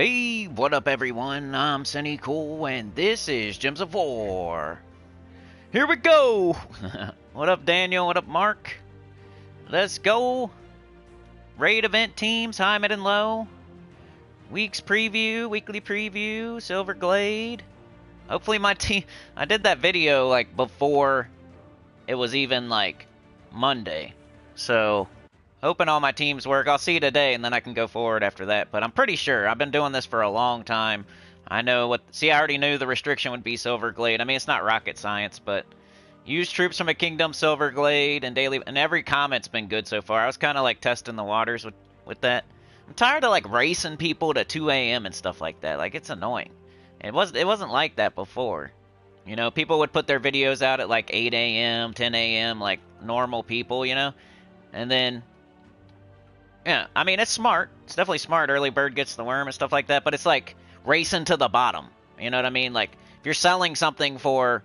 Hey, what up everyone? I'm Sinnycool and this is Gems of War. Here we go! What up Daniel? What up Mark? Let's go! Raid event teams, high, mid, and low. Week's preview, weekly preview, Silverglade. Hopefully my team... I did that video like before it was even like Monday. So... hoping all my teams work. I'll see you today, and then I can go forward after that. But I'm pretty sure. I've been doing this for a long time. I know what... see, I already knew the restriction would be Silverglade. I mean, it's not rocket science, but... use troops from a kingdom, Silverglade, and daily... and every comment's been good so far. I was kind of, like, testing the waters with that. I'm tired of, like, racing people to 2 a.m. and stuff like that. Like, it's annoying. It wasn't like that before. You know, people would put their videos out at, like, 8 a.m., 10 a.m., like, normal people, you know? And then... yeah, I mean, it's smart. It's definitely smart. Early bird gets the worm and stuff like that, but it's like racing to the bottom. You know what I mean? Like, if you're selling something for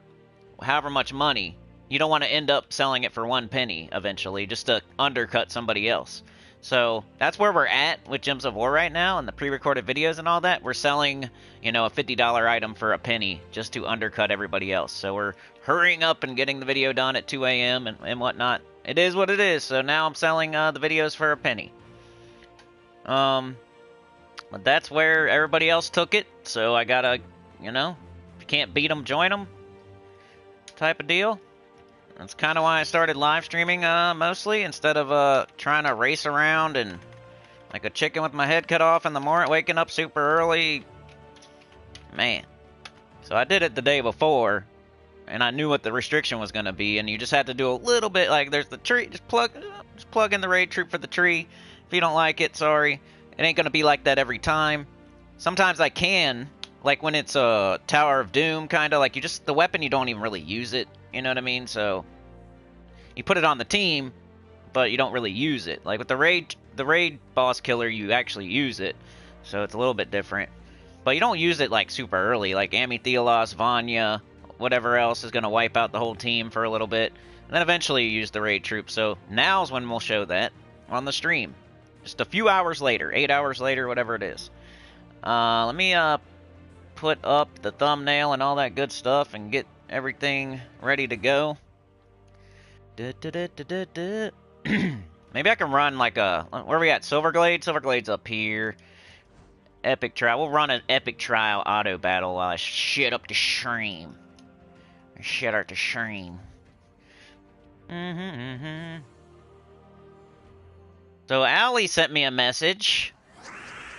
however much money, you don't want to end up selling it for 1 penny eventually, just to undercut somebody else. So, that's where we're at with Gems of War right now, and the pre-recorded videos and all that. We're selling, you know, a $50 item for a penny, just to undercut everybody else. So, we're hurrying up and getting the video done at 2 a.m. and whatnot. It is what it is, so now I'm selling the videos for a penny. But that's where everybody else took it, so I gotta, you know, if you can't beat them, join them, type of deal. That's kind of why I started live streaming, mostly, instead of, trying to race around and, like a chicken with my head cut off in the morning, waking up super early. Man. So I did it the day before, and I knew what the restriction was gonna be, and you just had to do a little bit, like, there's the tree, just plug in the raid troop for the tree. If you don't like it, sorry. It ain't gonna be like that every time. Sometimes I can, like when it's a Tower of Doom, kind of, like you just, the weapon, you don't even really use it, you know what I mean? So, you put it on the team, but you don't really use it. Like with the raid boss killer, you actually use it, so it's a little bit different. But you don't use it like super early, like Amythelos, Vanya, whatever else is gonna wipe out the whole team for a little bit. And then eventually you use the raid troop, so now's when we'll show that on the stream. Just a few hours later, 8 hours later, whatever it is. Let me put up the thumbnail and all that good stuff and get everything ready to go. Maybe I can run like a... where are we at? Silverglade? Silverglade's up here. Epic trial. We'll run an epic trial auto battle while I shit up the stream. Shit out the stream. So Allie sent me a message,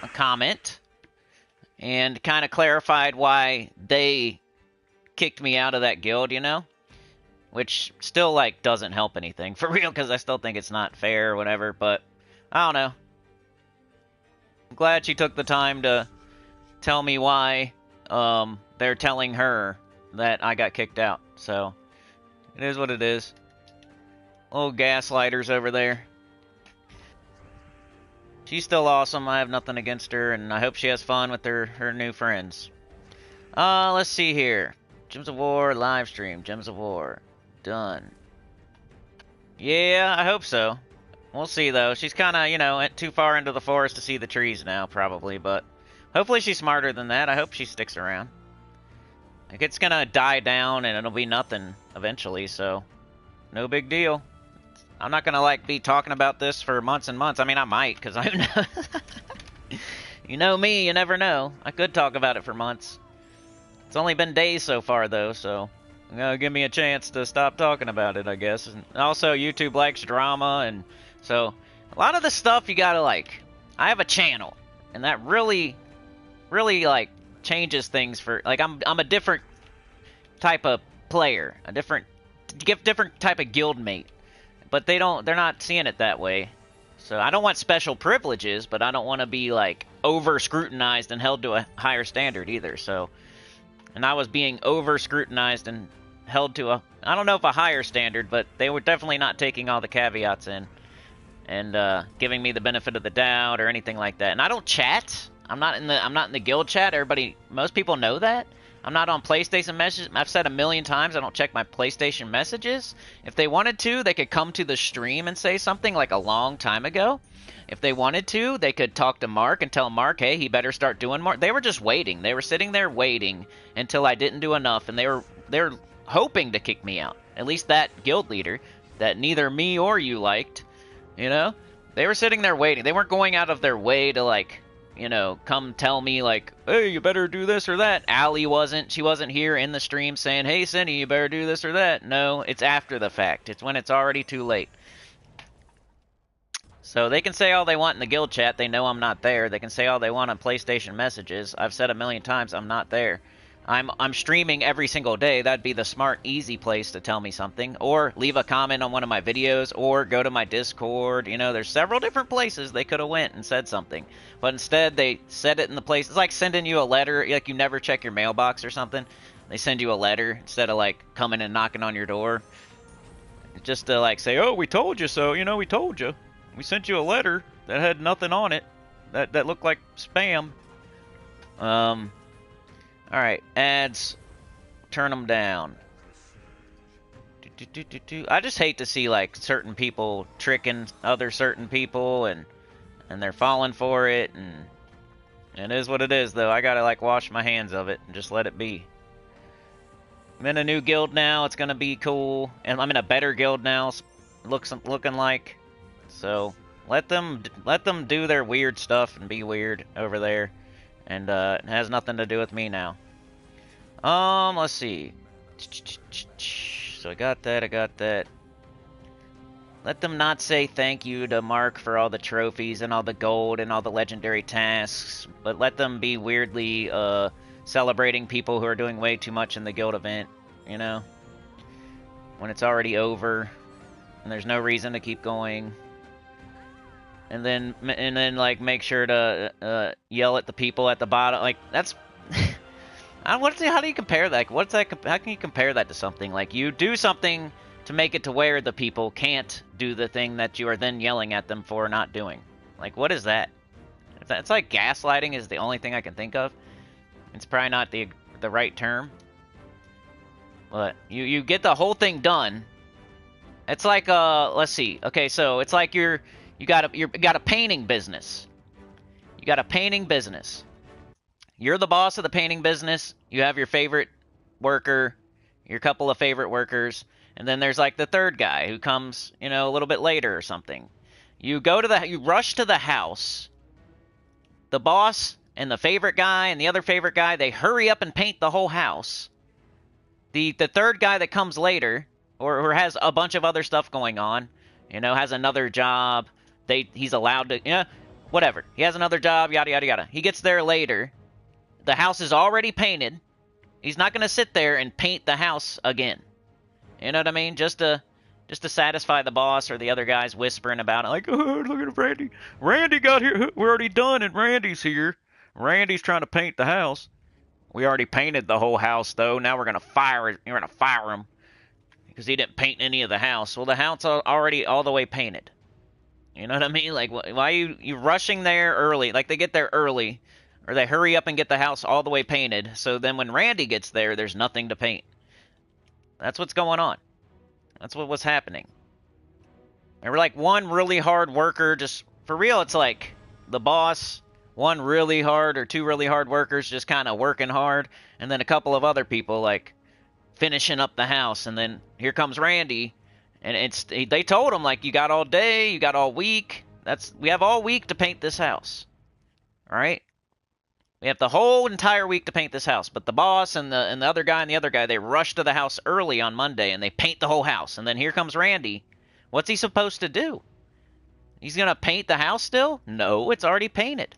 a comment, and kind of clarified why they kicked me out of that guild, you know? Which still, like, doesn't help anything, for real, because I still think it's not fair or whatever, but I don't know. I'm glad she took the time to tell me why they're telling her that I got kicked out, so it is what it is. Little gaslighters over there. She's still awesome. I have nothing against her, and I hope she has fun with her new friends. Let's see here. Gems of War, live stream. Gems of War. Done. Yeah, I hope so. We'll see, though. She's kind of, you know, too far into the forest to see the trees now, probably, but hopefully she's smarter than that. I hope she sticks around. Like, it's gonna die down, and it'll be nothing eventually, so no big deal. I'm not gonna, like, be talking about this for months and months. I mean, I might, because I know. You know me, you never know. I could talk about it for months. It's only been days so far, though, so give me a chance to stop talking about it, I guess. And also, YouTube likes drama, and so a lot of the stuff you gotta, like... I have a channel, and that really, like, changes things for... like, I'm a different type of player, a different type of guild mate. But they're not seeing it that way. So I don't want special privileges, but I don't want to be, like, over-scrutinized and held to a higher standard either, so... and I was being over-scrutinized and held to a... I don't know if a higher standard, but they were definitely not taking all the caveats in. And, giving me the benefit of the doubt or anything like that. And I don't chat. I'm not in the guild chat. Most people know that. I'm not on PlayStation messages. I've said a million times I don't check my PlayStation messages. If they wanted to, they could come to the stream and say something like a long time ago. If they wanted to, they could talk to Mark and tell Mark, hey, he better start doing more. They were just waiting. They were sitting there waiting until I didn't do enough, and they were hoping to kick me out. At least that guild leader that neither me or you liked, you know? They were sitting there waiting. They weren't going out of their way to, like, you know, come tell me, like, hey, you better do this or that. Allie wasn't. She wasn't here in the stream saying, hey, Cindy, you better do this or that. No, it's after the fact. It's when it's already too late. So they can say all they want in the guild chat. They know I'm not there. They can say all they want on PlayStation messages. I've said a million times I'm not there. I'm streaming every single day. That'd be the smart, easy place to tell me something. Or leave a comment on one of my videos, or go to my Discord. You know, there's several different places they could have went and said something. But instead, they said it in the place. It's like sending you a letter, like you never check your mailbox or something. They send you a letter instead of, like, coming and knocking on your door. Just to, like, say, oh, we told you so. You know, we told you. We sent you a letter that had nothing on it. That looked like spam. Alright, ads, turn them down. I just hate to see, like, certain people tricking other certain people, and they're falling for it, and it is what it is, though. I gotta, like, wash my hands of it and just let it be. I'm in a new guild now. It's gonna be cool, and I'm in a better guild now. Looking like, so let them do their weird stuff and be weird over there. And it has nothing to do with me now. Let's see. So I got that. Let them not say thank you to Mark for all the trophies and all the gold and all the legendary tasks, but let them be weirdly celebrating people who are doing way too much in the guild event, you know? When it's already over and there's no reason to keep going. And then like, make sure to yell at the people at the bottom. Like, that's how do you compare that? Like, how can you compare that to something? Like, you do something to make it to where the people can't do the thing that you are then yelling at them for not doing. Like, what is that? It's like gaslighting is the only thing I can think of. It's probably not the right term. But you get the whole thing done. It's like let's see. Okay, so it's like you got a painting business. You got a painting business. You're the boss of the painting business. You have your favorite worker, your couple of favorite workers, and then there's like the third guy who comes, you know, a little bit later or something. You rush to the house. The boss and the favorite guy and the other favorite guy, they hurry up and paint the whole house. The third guy that comes later, or has a bunch of other stuff going on, you know, has another job. He's allowed to, yeah, whatever. He has another job, yada, yada, yada. He gets there later. The house is already painted. He's not going to sit there and paint the house again. You know what I mean? Just to satisfy the boss or the other guys whispering about it. Like, oh, look at Randy. Randy got here. We're already done and Randy's here. Randy's trying to paint the house. We already painted the whole house, though. Now we're going to fire it. You're going to fire him because he didn't paint any of the house. Well, the house is already all the way painted. You know what I mean? Like, why are you rushing there early? Like, they get there early, or they hurry up and get the house all the way painted, so then when Randy gets there, there's nothing to paint. That's what's going on. That's what was happening. And we're like one really hard worker, just, for real, it's like the boss, one really hard or two really hard workers just kind of working hard, and then a couple of other people, like, finishing up the house, and then here comes Randy. And they told him, like, you got all day, you got all week. We have all week to paint this house. All right? We have the whole entire week to paint this house. But the boss and the other guy and the other guy, they rush to the house early on Monday and they paint the whole house. And then here comes Randy. What's he supposed to do? He's going to paint the house still? No, it's already painted.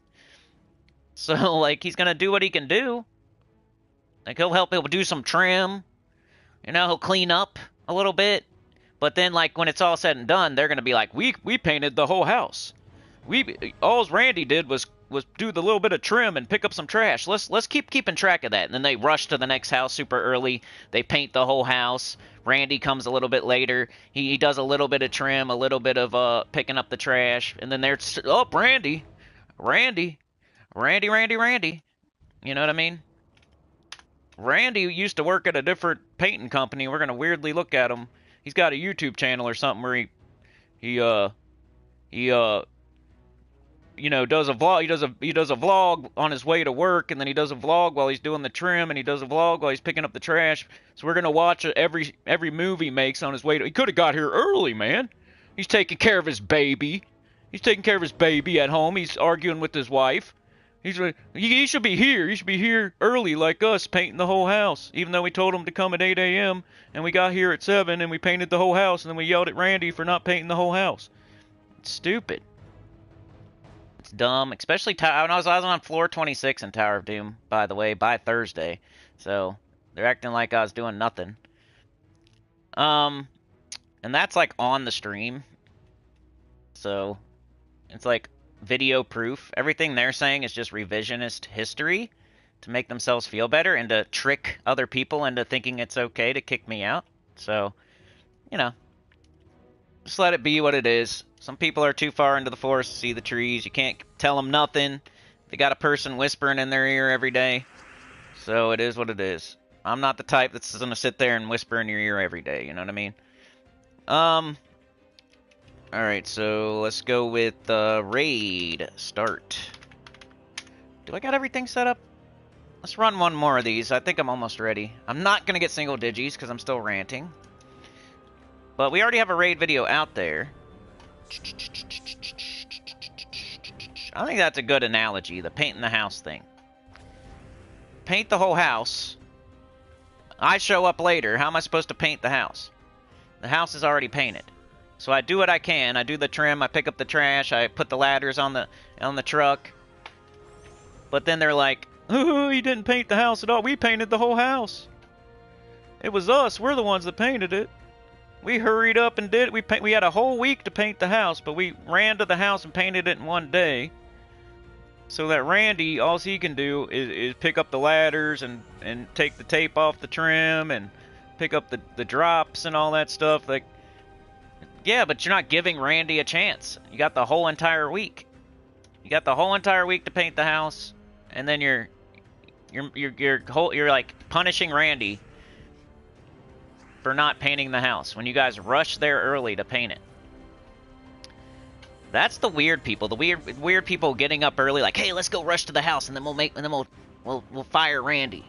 So, like, he's going to do what he can do. Like, he'll do some trim. You know, he'll clean up a little bit. But then, like, when it's all said and done, they're going to be like, we painted the whole house. All Randy did was do the little bit of trim and pick up some trash. Let's keeping track of that. And then they rush to the next house super early. They paint the whole house. Randy comes a little bit later. He does a little bit of trim, a little bit of picking up the trash. And then there's, oh, Randy. You know what I mean? Randy used to work at a different painting company. We're gonna weirdly look at him. He's got a YouTube channel or something where he you know, does a vlog. He does a vlog on his way to work, and then he does a vlog while he's doing the trim, and he does a vlog while he's picking up the trash. So we're gonna watch every move he makes on his way to. He could have got here early, man. He's taking care of his baby. He's taking care of his baby at home. He's arguing with his wife. He should be here. He should be here early like us, painting the whole house. Even though we told him to come at 8 a.m. and we got here at 7 and we painted the whole house, and then we yelled at Randy for not painting the whole house. It's stupid. It's dumb. Especially when I was on floor 26 in Tower of Doom, by the way, by Thursday. So they're acting like I was doing nothing. And that's like on the stream. So it's like video proof. Everything they're saying is just revisionist history to make themselves feel better and to trick other people into thinking it's okay to kick me out. So, you know, just let it be what it is. Some people are too far into the forest to see the trees. You can't tell them nothing. They got a person whispering in their ear every day. So it is what it is. I'm not the type that's going to sit there and whisper in your ear every day. You know what I mean? Alright, so let's go with raid start. Do I got everything set up? Let's run one more of these. I think I'm almost ready. I'm not going to get single digis because I'm still ranting. But we already have a raid video out there. I think that's a good analogy, the painting the house thing. Paint the whole house. I show up later. How am I supposed to paint the house? The house is already painted. So I do what I can. I do the trim. I pick up the trash. I put the ladders on the truck. But then they're like, "Oh, you didn't paint the house at all. We painted the whole house. It was us. We're the ones that painted it. We hurried up and did it. We had a whole week to paint the house, but we ran to the house and painted it in one day. So that Randy, all he can do is pick up the ladders and take the tape off the trim and pick up the drops and all that stuff. Like, yeah, but you're not giving Randy a chance. You got the whole entire week. You got the whole entire week to paint the house, and then you're like punishing Randy for not painting the house when you guys rush there early to paint it. That's the weird people. The weird people getting up early, like, hey, let's go rush to the house, and then we'll fire Randy.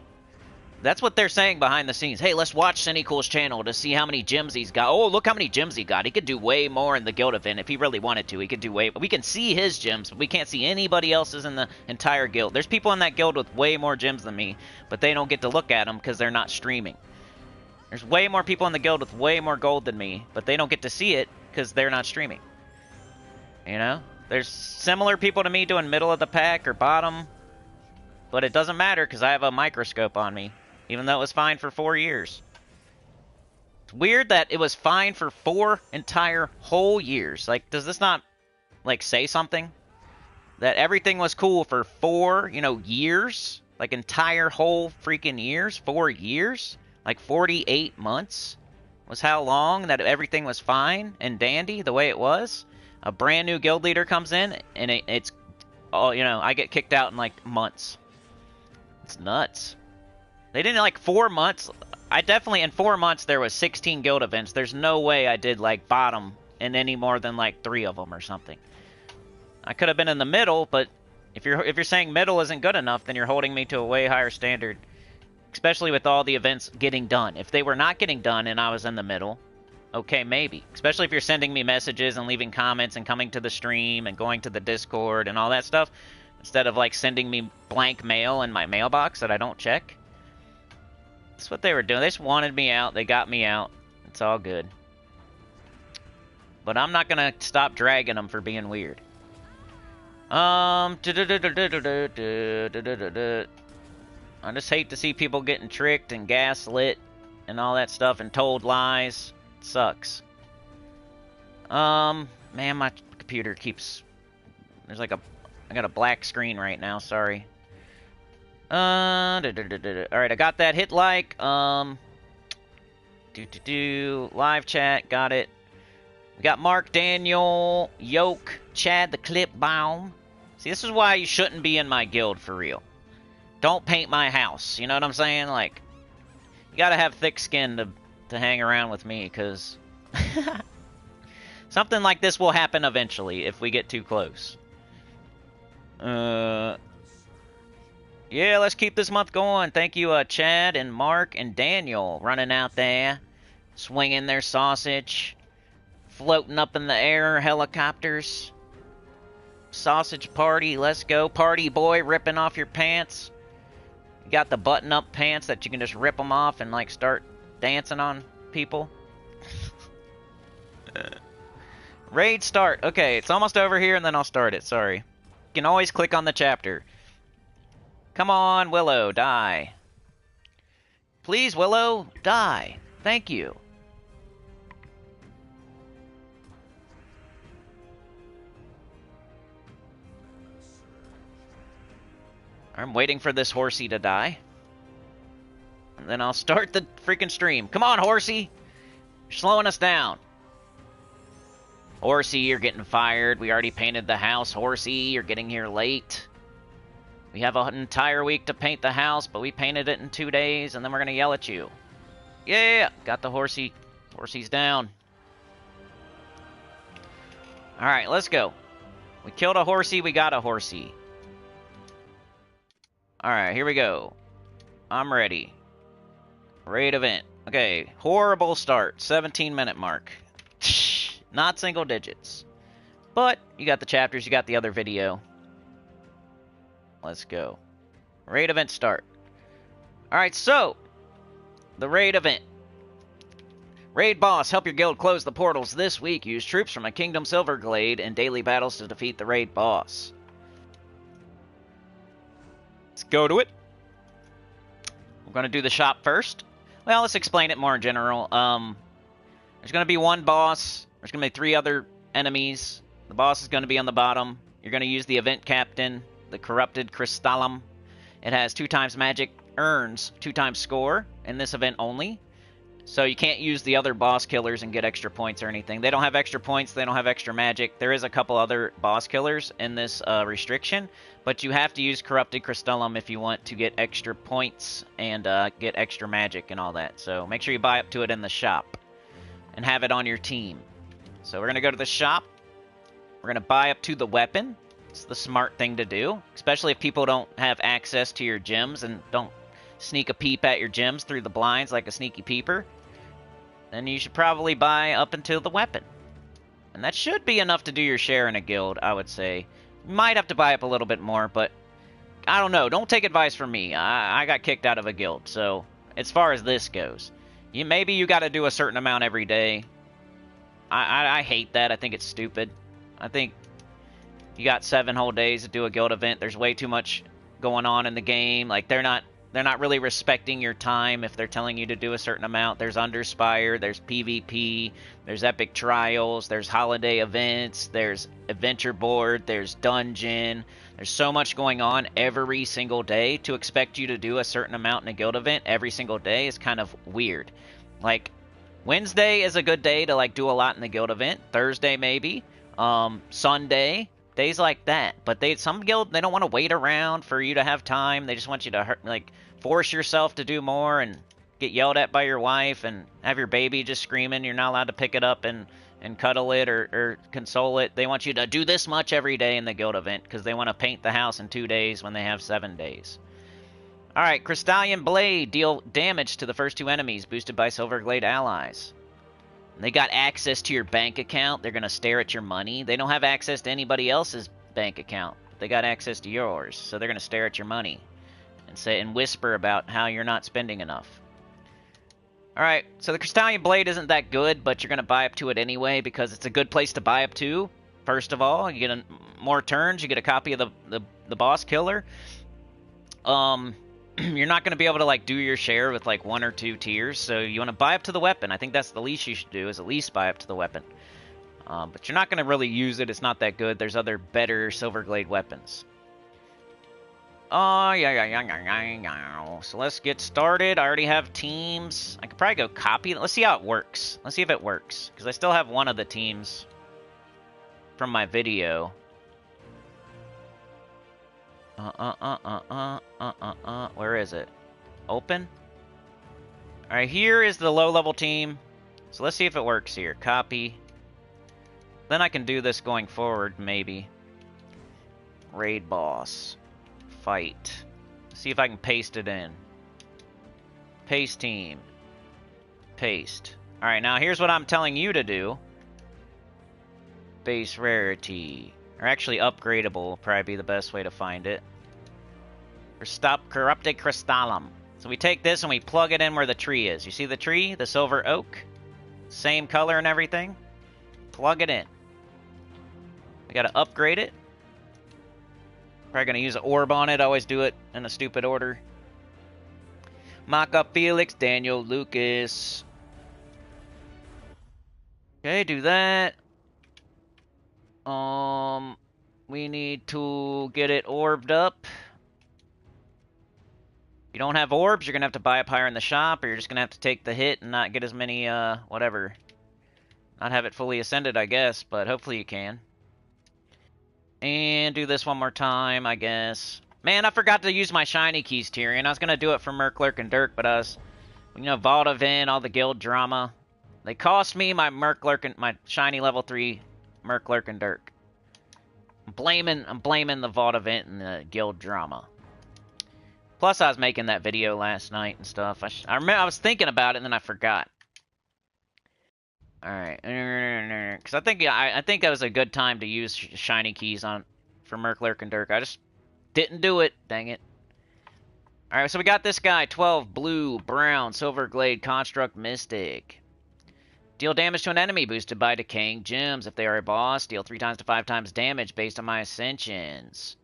That's what they're saying behind the scenes. Hey, let's watch Sinnycool's channel to see how many gems he's got. Oh, look how many gems he got. He could do way more in the guild event if he really wanted to. He could do way. We can see his gems, but we can't see anybody else's in the entire guild. There's people in that guild with way more gems than me, but they don't get to look at them because they're not streaming. There's way more people in the guild with way more gold than me, but they don't get to see it because they're not streaming. You know? There's similar people to me doing middle of the pack or bottom, but it doesn't matter because I have a microscope on me. Even though it was fine for 4 years. It's weird that it was fine for 4 entire whole years. Like, does this not, like, say something? That everything was cool for 4, years? Like, entire whole freaking years? 4 years? Like, 48 months? Was how long that everything was fine and dandy the way it was? A brand new guild leader comes in, and it's, I get kicked out in, like, months. It's nuts. They didn't, like, 4 months. In 4 months, there was 16 guild events. There's no way I did, like, bottom in any more than, like, 3 of them or something. I could have been in the middle, but if you're saying middle isn't good enough, then you're holding me to a way higher standard. Especially with all the events getting done. If they were not getting done and I was in the middle, okay, maybe. Especially if you're sending me messages and leaving comments and coming to the stream and going to the Discord and all that stuff, instead of, like, sending me blank mail in my mailbox that I don't check. That's what they were doing. They just wanted me out. They got me out. It's all good. But I'm not going to stop dragging them for being weird. I just hate to see people getting tricked and gaslit and all that stuff and told lies. It sucks. Man, my computer keeps... There's like I got a black screen right now. Sorry. Alright, I got that. Hit like. Live chat. Got it. We got Mark, Daniel, Yoke, Chad the Clipbaum. See, this is why you shouldn't be in my guild for real. Don't paint my house. You know what I'm saying? Like, You gotta have thick skin to hang around with me, because something like this will happen eventually if we get too close. Yeah, let's keep this month going. Thank you, Chad and Mark and Daniel, running out there, swinging their sausage, floating up in the air, helicopters. Sausage party, let's go. Party boy, ripping off your pants. You got the button-up pants that you can just rip them off and, like, start dancing on people. Raid start. Okay, it's almost over here, and then I'll start it. Sorry. You can always click on the chapter. Come on, Willow, die. Please, Willow, die. Thank you. I'm waiting for this horsey to die. And then I'll start the freaking stream. Come on, horsey! You're slowing us down. Horsey, you're getting fired. We already painted the house. Horsey, you're getting here late. We have an entire week to paint the house, but we painted it in 2 days, and then we're going to yell at you. Yeah! Got the horsey. Horsey's down. Alright, let's go. We killed a horsey, we got a horsey. Alright, here we go. I'm ready. Raid event. Okay, horrible start. 17-minute mark. Not single digits. But, you got the chapters, you got the other video. Let's go. Raid event start. Alright, so, the raid event. Raid boss, help your guild close the portals this week. Use troops from a Kingdom Silverglade in daily battles to defeat the raid boss. Let's go to it. We're going to do the shop first. Well, let's explain it more in general. There's going to be one boss. There's going to be 3 other enemies. The boss is going to be on the bottom. You're going to use the event captain, the corrupted crystallum. It has 2 times magic, earns 2 times score in this event only. So you can't use the other boss killers and get extra points or anything. They don't have extra points. They don't have extra magic. There is a couple other boss killers in this restriction, but you have to use Corrupted Crystallum if you want to get extra points and get extra magic and all that. So make sure you buy up to it in the shop and have it on your team. So we're going to go to the shop. We're going to buy up to the weapon. It's the smart thing to do, especially if people don't have access to your gems and don't sneak a peep at your gems through the blinds like a sneaky peeper. Then you should probably buy up until the weapon. And that should be enough to do your share in a guild, I would say. You might have to buy up a little bit more, but I don't know. Don't take advice from me. I got kicked out of a guild, so as far as this goes, maybe you got to do a certain amount every day. I hate that. I think it's stupid. I think you got 7 whole days to do a guild event. There's way too much going on in the game. Like, they're not really respecting your time if they're telling you to do a certain amount. There's Underspire, there's PvP, there's Epic Trials, there's holiday events, there's Adventure Board, there's Dungeon. There's so much going on every single day. To expect you to do a certain amount in a guild event every single day is kind of weird. Like, Wednesday is a good day to, like, do a lot in the guild event. Thursday, maybe. Sunday. Days like that. But some guild, they don't want to wait around for you to have time. They just want you to, like, force yourself to do more and get yelled at by your wife and have your baby just screaming. You're not allowed to pick it up and cuddle it or console it. They want you to do this much every day in the guild event because they want to paint the house in 2 days when they have 7 days. Alright, Crystallian Blade. Deal damage to the first 2 enemies, boosted by Silverglade allies. They got access to your bank account. They're going to stare at your money. They don't have access to anybody else's bank account. They got access to yours, so they're going to stare at your money and say and whisper about how you're not spending enough. Alright, so the Crystallian Blade isn't that good, but you're going to buy up to it anyway because it's a good place to buy up to. First of all, you get more turns. You get a copy of the boss killer. You're not going to be able to, like, do your share with, like, 1 or 2 tiers, so you want to buy up to the weapon. I think that's the least you should do, is at least buy up to the weapon. But you're not going to really use it. It's not that good. There's other better Silverglade weapons. Oh, yeah. So let's get started. I already have teams. I could probably go copy. Let's see how it works. Let's see if it works, because I still have one of the teams from my video. Where is it? Open? Alright, here is the low-level team. So let's see if it works here. Copy. Then I can do this going forward, maybe. Raid boss. Fight. See if I can paste it in. Paste team. Paste. Alright, now here's what I'm telling you to do. Base rarity. Or actually upgradable will probably be the best way to find it. Or stop corrupted crystallum. So we take this and we plug it in where the tree is. You see the tree? The silver oak? Same color and everything. Plug it in. We gotta upgrade it. Probably gonna use an orb on it. I always do it in a stupid order. Mock up Felix, Daniel, Lucas. Okay, do that. We need to get it orbed up. If you don't have orbs, you're gonna have to buy up higher in the shop, or you're just gonna have to take the hit and not get as many, whatever. Not have it fully ascended, I guess, but hopefully you can. And do this one more time, I guess. Man, I forgot to use my shiny keys, Tyrion. I was gonna do it for Merclurk and Dirk, but I was, Vault Event, all the guild drama. They cost me my Merclurk and my shiny level 3 Merclurk and Dirk. I'm blaming the Vault Event and the guild drama. Plus, I was making that video last night and stuff. I remember I was thinking about it and then I forgot. All right, because I think that was a good time to use shiny keys for Merclurk and Dirk. I just didn't do it. Dang it. All right, so we got this guy: 12 blue, brown, Silverglade, construct, mystic. Deal damage to an enemy boosted by decaying gems. If they are a boss, deal 3 times to 5 times damage based on my ascensions.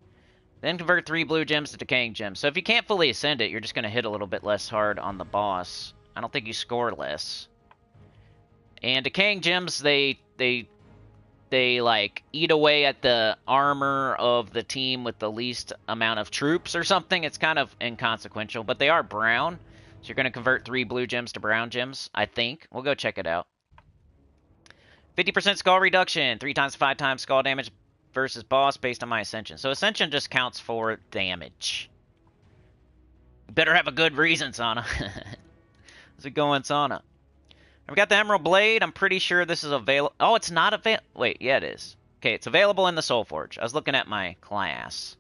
Then convert 3 blue gems to decaying gems. So if you can't fully ascend it, you're just going to hit a little bit less hard on the boss. I don't think you score less. And decaying gems, they like eat away at the armor of the team with the least amount of troops or something. It's kind of inconsequential, but they are brown. So you're going to convert 3 blue gems to brown gems, I think. We'll go check it out. 50% skull reduction, 3 times to 5 times skull damage versus boss based on my ascension. So ascension just counts for damage. Better have a good reason, Sana. How's it going, Sana? I've got the Emerald Blade. I'm pretty sure this is available. Oh, it's not available. Wait, yeah, it is. Okay, it's available in the Soulforge. I was looking at my class.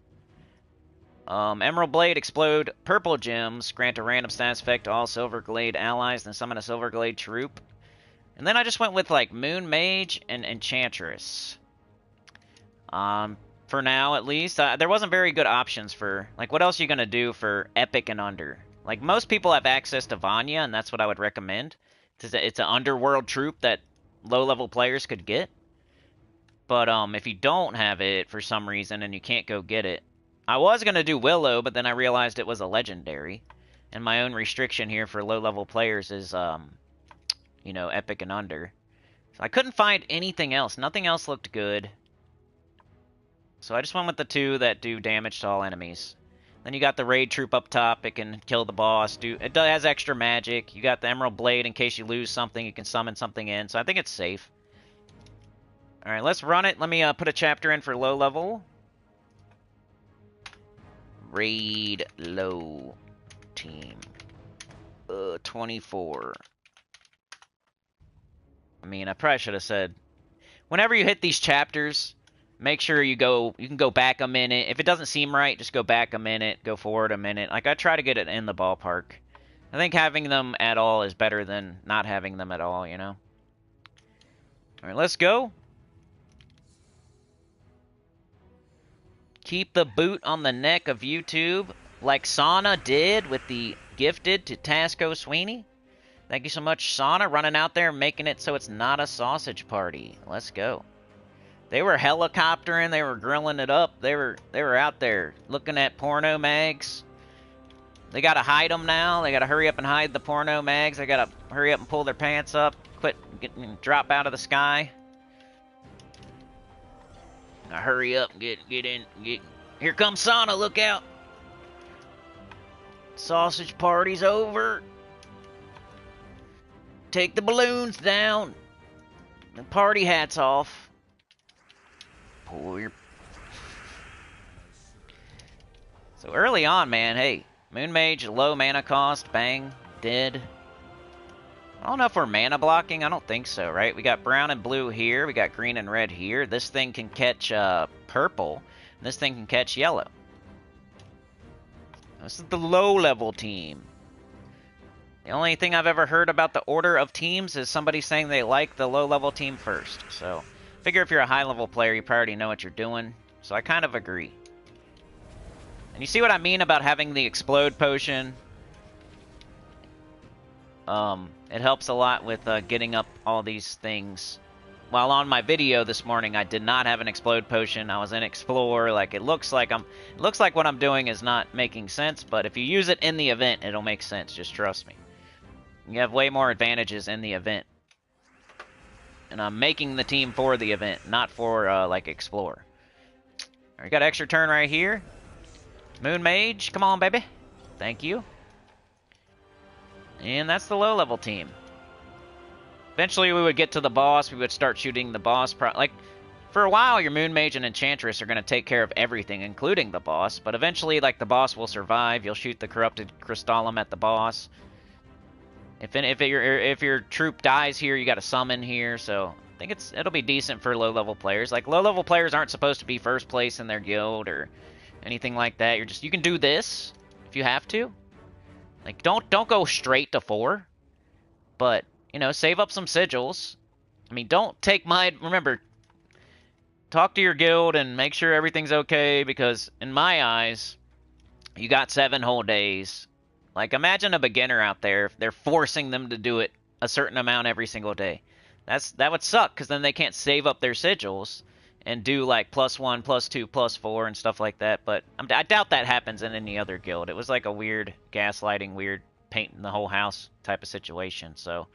Emerald Blade, explode purple gems, grant a random status effect to all Silverglade allies, then summon a Silverglade troop. And then I just went with, like, Moon Mage and Enchantress. For now, at least. There wasn't very good options for, like, what else are you going to do for Epic and Under? Like, most people have access to Vanya, and that's what I would recommend. It's an underworld troop that low-level players could get. But, if you don't have it for some reason and you can't go get it, I was going to do Willow, but then I realized it was a legendary. And my own restriction here for low-level players is, Epic and Under. So I couldn't find anything else. Nothing else looked good. So I just went with the 2 that do damage to all enemies. Then you got the raid troop up top. It can kill the boss. It has extra magic. You got the Emerald Blade in case you lose something. You can summon something in. So I think it's safe. Alright, let's run it. Let me put a chapter in for low level. Raid low team. 24. I mean, I probably should have said, whenever you hit these chapters, make sure you can go back a minute. If it doesn't seem right, just go back a minute, go forward a minute. Like, I try to get it in the ballpark. I think having them at all is better than not having them at all, you know? Alright, let's go. Keep the boot on the neck of YouTube, like Sana did with the gifted to Tasco Sweeney. Thank you so much, Sana, running out there making it so it's not a sausage party. Let's go. They were helicoptering, they were grilling it up. They were out there looking at porno mags. They gotta hide them now. They gotta hurry up and hide the porno mags. They gotta hurry up and pull their pants up. Drop out of the sky. Now hurry up and get in. Here comes Sana, look out. Sausage party's over. Take the balloons down. The party hat's off. Pull your... So early on, man, hey, Moon Mage, low mana cost, bang, dead. I don't know if we're mana blocking. I don't think so, right? We got brown and blue here. We got green and red here. This thing can catch purple. And this thing can catch yellow. This is the low-level team. The only thing I've ever heard about the order of teams is somebody saying they like the low-level team first. So, figure if you're a high-level player, you probably already know what you're doing. So I kind of agree. And you see what I mean about having the explode potion? It helps a lot with getting up all these things. While on my video this morning, I did not have an explode potion. I was in explore. Like it looks like what I'm doing is not making sense. But if you use it in the event, it'll make sense. Just trust me. You have way more advantages in the event. And I'm making the team for the event, not for like explore. All right, got extra turn right here. Moon Mage, come on, baby. Thank you. And that's the low-level team. Eventually, we would get to the boss. We would start shooting the boss. Like, for a while, your Moon Mage and Enchantress are going to take care of everything, including the boss. But eventually, like, the boss will survive. You'll shoot the Corrupted Crystallum at the boss. If your troop dies here, you got to summon here. So I think it'll be decent for low-level players. Like, low-level players aren't supposed to be first place in their guild or anything like that. You can do this if you have to. Like, don't go straight to 4, but, you know, save up some sigils. I mean, don't take remember, talk to your guild and make sure everything's okay, because in my eyes, you got 7 whole days. Like, imagine a beginner out there, if they're forcing them to do it a certain amount every single day. That would suck, because then they can't save up their sigils and do, like, +1, +2, +4, and stuff like that. But I doubt that happens in any other guild. It was like a weird gaslighting, weird painting the whole house type of situation. So,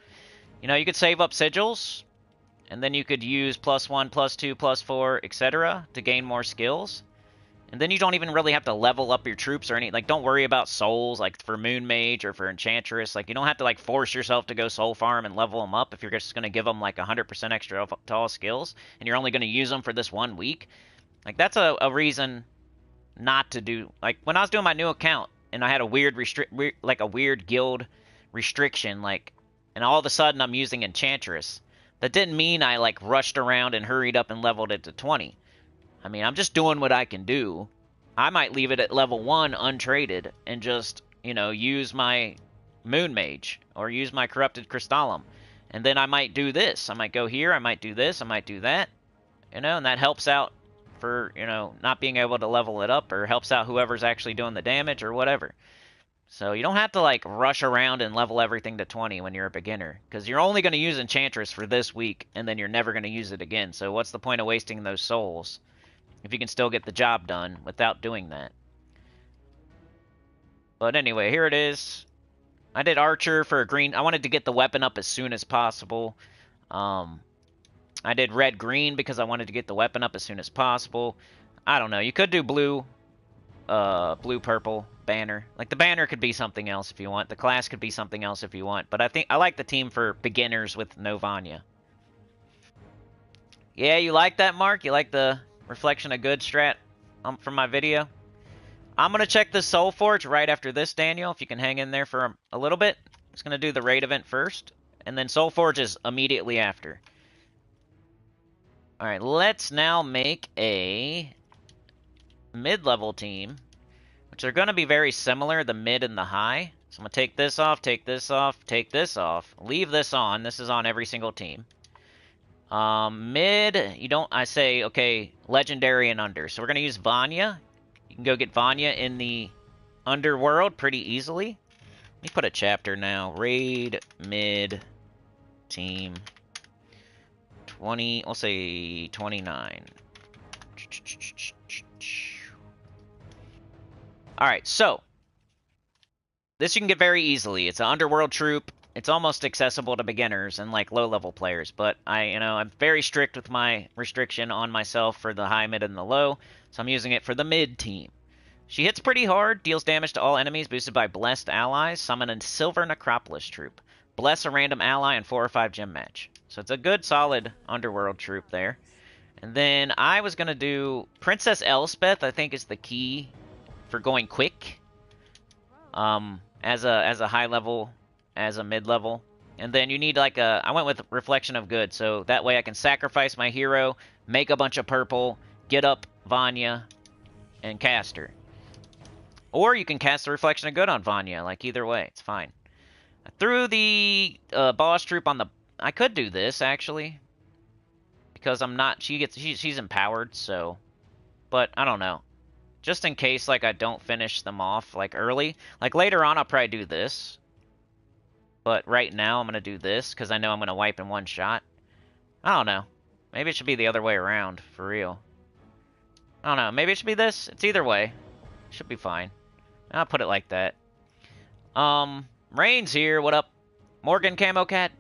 you know, you could save up sigils, and then you could use +1, +2, +4, etc. to gain more skills. And then you don't even really have to level up your troops or anything. Like, don't worry about souls, like, for Moon Mage or for Enchantress. Like, you don't have to, like, force yourself to go soul farm and level them up if you're just going to give them, like, 100% extra to all skills, and you're only going to use them for this 1 week. Like, that's a reason not to do... Like, when I was doing my new account, and I had a weird guild restriction, like, and all of a sudden I'm using Enchantress, that didn't mean I, like, rushed around and hurried up and leveled it to 20. I mean, I'm just doing what I can do. I might leave it at level 1 untraded and just, you know, use my Moon Mage or use my Corrupted Crystallum. And then I might do this. I might go here, I might do this, I might do that. You know, and that helps out for, you know, not being able to level it up, or helps out whoever's actually doing the damage or whatever. So you don't have to, like, rush around and level everything to 20 when you're a beginner, because you're only going to use Enchantress for this week, and then you're never going to use it again. So what's the point of wasting those souls if you can still get the job done without doing that? But anyway, here it is. I did Archer for a green. I wanted to get the weapon up as soon as possible. I did red-green because I wanted to get the weapon up as soon as possible. I don't know. You could do blue-purple banner. Like, the banner could be something else if you want. The class could be something else if you want. But I like the team for beginners with no Vanya. Yeah, you like that, Mark? You like the Reflection of Good strat from my video? I'm going to check the Soulforge right after this, Daniel, if you can hang in there for a little bit. I'm just going to do the raid event first, and then Soulforge is immediately after. Alright, let's now make a mid-level team, which are going to be very similar, the mid and the high. So I'm going to take this off, take this off, take this off, leave this on. This is on every single team. Mid, I say, okay, legendary and under. So we're going to use Vanya. You can go get Vanya in the underworld pretty easily. Let me put a chapter now. Raid mid team 20, we'll say 29. Alright, so this you can get very easily. It's an underworld troop. It's almost accessible to beginners and, like, low-level players, but I'm very strict with my restriction on myself for the high, mid, and the low, so I'm using it for the mid team. She hits pretty hard, deals damage to all enemies, boosted by blessed allies. Summon a Silver Necropolis troop. Bless a random ally in 4 or 5 gem match. So it's a good, solid underworld troop there. And then I was going to do Princess Elspeth, I think, is the key for going quick. As a high level, as a mid level. And then you need like a... I went with Reflection of Good, so that way I can sacrifice my hero, make a bunch of purple, get up Vanya, and cast her. Or you can cast the Reflection of Good on Vanya. Like, either way, it's fine. I threw the boss troop on the... I could do this, actually. Because I'm not... She's empowered, so... But, I don't know. Just in case, like, I don't finish them off, like, early. Like, later on, I'll probably do this. But right now, I'm going to do this, because I know I'm going to wipe in one shot. I don't know. Maybe it should be the other way around, for real. I don't know. Maybe it should be this. It's either way. Should be fine. I'll put it like that. Rain's here. What up? Morgan Camo Cat.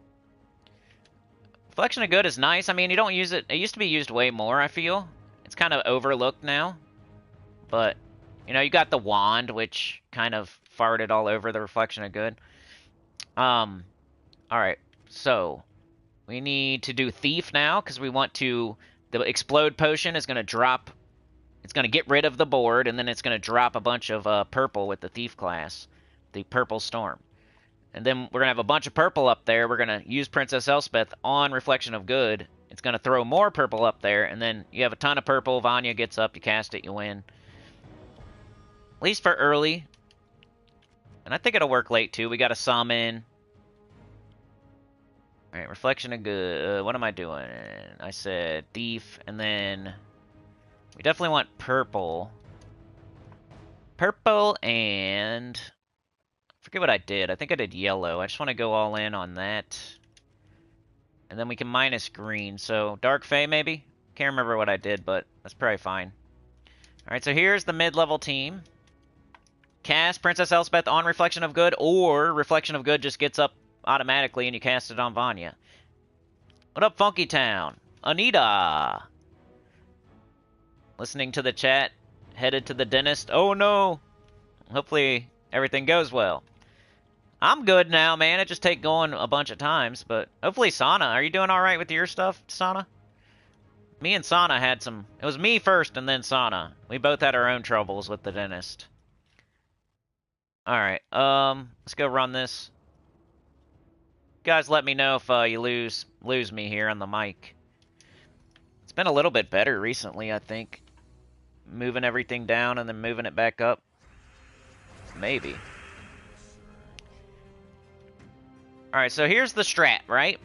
Reflection of Good is nice. I mean, you don't use it. It used to be used way more, I feel. It's kind of overlooked now. But, you know, you got the wand, which kind of farted all over the Reflection of Good. Alright. So, we need to do Thief now, because we want to... The Explode Potion is going to drop... It's going to get rid of the board, and then it's going to drop a bunch of purple with the Thief class. The Purple Storm. And then we're going to have a bunch of purple up there. We're going to use Princess Elspeth on Reflection of Good. It's going to throw more purple up there, and then you have a ton of purple. Vanya gets up, you cast it, you win. At least for early. And I think it'll work late, too. We got a summon. Alright, Reflection of Good. What am I doing? I said Thief, and then... We definitely want purple. Purple and... I forget what I did. I think I did yellow. I just want to go all in on that. And then we can minus green. So, Dark Fae, maybe? Can't remember what I did, but that's probably fine. Alright, so here's the mid-level team. Cast Princess Elspeth on Reflection of Good, or Reflection of Good just gets up automatically and you cast it on Vanya. What up, Funky Town? Anita! Listening to the chat. Headed to the dentist. Oh, no! Hopefully everything goes well. I'm good now, man. It just take going a bunch of times, but hopefully Sana. Are you doing alright with your stuff, Sana? Me and Sana had some... It was me first and then Sana. We both had our own troubles with the dentist. Alright, let's go run this. Guys, let me know if you lose me here on the mic. It's been a little bit better recently, I think. Moving everything down and then moving it back up. Maybe. Alright, so here's the strat, right?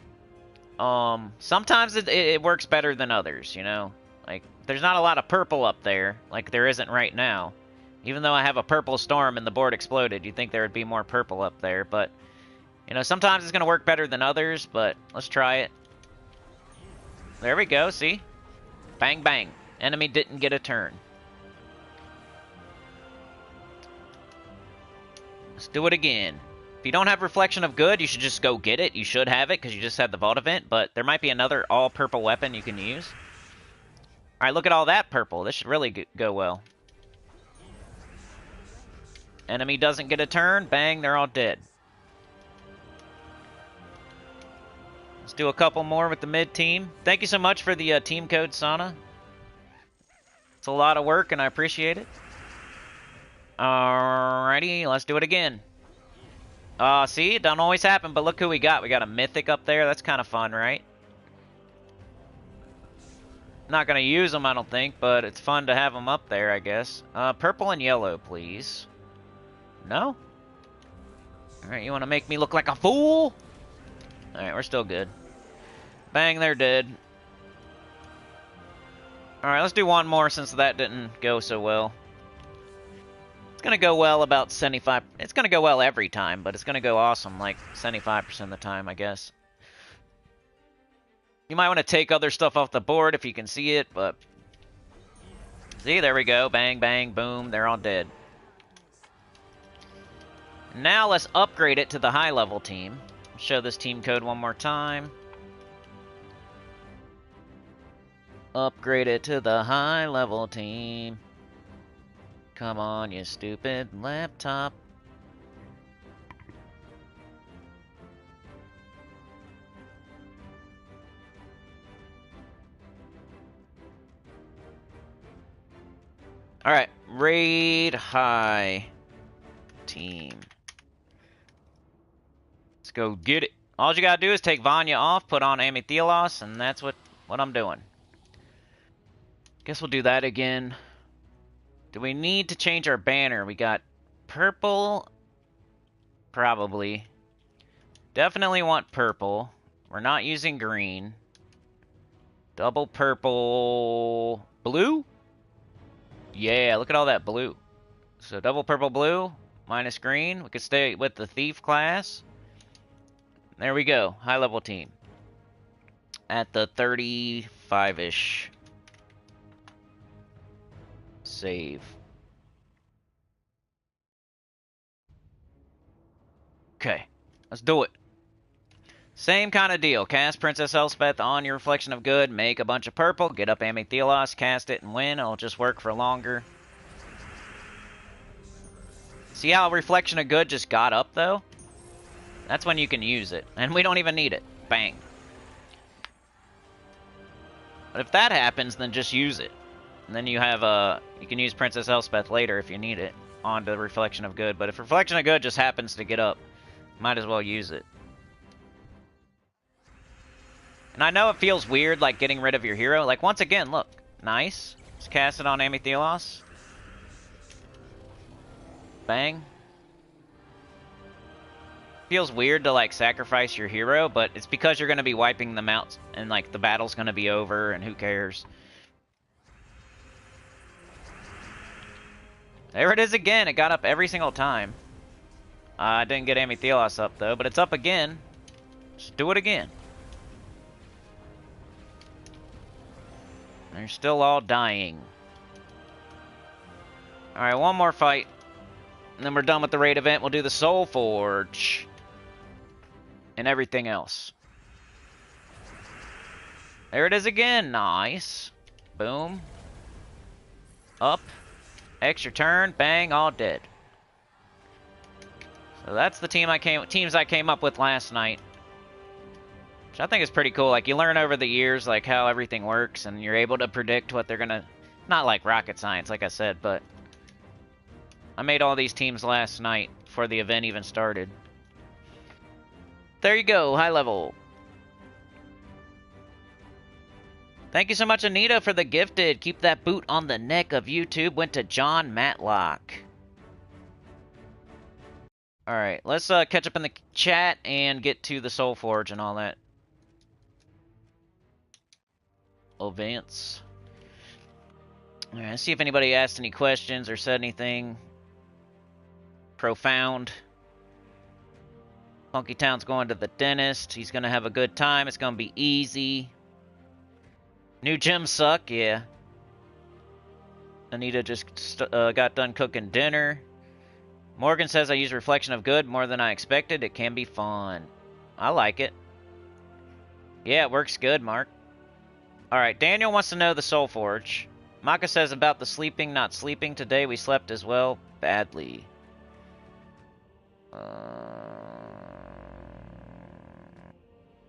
Sometimes it works better than others, you know? Like, there's not a lot of purple up there, like there isn't right now. Even though I have a purple storm and the board exploded, you'd think there would be more purple up there, but... You know, sometimes it's going to work better than others, but let's try it. There we go, see? Bang, bang. Enemy didn't get a turn. Let's do it again. If you don't have Reflection of Good, you should just go get it. You should have it, because you just had the Vault event, but there might be another all-purple weapon you can use. Alright, look at all that purple. This should really go well. Enemy doesn't get a turn. Bang, they're all dead. Let's do a couple more with the mid-team. Thank you so much for the team code, Sana. It's a lot of work, and I appreciate it. Alrighty, let's do it again. See, it don't always happen, but look who we got. We got a Mythic up there. That's kind of fun, right? Not going to use them, I don't think, but it's fun to have them up there, I guess. Purple and yellow, please. No? Alright, you want to make me look like a fool? Alright, we're still good. Bang, they're dead. Alright, let's do one more since that didn't go so well. It's going to go well about 75... It's going to go well every time, but it's going to go awesome like 75% of the time, I guess. You might want to take other stuff off the board if you can see it, but... See, there we go. Bang, bang, boom. They're all dead. Now let's upgrade it to the high-level team. Show this team code one more time. Upgrade it to the high-level team. Come on, you stupid laptop. Alright, raid high team. Let's go get it. All you gotta do is take Vanya off, put on Amethylos, and that's what I'm doing. Guess we'll do that again. Do we need to change our banner? We got purple. Probably. Definitely want purple. We're not using green. Double purple. Blue? Yeah, look at all that blue. So double purple blue minus green. We could stay with the thief class. There we go. High level team. At the 35-ish. Save. Okay. Let's do it. Same kind of deal. Cast Princess Elspeth on your Reflection of Good. Make a bunch of purple. Get up Amethylos. Cast it and win. It'll just work for longer. See how Reflection of Good just got up, though? That's when you can use it. And we don't even need it. Bang. But if that happens, then just use it. And then you have you can use Princess Elspeth later if you need it onto Reflection of Good. But if Reflection of Good just happens to get up, might as well use it. And I know it feels weird, like, getting rid of your hero. Like, once again, look. Nice. Just cast it on Amethylos. Bang. Feels weird to, like, sacrifice your hero, but it's because you're going to be wiping them out, and, like, the battle's going to be over, and who cares. There it is again. It got up every single time. I didn't get Amethylos up, though, but it's up again. Just do it again. They're still all dying. Alright, one more fight. And then we're done with the raid event. We'll do the Soulforge. And everything else. There it is again. Nice. Boom. Up. Extra turn. Bang. All dead. So that's the teams I came up with last night. Which I think is pretty cool. Like, you learn over the years, like, how everything works, and you're able to predict what they're gonna... Not like rocket science, like I said, but... I made all these teams last night before the event even started. There you go, high level. Thank you so much, Anita, for the gifted. Keep that boot on the neck of YouTube. Went to John Matlock. Alright, let's catch up in the chat and get to the Soulforge and all that. Events. Alright, let's see if anybody asked any questions or said anything profound. Funky Town's going to the dentist. He's going to have a good time. It's going to be easy. New gyms suck, yeah. Anita just got done cooking dinner. Morgan says I use Reflection of Good more than I expected. It can be fun. I like it. Yeah, it works good, Mark. Alright, Daniel wants to know the Soulforge. Maka says about the sleeping, not sleeping. Today we slept as well. Badly.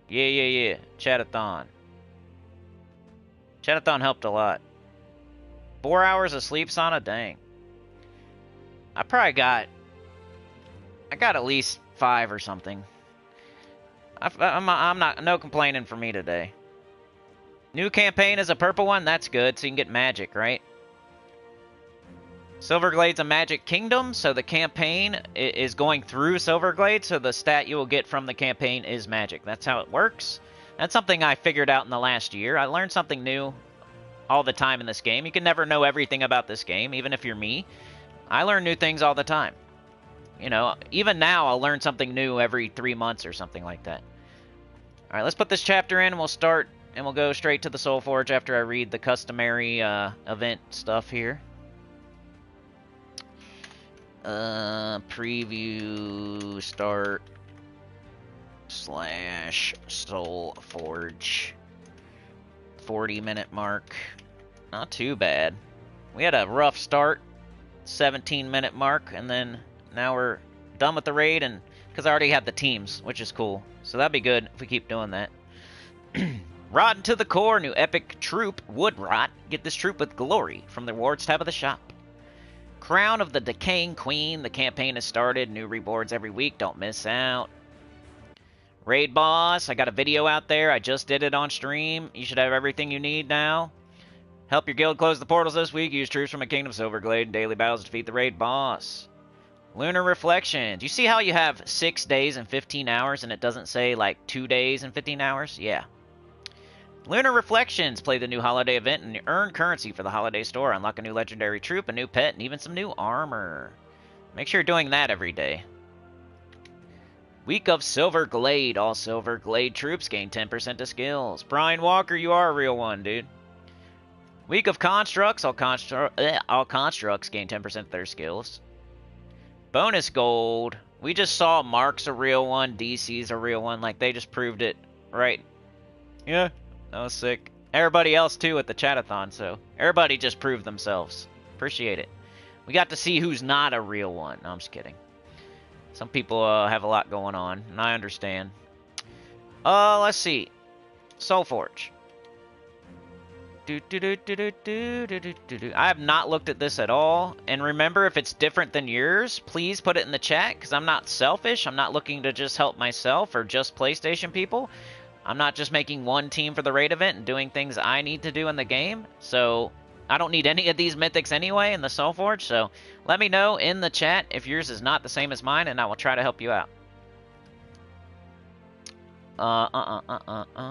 Yeah. Chatathon. Chatathon helped a lot. 4 hours of sleep, Sana? Dang. I got at least 5 or something. I'm not, no complaining for me today. New campaign is a purple one? That's good, so you can get magic, right? Silverglade's a magic kingdom, so the campaign is going through Silverglade, so the stat you will get from the campaign is magic. That's how it works. That's something I figured out in the last year. I learned something new all the time in this game. You can never know everything about this game, even if you're me. I learn new things all the time. You know, even now I'll learn something new every 3 months or something like that. Alright, let's put this chapter in and we'll start, and we'll go straight to the Soulforge after I read the customary event stuff here. Preview start / Soulforge. 40-minute mark. Not too bad. We had a rough start. 17-minute mark, and then now we're done with the raid, and because I already have the teams, which is cool. So that'd be good if we keep doing that. Rotten to the core, new epic troop, Wood Rot. Get this troop with glory from the rewards tab of the shop. Crown of the Decaying Queen. The campaign has started. New rewards every week. Don't miss out. Raid boss, I got a video out there. I just did it on stream. You should have everything you need now. Help your guild close the portals this week. Use troops from a kingdom Silverglade in daily battles to defeat the raid boss. Lunar Reflection. Do you see how you have 6 days and 15 hours and it doesn't say like 2 days and 15 hours? Yeah. Lunar Reflections. Play the new holiday event and earn currency for the holiday store. Unlock a new legendary troop, a new pet, and even some new armor. Make sure you're doing that every day. Week of Silverglade. All Silverglade troops gain 10% to skills. Brian Walker, you are a real one, dude. Week of Constructs. All constructs gain 10% of their skills. Bonus gold. We just saw Mark's a real one. DC's a real one. Like, they just proved it. Right. Yeah. That was sick. Everybody else, too, at the chatathon, so everybody just proved themselves. Appreciate it. We got to see who's not a real one. No, I'm just kidding. Some people have a lot going on, and I understand. Let's see. Soulforge. I have not looked at this at all. And remember, if it's different than yours, please put it in the chat, because I'm not selfish. I'm not looking to just help myself or just PlayStation people. I'm not just making one team for the raid event and doing things I need to do in the game. So I don't need any of these mythics anyway in the Soulforge. So let me know in the chat if yours is not the same as mine, and I will try to help you out.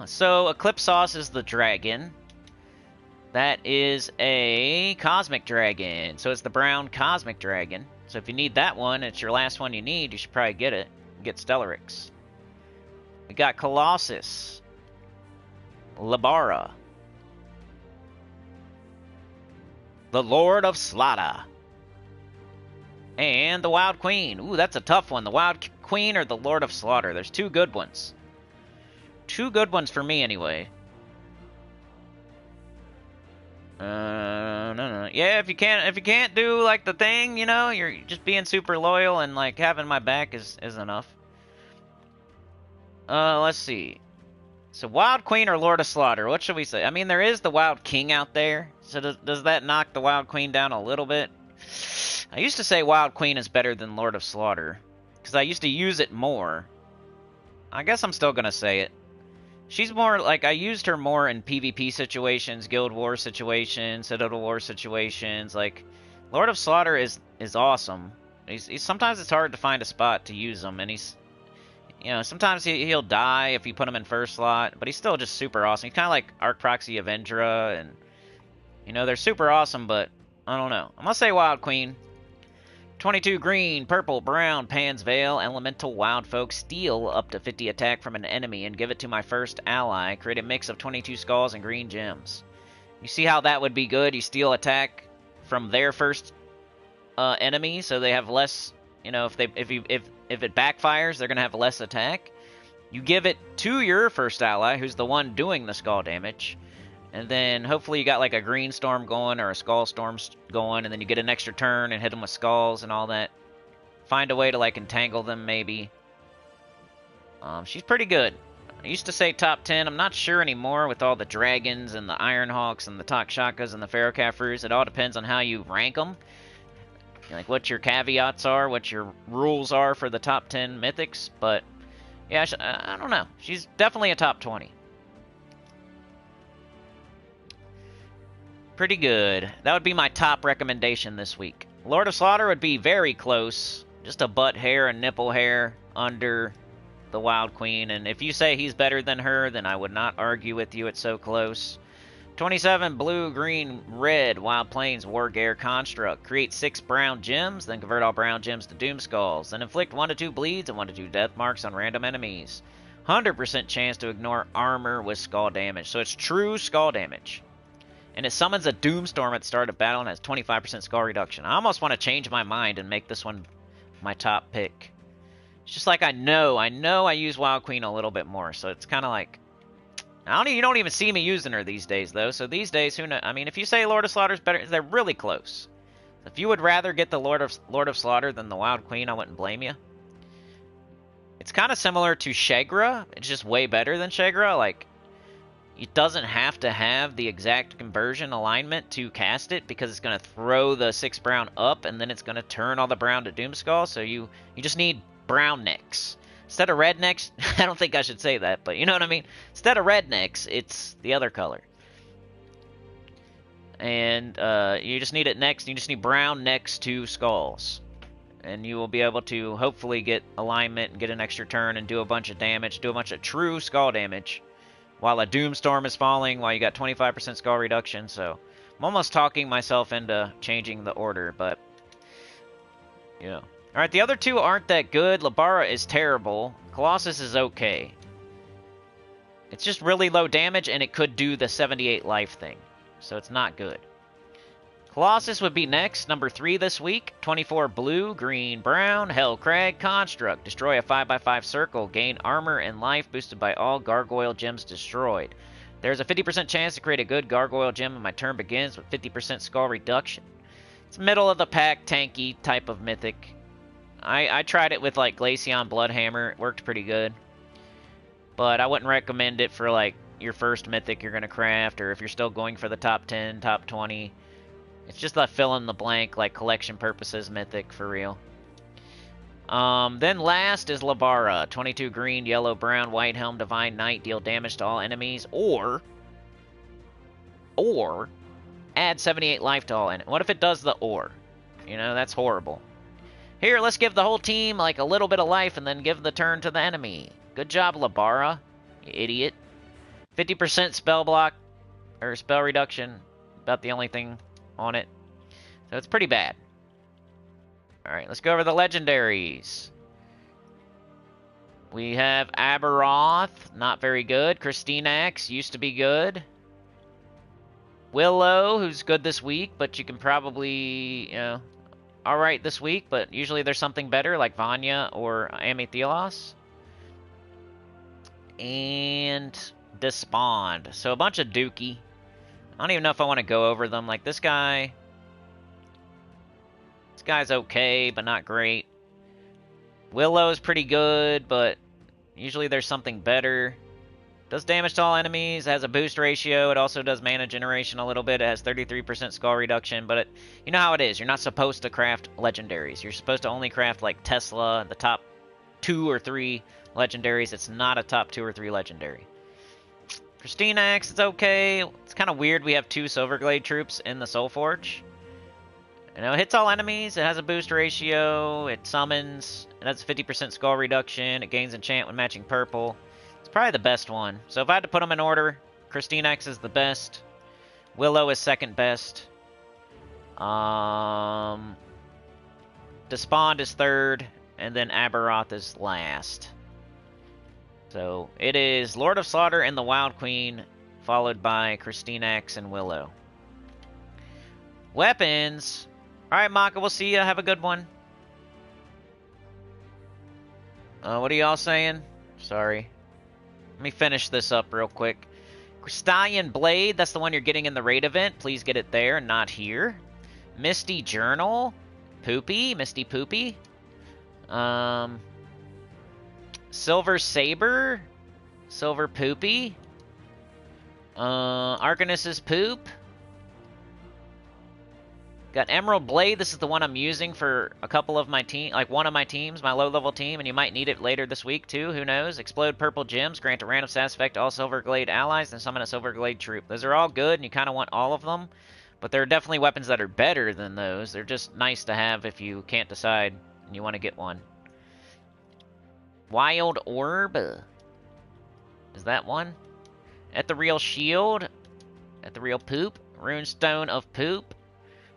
So Eclipse Sauce is the dragon. That is a Cosmic Dragon. So it's the brown Cosmic Dragon. So if you need that one, it's your last one you need, you should probably get it. Get Stellarix. We got Colossus. Labara. The Lord of Slaughter. And the Wild Queen. Ooh, that's a tough one. The Wild Queen or the Lord of Slaughter. There's two good ones. Two good ones for me, anyway. No. Yeah, if you can't do like the thing, you know, you're just being super loyal and like having my back is enough. Let's see. So Wild Queen or Lord of Slaughter? What should we say? I mean, there is the Wild King out there. So does that knock the Wild Queen down a little bit? I used to say Wild Queen is better than Lord of Slaughter because I used to use it more. I guess I'm still gonna say it. She's more, like, I used her more in PvP situations, Guild War situations, Citadel War situations. Like, Lord of Slaughter is awesome. Sometimes it's hard to find a spot to use him, and he's, you know, sometimes he'll die if you put him in first slot, but he's still just super awesome. He's kind of like Arc Proxy Avendra, and, you know, they're super awesome, but I don't know. I'm gonna say Wild Queen. 22 green, purple, brown, Pan's Veil, elemental, wild folk, steal up to 50 attack from an enemy and give it to my first ally. Create a mix of 22 skulls and green gems. You see how that would be good? You steal attack from their first enemy, so they have less, you know, if it backfires, they're going to have less attack. You give it to your first ally, who's the one doing the skull damage. And then hopefully you got like a green storm going or a skull storm going, and then you get an extra turn and hit them with skulls and all that. Find a way to like entangle them maybe. She's pretty good. I used to say top 10. I'm not sure anymore with all the dragons and the Ironhawks and the Takshakas and the Pharaohcafrus. It all depends on how you rank them. Like what your caveats are, what your rules are for the top 10 mythics. But yeah, I don't know. She's definitely a top 20. Pretty good. That would be my top recommendation this week. Lord of Slaughter would be very close. Just a butt hair and nipple hair under the Wild Queen. And if you say he's better than her, then I would not argue with you. It's so close. 27 blue, green, red, Wild Plains Wargear Construct. Create 6 brown gems, then convert all brown gems to Doom Skulls. Then inflict 1 to 2 bleeds and 1 to 2 death marks on random enemies. 100% chance to ignore armor with skull damage. So it's true skull damage. And it summons a Doomstorm at the start of battle and has 25% skull reduction. I almost want to change my mind and make this one my top pick. It's just like I know I use Wild Queen a little bit more, so it's kind of like, you don't even see me using her these days, though. So these days, who knows? I mean, if you say Lord of Slaughter's better, they're really close. If you would rather get the Lord of Slaughter than the Wild Queen, I wouldn't blame you. It's kind of similar to Shegra. It's just way better than Shegra. Like, it doesn't have to have the exact conversion alignment to cast it, because it's going to throw the 6 brown up, and then it's going to turn all the brown to Doomskull, so you just need brown necks. Instead of rednecks, I don't think I should say that, but you know what I mean? Instead of rednecks, it's the other color. And you just need it next, you just need brown next to skulls. And you will be able to hopefully get alignment and get an extra turn and do a bunch of damage, do a bunch of true skull damage. While a Doomstorm is falling, while you got 25% skull reduction, so... I'm almost talking myself into changing the order, but... Yeah. Alright, the other two aren't that good. Labara is terrible. Colossus is okay. It's just really low damage, and it could do the 78 life thing. So it's not good. Colossus would be next, number 3 this week. 24 blue, green, brown, Hellcrag, Construct. Destroy a 5x5 circle. Gain armor and life boosted by all gargoyle gems destroyed. There's a 50% chance to create a good gargoyle gem when my turn begins with 50% skull reduction. It's middle of the pack, tanky type of mythic. I tried it with like Glaceon Bloodhammer. It worked pretty good. But I wouldn't recommend it for like your first mythic you're going to craft, or if you're still going for the top 10, top 20. It's just a fill in the blank, like collection purposes mythic for real. Then last is Labara. 22 green, yellow, brown, white helm, divine knight, deal damage to all enemies, or add 78 life to all enemies. What if it does the or? You know, that's horrible. Here, let's give the whole team like a little bit of life and then give the turn to the enemy. Good job, Labara, you idiot. 50% spell block, or spell reduction, about the only thing on it. So it's pretty bad. Alright, let's go over the legendaries. We have Aberoth, not very good. Christinax, used to be good. Willow, who's good this week, but you can probably, you know, alright this week, but usually there's something better, like Vanya or Amethylos. And Despond. So a bunch of Dookie. I don't even know if I want to go over them. Like this guy. This guy's okay, but not great. Willow's pretty good, but usually there's something better. Does damage to all enemies, has a boost ratio, it also does mana generation a little bit, it has 33% skull reduction, but you know how it is, you're not supposed to craft legendaries. You're supposed to only craft like Tesla, the top 2 or 3 legendaries. It's not a top 2 or 3 legendary. Christinax, it's okay. It's kind of weird we have 2 Silverglade troops in the Soulforge. You know, it hits all enemies, it has a boost ratio, it summons, it has a 50% skull reduction, it gains enchant when matching purple. It's probably the best one. So if I had to put them in order, Christinax is the best. Willow is second best. Despond is third, and then Aberoth is last. So it is Lord of Slaughter and the Wild Queen, followed by Christinax and Willow. Weapons. Alright, Maka, we'll see ya. Have a good one. What are y'all saying? Sorry. Let me finish this up real quick. Crystallion Blade, that's the one you're getting in the raid event. Please get it there, not here. Misty Journal. Poopy. Misty Poopy. Silver Saber. Silver Poopy. Arcanist's Poop. Got Emerald Blade. This is the one I'm using for a couple of my team, like one of my teams, my low-level team, and you might need it later this week too. Who knows? Explode purple gems. Grant a random status effect to all Silverglade allies, and summon a Silverglade troop. Those are all good, and you kind of want all of them. But there are definitely weapons that are better than those. They're just nice to have if you can't decide and you want to get one. Wild Orb. Is that one? Ethereal Shield. Ethereal Poop. Runestone of Poop.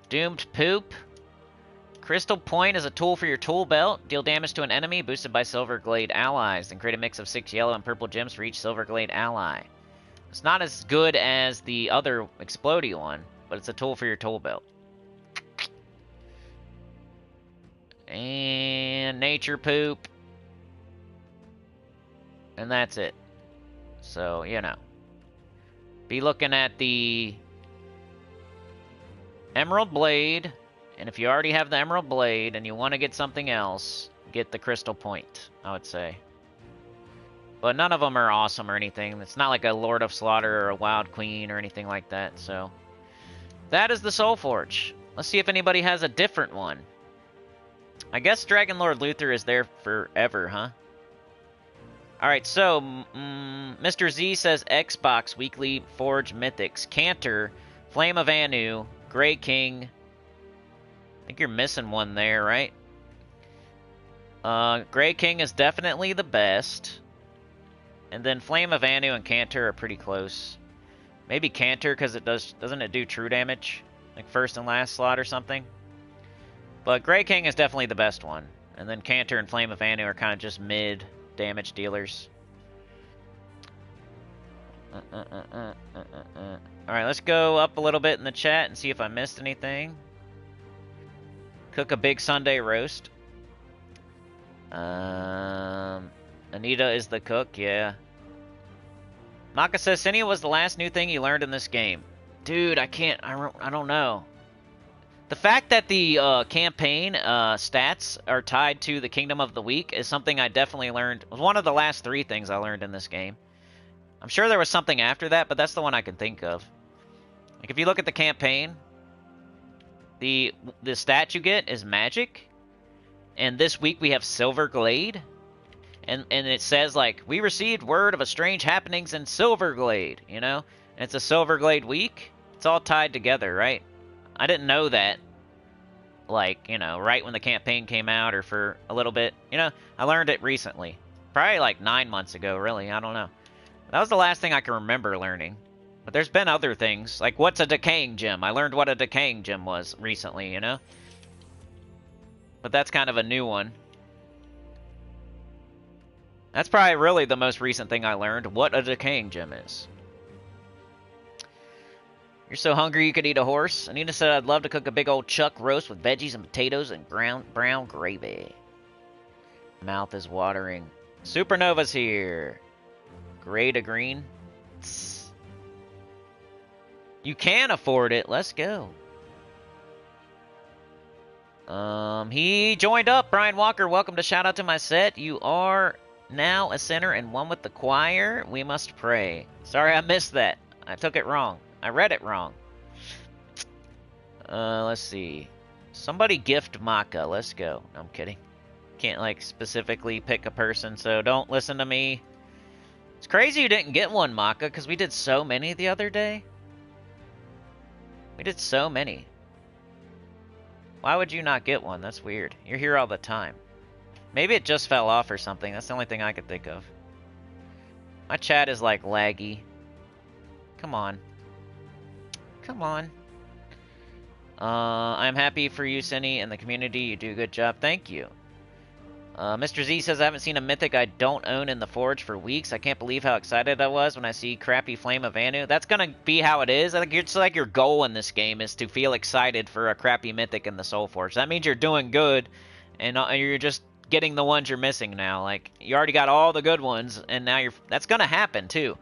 Doomed Poop. Crystal Point is a tool for your tool belt. Deal damage to an enemy boosted by Silverglade allies. Then create a mix of 6 yellow and purple gems for each Silverglade ally. It's not as good as the other Explodey one, but it's a tool for your tool belt. And Nature Poop. And that's it. So, you know. Be looking at the Emerald Blade, and if you already have the Emerald Blade and you want to get something else, get the Crystal Point, I would say. But none of them are awesome or anything. It's not like a Lord of Slaughter or a Wild Queen or anything like that, so. That is the Soulforge. Let's see if anybody has a different one. I guess Dragon Lord Luther is there forever, huh? Alright, so, Mr. Z says Xbox Weekly Forge Mythics. Cantor, Flame of Anu, Grey King. I think you're missing one there, right? Grey King is definitely the best. And then Flame of Anu and Cantor are pretty close. Maybe Cantor, because it doesn't it do true damage? Like first and last slot or something? But Grey King is definitely the best one. And then Cantor and Flame of Anu are kind of just mid damage dealers. Alright, let's go up a little bit in the chat and see if I missed anything. Cook a big Sunday roast. Anita is the cook, yeah. Maka says, Sinny was the last new thing you learned in this game. Dude, I don't know. The fact that the campaign stats are tied to the Kingdom of the Week is something I definitely learned. It was one of the last 3 things I learned in this game. I'm sure there was something after that, but that's the one I can think of. Like, if you look at the campaign, the stat you get is magic. And this week we have Silverglade. And it says, like, we received word of a strange happenings in Silverglade, you know? And it's a Silverglade week. It's all tied together, right? I didn't know that, like, you know, right when the campaign came out or for a little bit. You know, I learned it recently. Probably like 9 months ago, really. I don't know. That was the last thing I can remember learning. But there's been other things. Like, what's a decaying gem? I learned what a decaying gem was recently, you know? But that's kind of a new one. That's probably really the most recent thing I learned, what a decaying gem is. You're so hungry you could eat a horse? Anita said I'd love to cook a big old chuck roast with veggies and potatoes and brown gravy. Mouth is watering. Supernova's here. Gray to green. Tss. You can afford it. Let's go. He joined up. Brian Walker, welcome to Shout Out to My Set. You are now a sinner and one with the choir. We must pray. Sorry I missed that. I took it wrong. I read it wrong. Let's see. Somebody gift Maka. Let's go. No, I'm kidding. Can't, like, specifically pick a person, so don't listen to me. It's crazy you didn't get one, Maka, because we did so many the other day. We did so many. Why would you not get one? That's weird. You're here all the time. Maybe it just fell off or something. That's the only thing I could think of. My chat is, like, laggy. Come on. Come on. I'm happy for you, Cinny, and the community. You do a good job. Thank you. Mr. Z says, I haven't seen a mythic I don't own in the Forge for weeks. I can't believe how excited I was when I see crappy Flame of Anu. That's going to be how it is. I think it's like your goal in this game is to feel excited for a crappy mythic in the Soulforge. That means you're doing good, and you're just getting the ones you're missing now. Like, you already got all the good ones, and now that's going to happen, too.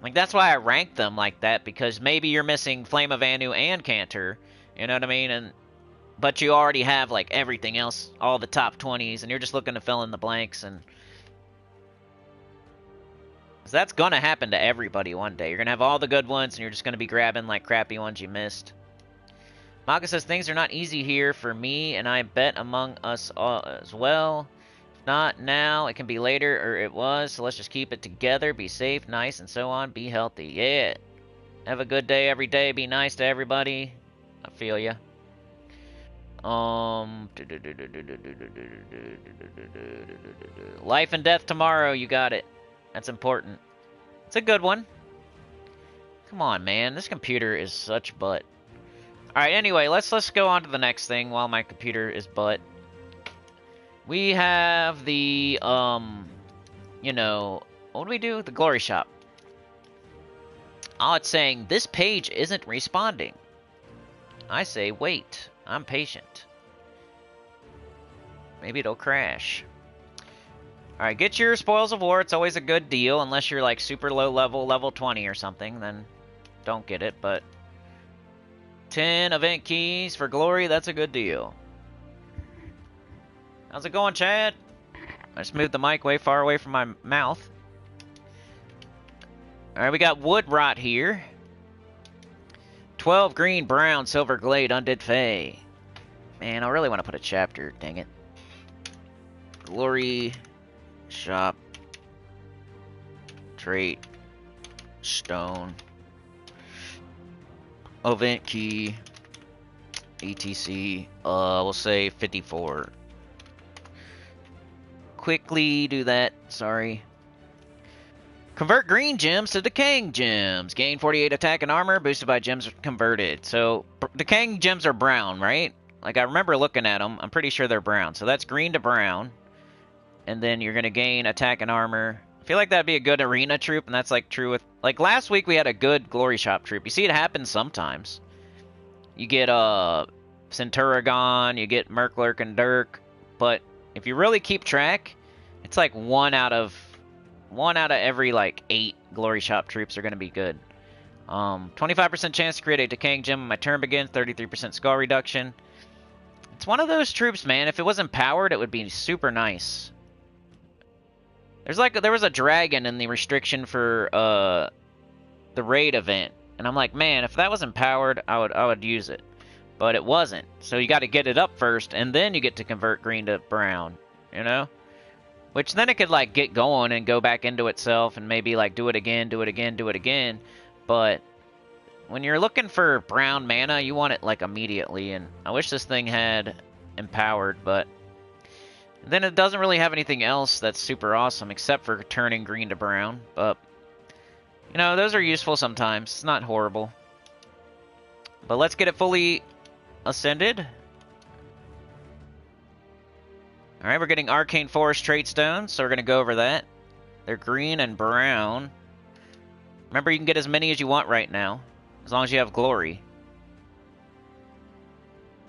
Like, that's why I ranked them like that, because maybe you're missing Flame of Anu and Cantor, you know what I mean? But you already have, like, everything else, all the top 20s, and you're just looking to fill in the blanks, and... So that's gonna happen to everybody one day. You're gonna have all the good ones, and you're just gonna be grabbing, like, crappy ones you missed. Maka says, things are not easy here for me, and I bet among us all as well. Not now, it can be later, or it was, so let's just keep it together, be safe, nice, and so on, be healthy. Yeah. Have a good day every day, be nice to everybody. I feel ya. Life and death tomorrow, you got it. That's important. It's a good one. Come on, man, this computer is such butt. Alright, anyway, let's go on to the next thing while my computer is butt. We have the, you know, what do we do? The Glory Shop. Oh, it's saying, this page isn't responding. I say, wait. I'm patient. Maybe it'll crash. Alright, get your Spoils of War. It's always a good deal, unless you're, like, super low level, level 20 or something, then don't get it, but 10 event keys for Glory, that's a good deal. How's it going, Chad? I just moved the mic way far away from my mouth. Alright, we got Wood Rot here. 12 green, brown, Silverglade, Undead Fae. Man, I really want to put a chapter, dang it. Glory Shop. Trait. Stone. Event key. ETC. We'll say 54. Quickly do that. Sorry. Convert green gems to decaying gems. Gain 48 attack and armor, boosted by gems converted. So, decaying gems are brown, right? Like, I remember looking at them. I'm pretty sure they're brown. So that's green to brown. And then you're going to gain attack and armor. I feel like that'd be a good arena troop, and that's, like, true with... Like, last week we had a good Glory Shop troop. You see it happen sometimes. You get, Centurigon, you get Merklurk and Dirk. But if you really keep track, it's like one out of every, like, 8 Glory Shop troops are going to be good. 25% chance to create a decaying gem when my turn begins, 33% skull reduction. It's one of those troops, man. If it wasn't powered, it would be super nice. There was a dragon in the restriction for the raid event, and I'm like, man, if that wasn't powered, I would use it, but it wasn't. So you got to get it up first, and then you get to convert green to brown, you know. Which then it could, like, get going and go back into itself and maybe, like, do it again, do it again, do it again. But when you're looking for brown mana, you want it, like, immediately. And I wish this thing had empowered, but then it doesn't really have anything else that's super awesome except for turning green to brown. But, you know, those are useful sometimes. It's not horrible. But let's get it fully ascended. Alright, we're getting Arcane Forest Trait Stones, so we're going to go over that. They're green and brown. Remember, you can get as many as you want right now, as long as you have Glory.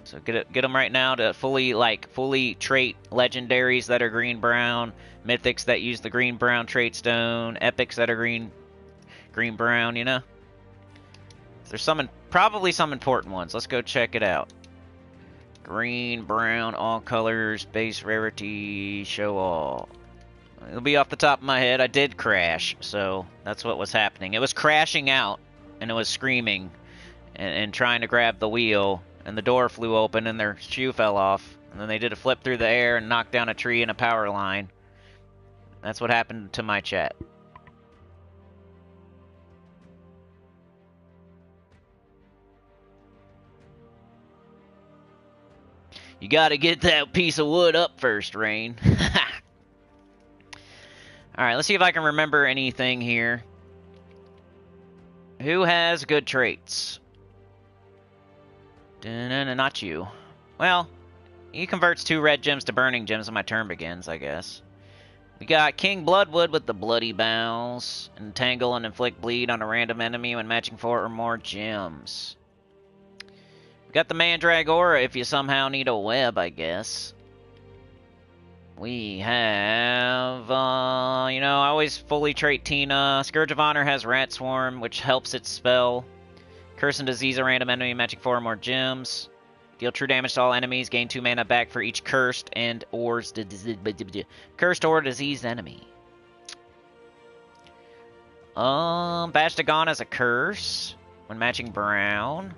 So get them right now to fully trait legendaries that are green-brown, mythics that use the green-brown trait stone, epics that are green-brown, you know? There's probably some important ones. Let's go check it out. Green, brown, all colors, base rarity, show all. It'll be off the top of my head. I did crash, so that's what was happening. It was crashing out, and it was screaming and trying to grab the wheel, and the door flew open, and their shoe fell off. And then they did a flip through the air and knocked down a tree and a power line. That's what happened to my chat. You gotta get that piece of wood up first, Rain. Alright, let's see if I can remember anything here. Who has good traits? Not you. Well, he converts 2 red gems to burning gems when my turn begins, I guess. We got King Bloodwood with the Bloody Bows. Entangle and inflict bleed on a random enemy when matching 4 or more gems. Got the Mandrag Aura if you somehow need a web, I guess. We have, you know, I always fully trait Tina. Scourge of Honor has Rat Swarm, which helps its spell. Curse and Disease a random enemy matching 4 or more gems. Deal true damage to all enemies. Gain 2 mana back for each cursed or diseased enemy. Bashtagon has a curse when matching brown.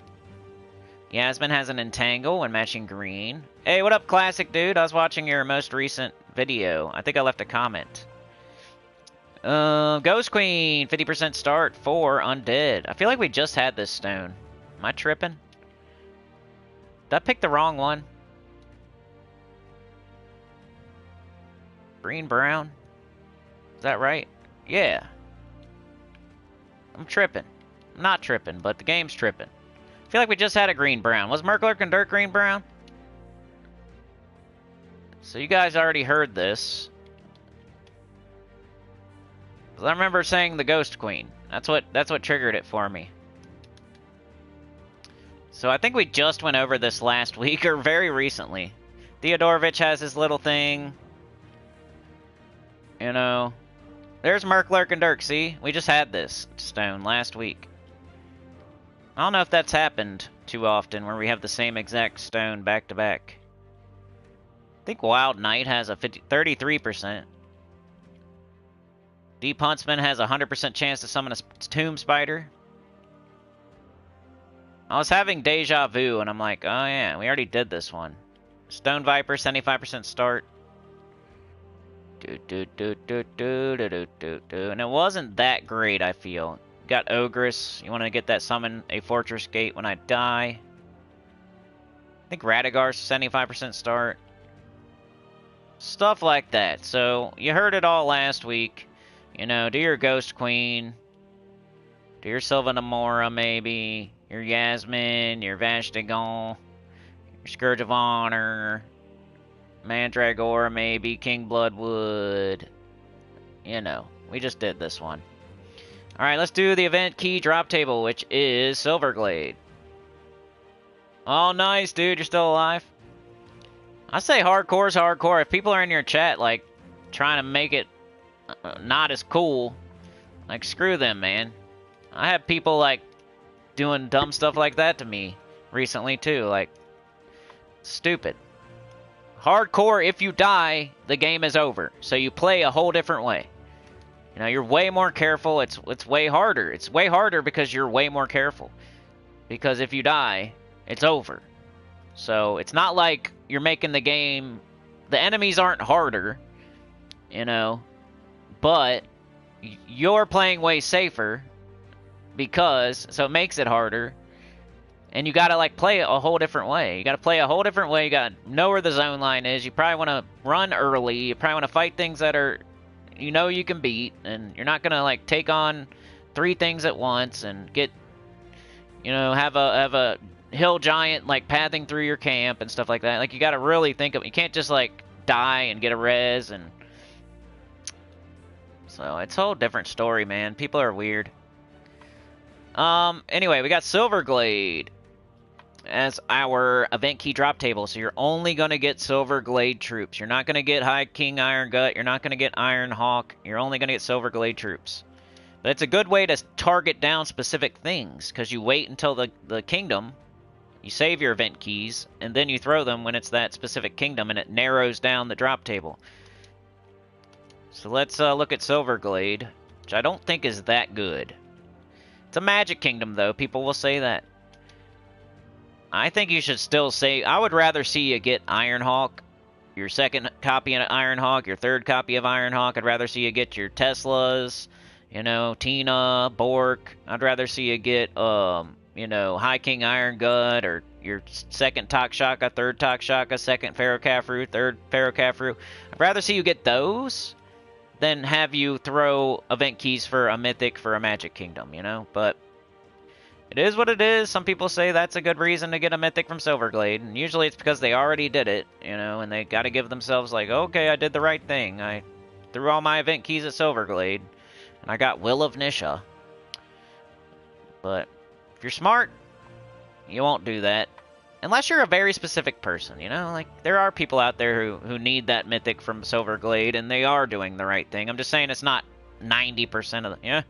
Yasmin has an entangle when matching green. Hey, what up, Classic Dude? I was watching your most recent video. I think I left a comment. Ghost Queen, 50% start for Undead. I feel like we just had this stone. Am I tripping? Did I pick the wrong one? Green, brown? Is that right? Yeah. I'm tripping. I'm not tripping, but the game's tripping. I feel like we just had a green-brown. Was Merklurk and Dirk green-brown? So you guys already heard this. I remember saying the Ghost Queen. That's what triggered it for me. So I think we just went over this last week, or very recently. Theodorovich has his little thing. You know. There's Merklurk and Dirk, see? We just had this stone last week. I don't know if that's happened too often, where we have the same exact stone back to back. I think Wild Knight has a 33%. Deep Huntsman has a 100% chance to summon a Tomb Spider. I was having deja vu, and I'm like, oh yeah, we already did this one. Stone Viper, 75% start. And it wasn't that great, I feel. Got Ogress. You want to get that summon a Fortress Gate when I die. I think Radagar's 75% start. Stuff like that. So, you heard it all last week. You know, do your Ghost Queen. Do your Sylvanamora, maybe. Your Yasmin, your Vashtigal. Your Scourge of Honor. Mandragora, maybe. King Bloodwood. You know, we just did this one. Alright, let's do the event key drop table, which is Silverglade. Oh, nice, dude. You're still alive. I say hardcore's hardcore. If people are in your chat, like, trying to make it not as cool, like, screw them, man. I have people, like, doing dumb stuff like that to me recently, too. Like, stupid. Hardcore, if you die, the game is over. So you play a whole different way. You know, you're way more careful. It's way harder. It's way harder because you're way more careful. Because if you die, it's over. So it's not like you're making the game... The enemies aren't harder, you know, but you're playing way safer because... So it makes it harder. And you gotta, like, play it a whole different way. You gotta play a whole different way. You gotta know where the zone line is. You probably want to run early. You probably want to fight things that are... You know you can beat. And you're not gonna, like, take on 3 things at once and get... You know, have a hill giant, like, pathing through your camp and stuff like that. Like, you gotta really think of... You can't just, like, die and get a res and... So, it's a whole different story, man. People are weird. Anyway, we got Silverglade as our event key drop table. So you're only going to get Silverglade troops. You're not going to get High King Iron Gut. You're not going to get Iron Hawk. You're only going to get Silverglade troops. But it's a good way to target down specific things, because you wait until the kingdom, you save your event keys, and then you throw them when it's that specific kingdom, and it narrows down the drop table. So let's look at Silverglade, which I don't think is that good. It's a magic kingdom, though. People will say that. I think you should still say... I would rather see you get Ironhawk, your second copy of Ironhawk, your third copy of Ironhawk. I'd rather see you get your Teslas, you know, Tina, Bork. I'd rather see you get, you know, High King Iron Gut, or your second Takshaka, third Takshaka, second Pharaoh-Khafru, third Pharaoh-Khafru. I'd rather see you get those than have you throw event keys for a mythic for a magic kingdom, you know? But it is what it is. Some people say that's a good reason to get a mythic from Silverglade, and usually it's because they already did it, you know, and they got to give themselves like, okay, I did the right thing. I threw all my event keys at Silverglade, and I got Will of Nisha. But if you're smart, you won't do that. Unless you're a very specific person, you know? Like, there are people out there who need that mythic from Silverglade, and they are doing the right thing. I'm just saying it's not 90% of the... Yeah?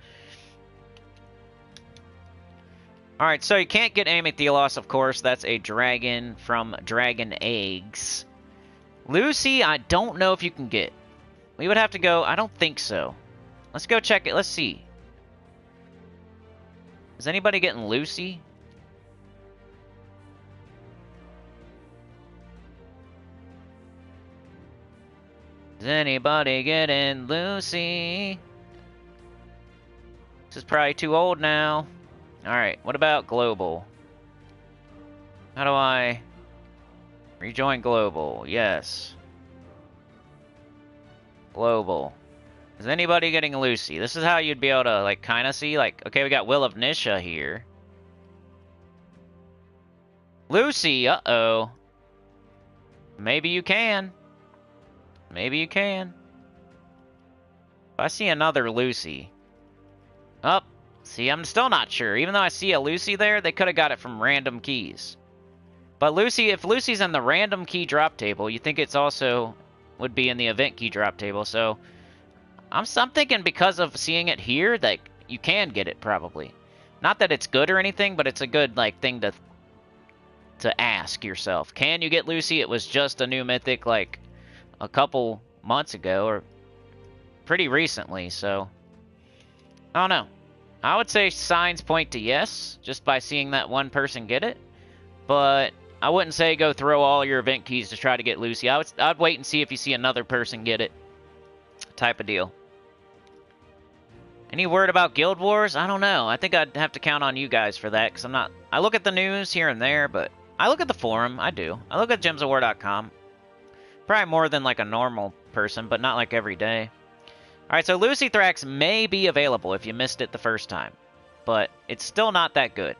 Alright, so you can't get Amethylos, of course. That's a dragon from Dragon Eggs. Lucy, I don't know if you can get. We would have to go... I don't think so. Let's go check it. Let's see. Is anybody getting Lucy? Is anybody getting Lucy? This is probably too old now. Alright, what about Global? How do I... Rejoin Global? Yes. Global. Is anybody getting Lucy? This is how you'd be able to, like, kind of see, like, okay, we got Will of Nisha here. Lucy, uh-oh. Maybe you can. Maybe you can. I see another Lucy. Oh, see, I'm still not sure. Even though I see a Lucy there, they could have got it from random keys. But Lucy, if Lucy's in the random key drop table, you think it's also would be in the event key drop table. So I'm thinking because of seeing it here that you can get it probably. Not that it's good or anything, but it's a good like thing to ask yourself. Can you get Lucy? It was just a new mythic like a couple months ago, or pretty recently, so I don't know. I would say signs point to yes, just by seeing that one person get it, but I wouldn't say go throw all your event keys to try to get Lucy. I'd wait and see if you see another person get it. type of deal. Any word about Guild Wars? I don't know. I think I'd have to count on you guys for that, because I'm not... I look at the news here and there, but I look at the forum. I do. I look at gemsofwar.com. Probably more than like a normal person, but not like every day. Alright, so Lucy Thrax may be available if you missed it the first time, but it's still not that good.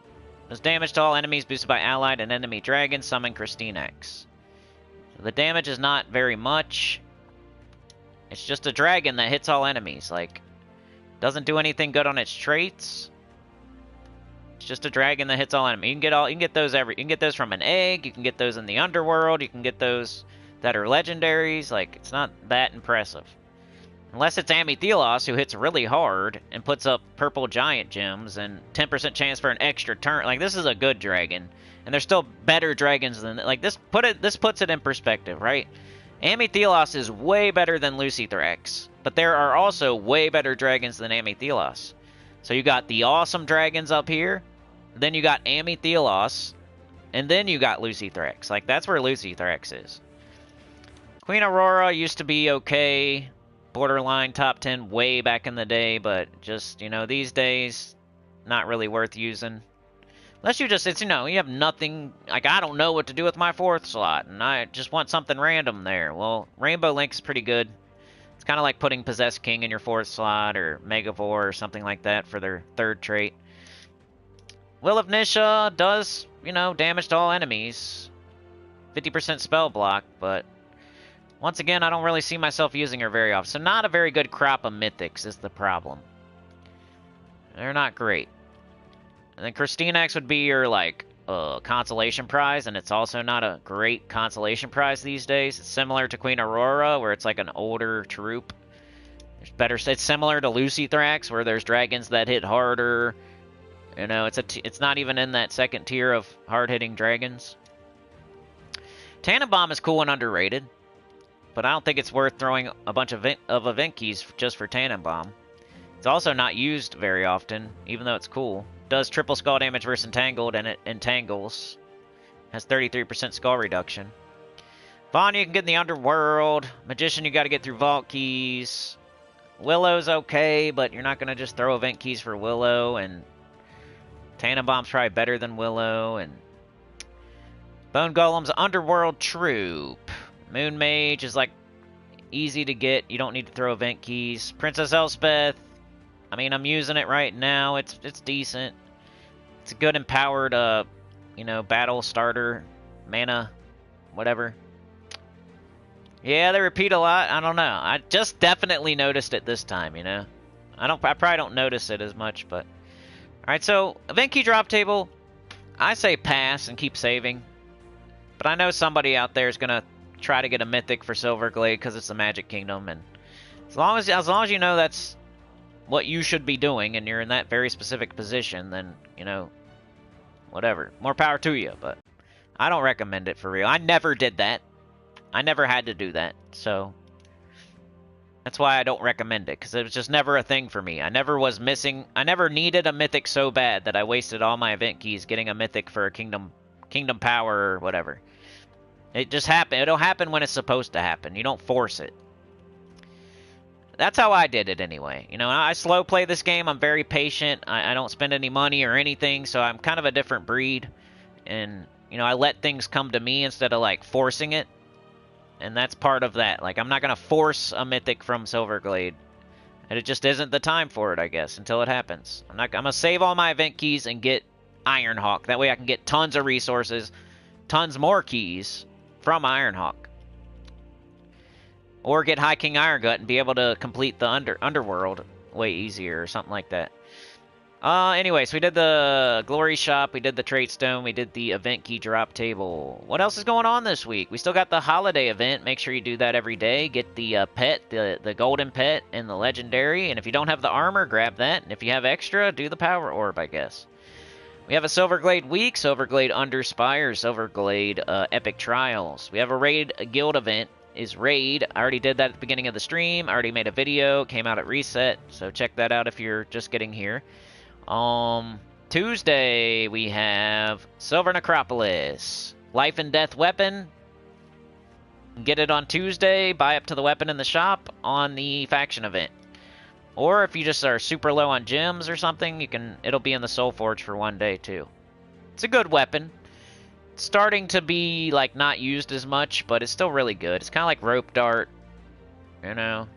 Does damage to all enemies boosted by allied and enemy dragons, summon Christine X. So the damage is not very much. It's just a dragon that hits all enemies. Like, doesn't do anything good on its traits. It's just a dragon that hits all enemies. You can get those from an egg. You can get those in the underworld. You can get those that are legendaries. Like, it's not that impressive. Unless it's Amethylos, who hits really hard and puts up purple giant gems and 10% chance for an extra turn. Like, this is a good dragon. And there's still better dragons than... Like, this puts it in perspective, right? Amethylos is way better than Lucy Thrax. But there are also way better dragons than Amethylos. So you got the awesome dragons up here. Then you got Amethylos. And then you got Lucy Thrax. Like, that's where Lucy Thrax is. Queen Aurora used to be okay. Borderline top 10 way back in the day, but just, you know, these days, not really worth using. Unless you just, you have nothing, like, I don't know what to do with my 4th slot, and I just want something random there. Well, Rainbow Link's pretty good. It's kind of like putting Possessed King in your 4th slot, or Megavore, or something like that for their 3rd trait. Will of Nisha does, damage to all enemies. 50% spell block, but... Once again, I don't really see myself using her very often. So not a very good crop of mythics is the problem. They're not great. And then Christine X would be your, like, consolation prize, and it's also not a great consolation prize these days. It's similar to Queen Aurora, where it's like an older troop. It's similar to Lucy Thrax, where there's dragons that hit harder. It's not even in that 2nd tier of hard-hitting dragons. Tannenbaum is cool and underrated. But I don't think it's worth throwing a bunch of event keys just for Tannenbaum. It's also not used very often, even though it's cool. Does triple skull damage versus entangled, and it entangles. Has 33% skull reduction. Vanya you can get in the underworld. Magician you got to get through vault keys. Willow's okay, but you're not going to just throw event keys for Willow. And Tannenbaum's probably better than Willow. And Bone Golem's underworld troop. Moon Mage is, like, easy to get. You don't need to throw event keys. Princess Elspeth, I mean, I'm using it right now. It's decent. It's a good empowered, battle starter, mana, whatever. Yeah, they repeat a lot. I don't know. I just definitely noticed it this time, I probably don't notice it as much, but... Alright, so, event key drop table, I say pass and keep saving. But I know somebody out there is going to try to get a mythic for Silverglade because it's the Magic Kingdom, and as long as you know that's what you should be doing and you're in that very specific position, then whatever, more power to you. But I don't recommend it for real. I never did that. I never had to do that, so that's why I don't recommend it, because it was just never a thing for me. I never needed a mythic so bad that I wasted all my event keys getting a mythic for a kingdom power or whatever. It just happened. It'll happen when it's supposed to happen. You don't force it. That's how I did it anyway. I slow play this game. I'm very patient. I don't spend any money or anything, so I'm kind of a different breed. And, I let things come to me instead of, like, forcing it. And that's part of that. Like, I'm not going to force a mythic from Silverglade. And it just isn't the time for it, I guess, until it happens. I'm going to save all my event keys and get Ironhawk. That way I can get tons of resources, tons more keys from Ironhawk. Or get High King Irongut and be able to complete the underworld way easier or something like that. Anyway, so we did the Glory Shop, we did the TRAITSTONE, we did the event key drop table. What else is going on this week? We still got the holiday event. Make sure you do that every day. Get the pet, the golden pet and the legendary. And if you don't have the armor, grab that. And if you have extra, do the power orb, I guess. We have a Silverglade week, Silverglade Underspire, Silverglade Epic Trials. We have a raid guild event, is raid. I already did that at the beginning of the stream. I already made a video, came out at reset, so check that out if you're just getting here. Tuesday, we have Silver Necropolis, Life and Death Weapon. Get it on Tuesday, buy up to the weapon in the shop on the faction event. Or if you just are super low on gems or something, it'll be in the Soulforge for 1 day too. It's a good weapon. It's starting to be like not used as much, but it's still really good. It's kind of like rope dart, you know.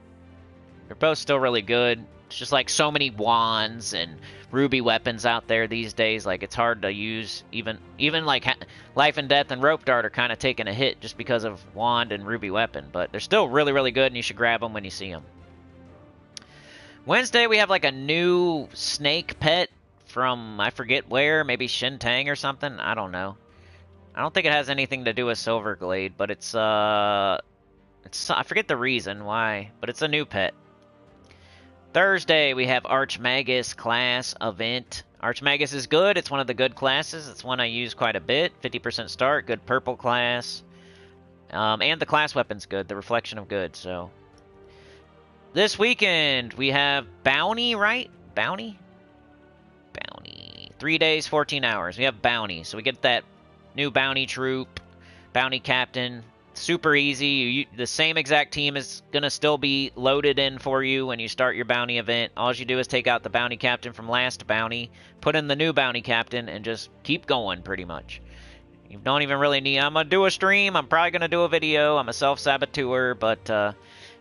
They're both still really good. It's just like so many wands and ruby weapons out there these days. Like it's hard to use. Even like Life and Death and rope dart are kind of taking a hit just because of wand and ruby weapon. But they're still really, really good, and you should grab them when you see them. Wednesday we have like a new snake pet from I forget where, maybe Shintang or something. I don't know. I don't think it has anything to do with Silverglade, but it's I forget the reason why, but it's a new pet. Thursday, we have Archmagus class event. Archmagus is good. It's one of the good classes. It's one I use quite a bit. 50% start, good purple class. And the class weapon's good, the reflection of good, so. This weekend, we have Bounty, right? Bounty? Bounty. 3 days, 14 hours. We have Bounty, so we get that new Bounty troop, Bounty captain. Super easy. The same exact team is going to still be loaded in for you when you start your bounty event. All you do is take out the bounty captain from last bounty, put in the new bounty captain, and just keep going pretty much. You don't even really need... I'm going to do a stream. I'm probably going to do a video. I'm a self-saboteur, but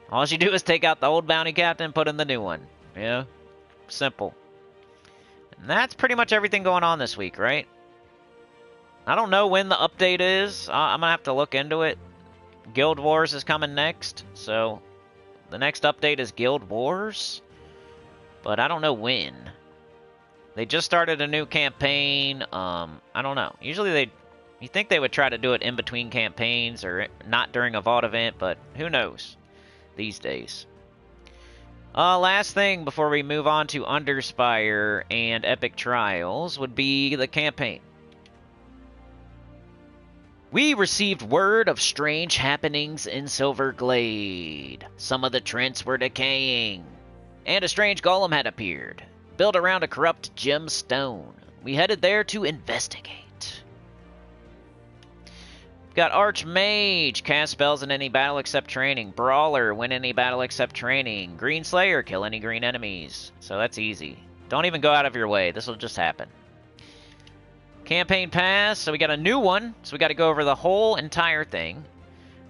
all you do is take out the old bounty captain, put in the new one. Yeah? Simple. And that's pretty much everything going on this week, right? I don't know when the update is. I'm going to have to look into it. Guild Wars is coming next, so the next update is Guild Wars, but I don't know when. They just started a new campaign. I don't know. Usually you think they would try to do it in between campaigns or not during a VOD event, but who knows these days. Last thing before we move on to Underspire and Epic Trials would be the campaign. We received word of strange happenings in Silverglade. Some of the Trents were decaying, and a strange golem had appeared, built around a corrupt gemstone. We headed there to investigate. Got Archmage, cast spells in any battle except training. Brawler, win any battle except training. Green Slayer, kill any green enemies. So that's easy. Don't even go out of your way. This will just happen. Campaign pass, so we got a new one, so we got to go over the whole entire thing.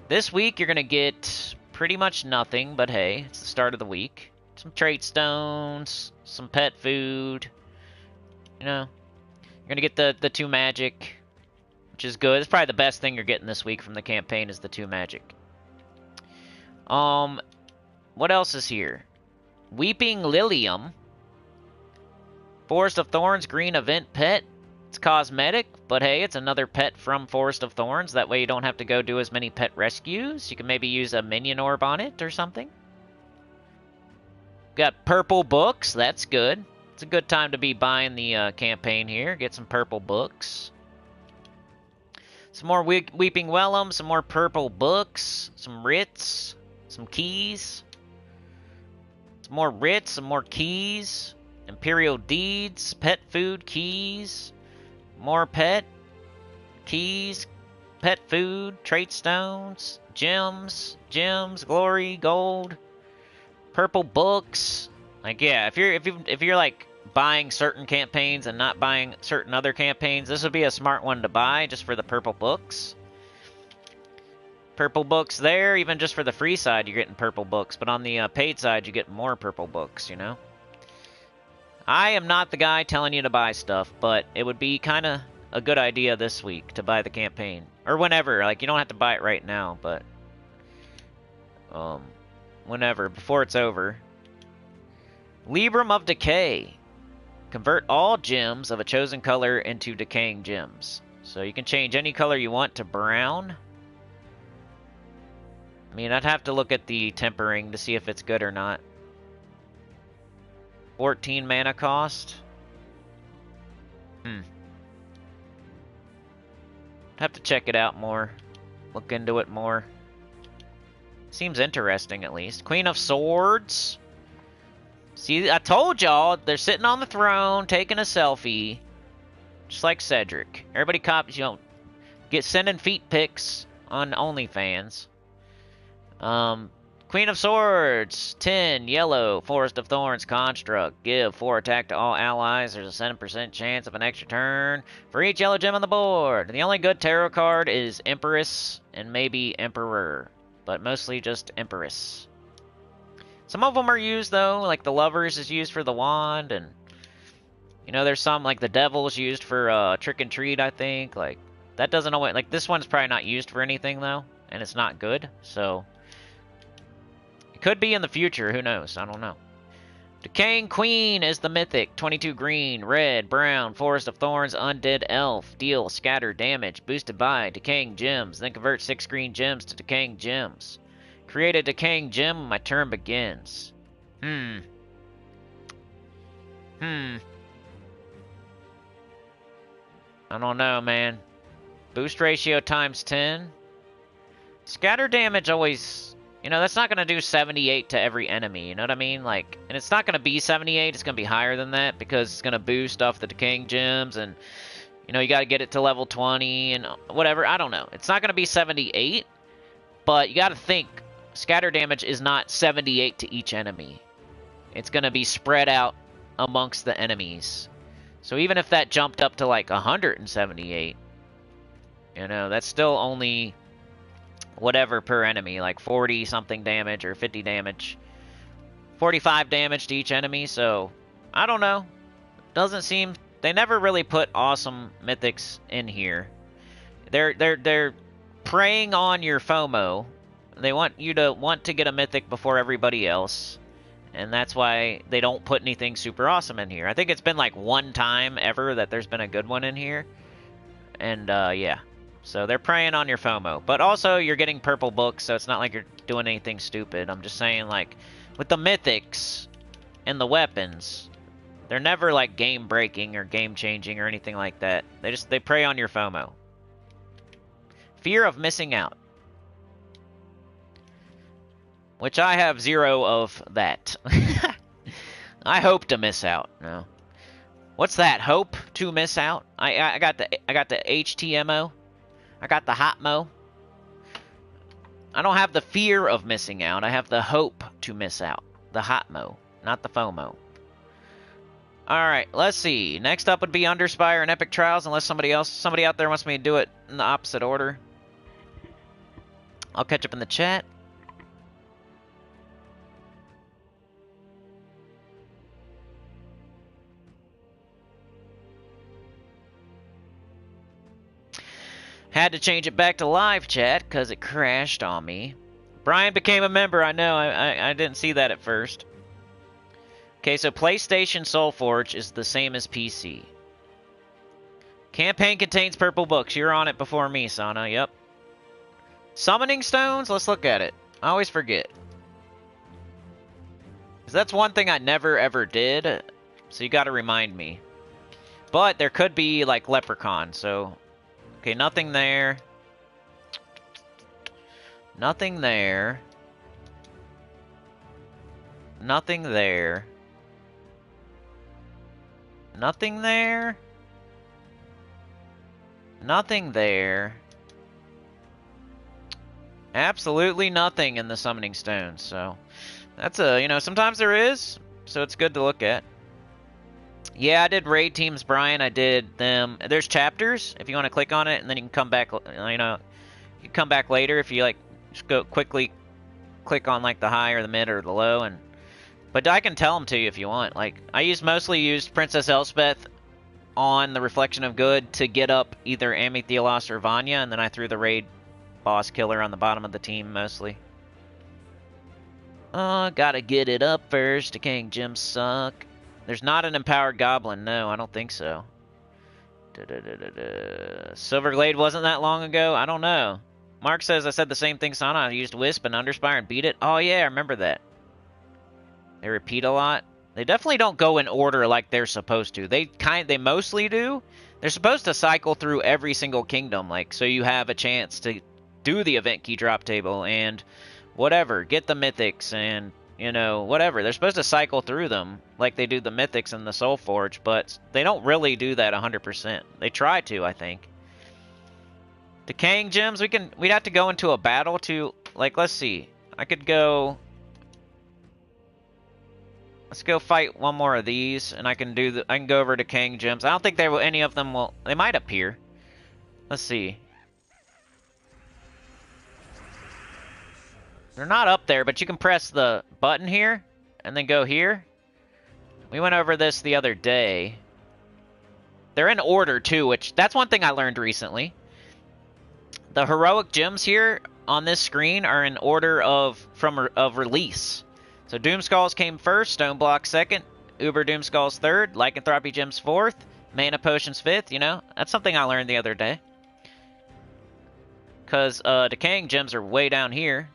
This week, you're going to get pretty much nothing, but hey, it's the start of the week. Some trait stones, some pet food, you know. You're going to get the 2 magic, which is good. It's probably the best thing you're getting this week from the campaign is the 2 magic. What else is here? Weeping Lilium. Forest of Thorns, green event pet. It's cosmetic, but hey, it's another pet from Forest of Thorns. That way you don't have to go do as many pet rescues. You can maybe use a minion orb on it or something. Got purple books. That's good. It's a good time to be buying the campaign here. Get some purple books. Some more Weeping Wellum, some more purple books, some writs, some keys. Some more writs, some more keys. Imperial Deeds, pet food, keys. More pet, keys, pet food, trait stones, gems, glory, gold, purple books. Like yeah, if you're like buying certain campaigns and not buying certain other campaigns, this would be a smart one to buy just for the purple books. Purple books there, even just for the free side, you're getting purple books, but on the paid side, you get more purple books. You know. I am not the guy telling you to buy stuff, but it would be kind of a good idea this week to buy the campaign. Or whenever. Like, you don't have to buy it right now, but... whenever, before it's over. Librum of Decay. Convert all gems of a chosen color into decaying gems. So you can change any color you want to brown. I mean, I'd have to look at the tempering to see if it's good or not. 14 mana cost. Have to check it out more. Look into it more. Seems interesting, at least. Queen of Swords. See, I told y'all, they're sitting on the throne, taking a selfie. Just like Cedric. Everybody copies, you know, sending feet pics on OnlyFans. Queen of Swords, 10, yellow, Forest of Thorns, construct. Give 4 attack to all allies. There's a 7% chance of an extra turn for each yellow gem on the board. The only good tarot card is Empress and maybe Emperor, but mostly just Empress. Some of them are used, though, like the Lovers is used for the wand, and, you know, there's some, like the Devil's used for Trick and Treat, I think. Like, that doesn't always, like, this one's probably not used for anything, though, and it's not good, so... Could be in the future, who knows? I don't know. Decaying Queen is the mythic. 22 green, red, brown, Forest of Thorns, Undead Elf. Deal scatter damage, boosted by Decaying Gems. Then convert 6 green gems to Decaying Gems. Create a Decaying Gem when my turn begins. I don't know, man. Boost ratio times 10. Scatter damage always... You know, that's not going to do 78 to every enemy, you know what I mean? Like, and it's not going to be 78, it's going to be higher than that, because it's going to boost off the Decaying Gems, and, you know, you got to get it to level 20, and whatever, I don't know. It's not going to be 78, but you got to think, scatter damage is not 78 to each enemy. It's going to be spread out amongst the enemies. So even if that jumped up to, like, 178, you know, that's still only... whatever per enemy, like 40 something damage or 50 damage, 45 damage to each enemy. So I don't know, doesn't seem, they never really put awesome mythics in here. They're preying on your FOMO. They want you to want to get a mythic before everybody else, and that's why they don't put anything super awesome in here. I think it's been like one time ever that there's been a good one in here, and yeah. So they're preying on your FOMO. But also, you're getting purple books, so it's not like you're doing anything stupid. I'm just saying, like, with the mythics and the weapons, they're never, like, game-breaking or game-changing or anything like that. They prey on your FOMO. Fear of missing out. Which I have 0 of that. I hope to miss out. No. What's that? Hope to miss out? I got the HTMO. I got the Hotmo. I don't have the fear of missing out. I have the hope to miss out. The Hotmo, not the FOMO. Alright, let's see. Next up would be Underspire and Epic Trials, unless somebody out there wants me to do it in the opposite order. I'll catch up in the chat. Had to change it back to live chat because it crashed on me. Brian became a member. I know. I didn't see that at first. Okay, so PlayStation Soulforge is the same as PC. Campaign contains purple books. You're on it before me, Sana. Yep. Summoning stones? Let's look at it. I always forget. Because that's one thing I never ever did. So you got to remind me. But there could be like Leprechaun, so... Okay, nothing there. Nothing there. Nothing there. Nothing there. Nothing there. Absolutely nothing in the summoning stones, so... That's a, you know, sometimes there is, so it's good to look at. Yeah, I did raid teams, Brian. I did them. There's chapters if you want to click on it, and then you can come back. You know, you can come back later if you like. Just go quickly, click on like the high or the mid or the low, and but I can tell them to you if you want. Like I mostly used Princess Elspeth on the Reflection of Good to get up either Amythelos or Vanya, and then I threw the raid boss killer on the bottom of the team mostly. Gotta get it up first. Decaying gems suck. There's not an empowered goblin. No, I don't think so. Silverglade wasn't that long ago? I don't know. Mark says I said the same thing, Sana. I used Wisp and Underspire and beat it. Oh, yeah, I remember that. They repeat a lot. They definitely don't go in order like they're supposed to. They mostly do. They're supposed to cycle through every single kingdom, like so you have a chance to do the event key drop table and whatever, get the mythics and you know, whatever. They're supposed to cycle through them like they do the mythics in the Soulforge, but they don't really do that 100%. They try to, I think. Decaying gems, we'd have to go into a battle to, like, let's see. I could go... Let's go fight one more of these, and I can go over to Decaying Gems. I don't think any of them will... They might appear. Let's see. They're not up there, but you can press the button here, and then go here. We went over this the other day. They're in order, too, which... That's one thing I learned recently. The heroic gems here on this screen are in order of release. So Doomskulls came first, Stone Block second, Uber Doomskulls third, Lycanthropy Gems fourth, Mana Potions fifth, you know? That's something I learned the other day. Because Decaying Gems are way down here.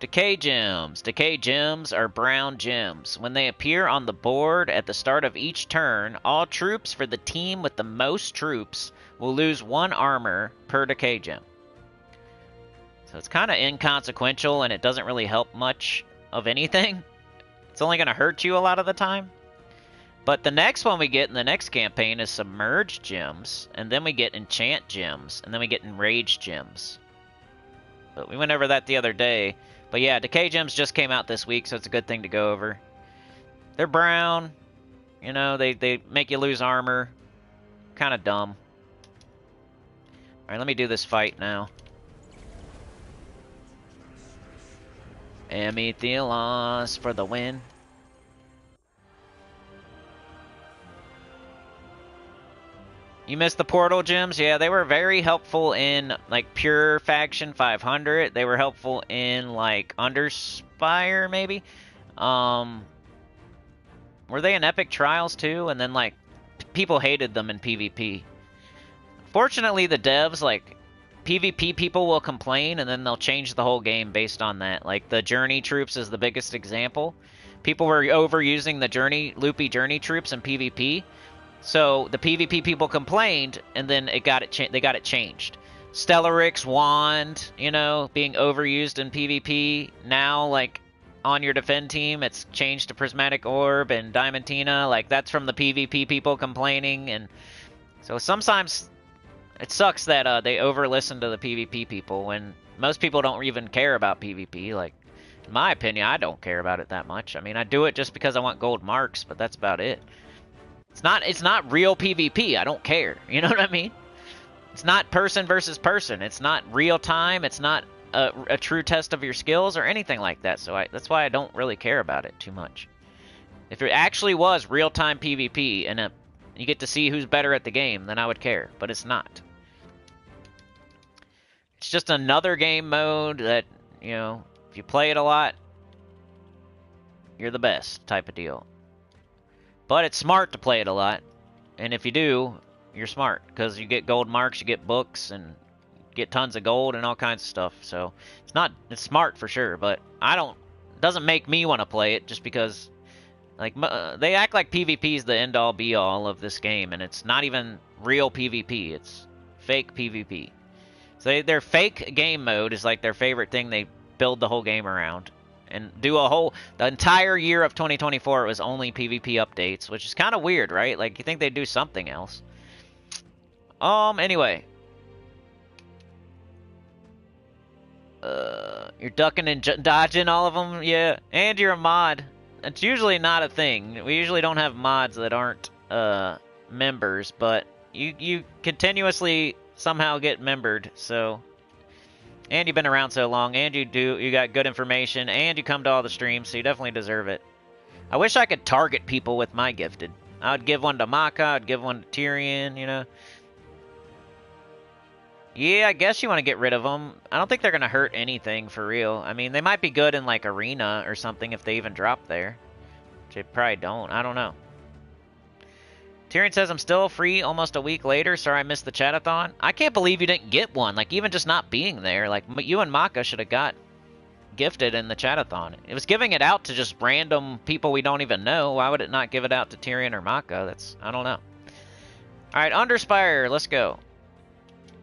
Decay Gems. Decay Gems are brown gems. When they appear on the board at the start of each turn, all troops for the team with the most troops will lose 1 armor per Decay Gem. So it's kind of inconsequential, and it doesn't really help much of anything. It's only going to hurt you a lot of the time. But the next one we get in the next campaign is Submerged Gems, and then we get Enchant Gems, and then we get Enraged Gems. But we went over that the other day. But yeah, Decay Gems just came out this week, so it's a good thing to go over. They're brown. You know, they make you lose armor. Kind of dumb. Alright, let me do this fight now. Amethylos for the win. You missed the portal gems? Yeah, they were very helpful in, like, Pure Faction 500. They were helpful in, like, Underspire, maybe? Were they in Epic Trials, too? And then, like, people hated them in PvP. Fortunately, the devs, like, PvP people will complain, and then they'll change the whole game based on that. Like, the Journey troops is the biggest example. People were overusing the loopy Journey troops in PvP. So the PvP people complained, and then they got it changed. Stellarix Wand, you know, being overused in PvP. Now, like, on your defend team, it's changed to Prismatic Orb and Diamantina. Like, that's from the PvP people complaining. And so sometimes it sucks that they over-listen to the PvP people when most people don't even care about PvP. Like, in my opinion, I don't care about it that much. I mean, I do it just because I want gold marks, but that's about it. It's not real PvP. I don't care. You know what I mean? It's not person versus person. It's not real time. It's not a true test of your skills or anything like that. So that's why I don't really care about it too much. If it actually was real-time PvP and you get to see who's better at the game, then I would care. But it's not. It's just another game mode that, you know, if you play it a lot, you're the best type of deal. But it's smart to play it a lot. And if you do, you're smart. Because you get gold marks, you get books, and get tons of gold and all kinds of stuff. So it's smart for sure. But it doesn't make me want to play it just because, like, they act like PvP is the end-all be-all of this game. And it's not even real PvP. It's fake PvP. So their fake game mode is like their favorite thing they build the whole game around. And do the entire year of 2024, it was only PvP updates, which is kind of weird, right? Like, you think they'd do something else. Anyway. You're ducking and dodging all of them? Yeah. And you're a mod. It's usually not a thing. We usually don't have mods that aren't, members, but you continuously somehow get membered, so... And you've been around so long, and you got good information, and you come to all the streams, so you definitely deserve it. I wish I could target people with my gifted. I would give one to Maka, I'd give one to Tyrion, you know. Yeah, I guess you want to get rid of them. I don't think they're going to hurt anything for real. I mean, they might be good in, like, Arena or something if they even drop there. Which they probably don't. I don't know. Tyrion says, I'm still free almost a week later. Sorry I missed the chatathon. I can't believe you didn't get one. Like, even just not being there. Like, you and Maka should have got gifted in the chatathon. It was giving it out to just random people we don't even know. Why would it not give it out to Tyrion or Maka? I don't know. Alright, Underspire. Let's go.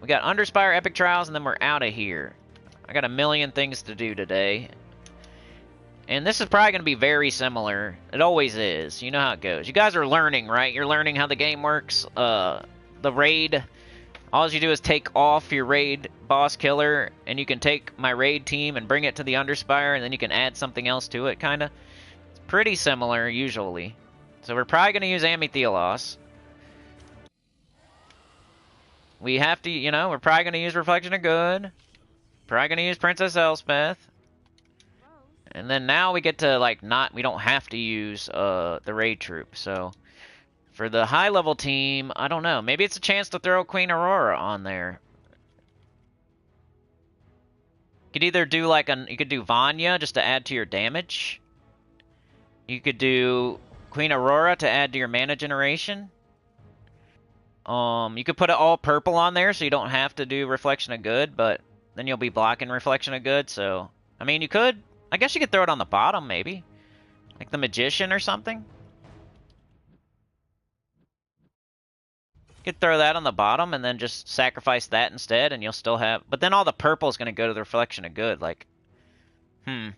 We got Underspire Epic Trials, and then we're out of here. I got a million things to do today. And this is probably going to be very similar. It always is. You know how it goes. You guys are learning, right? You're learning how the game works. The raid, all you do is take off your raid boss killer, and you can take my raid team and bring it to the Underspire, and then you can add something else to it, kind of. It's pretty similar, usually. So we're probably going to use Amethylos. We have to, you know, we're probably going to use Reflection of Good. Probably going to use Princess Elspeth. And then now we get to, like, not, we don't have to use the raid troop. So for the high level team, I don't know. Maybe it's a chance to throw Queen Aurora on there. You could either do like you could do Vanya just to add to your damage. You could do Queen Aurora to add to your mana generation. You could put it all purple on there so you don't have to do Reflection of Good, but then you'll be blocking Reflection of Good, so... I mean, you could... I guess you could throw it on the bottom, maybe. Like the Magician or something. You could throw that on the bottom and then just sacrifice that instead, and you'll still have... But then all the purple is going to go to the Reflection of Good, like... Then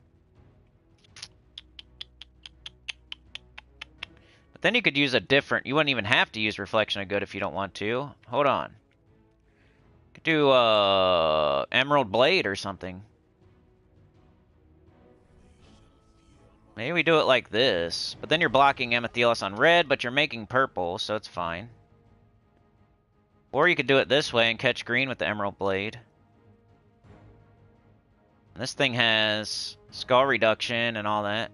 you could use a different... You wouldn't even have to use Reflection of Good if you don't want to. Hold on. You could do Emerald Blade or something. Maybe we do it like this. But then you're blocking Amethylos on red, but you're making purple, so it's fine. Or you could do it this way and catch green with the Emerald Blade. And this thing has skull reduction and all that.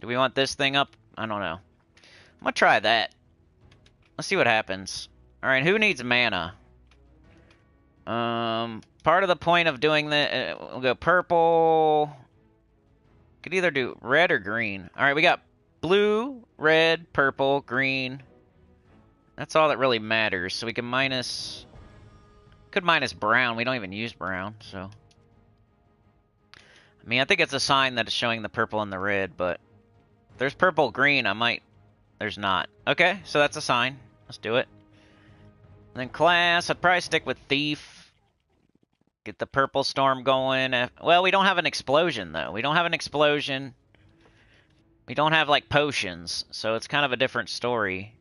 Do we want this thing up? I don't know. I'm gonna try that. Let's see what happens. Alright, who needs mana? Part of the point of doing that, we'll go purple. Could either do red or green. Alright, we got blue, red, purple, green. That's all that really matters. So we can minus... Could minus brown. We don't even use brown, so... I mean, I think it's a sign that it's showing the purple and the red, but... If there's purple, green, I might... There's not. Okay, so that's a sign. Let's do it. And then class, I'd probably stick with Thief. Get the purple storm going. Well, we don't have an explosion, though. We don't have an explosion. We don't have, like, potions, so it's kind of a different story.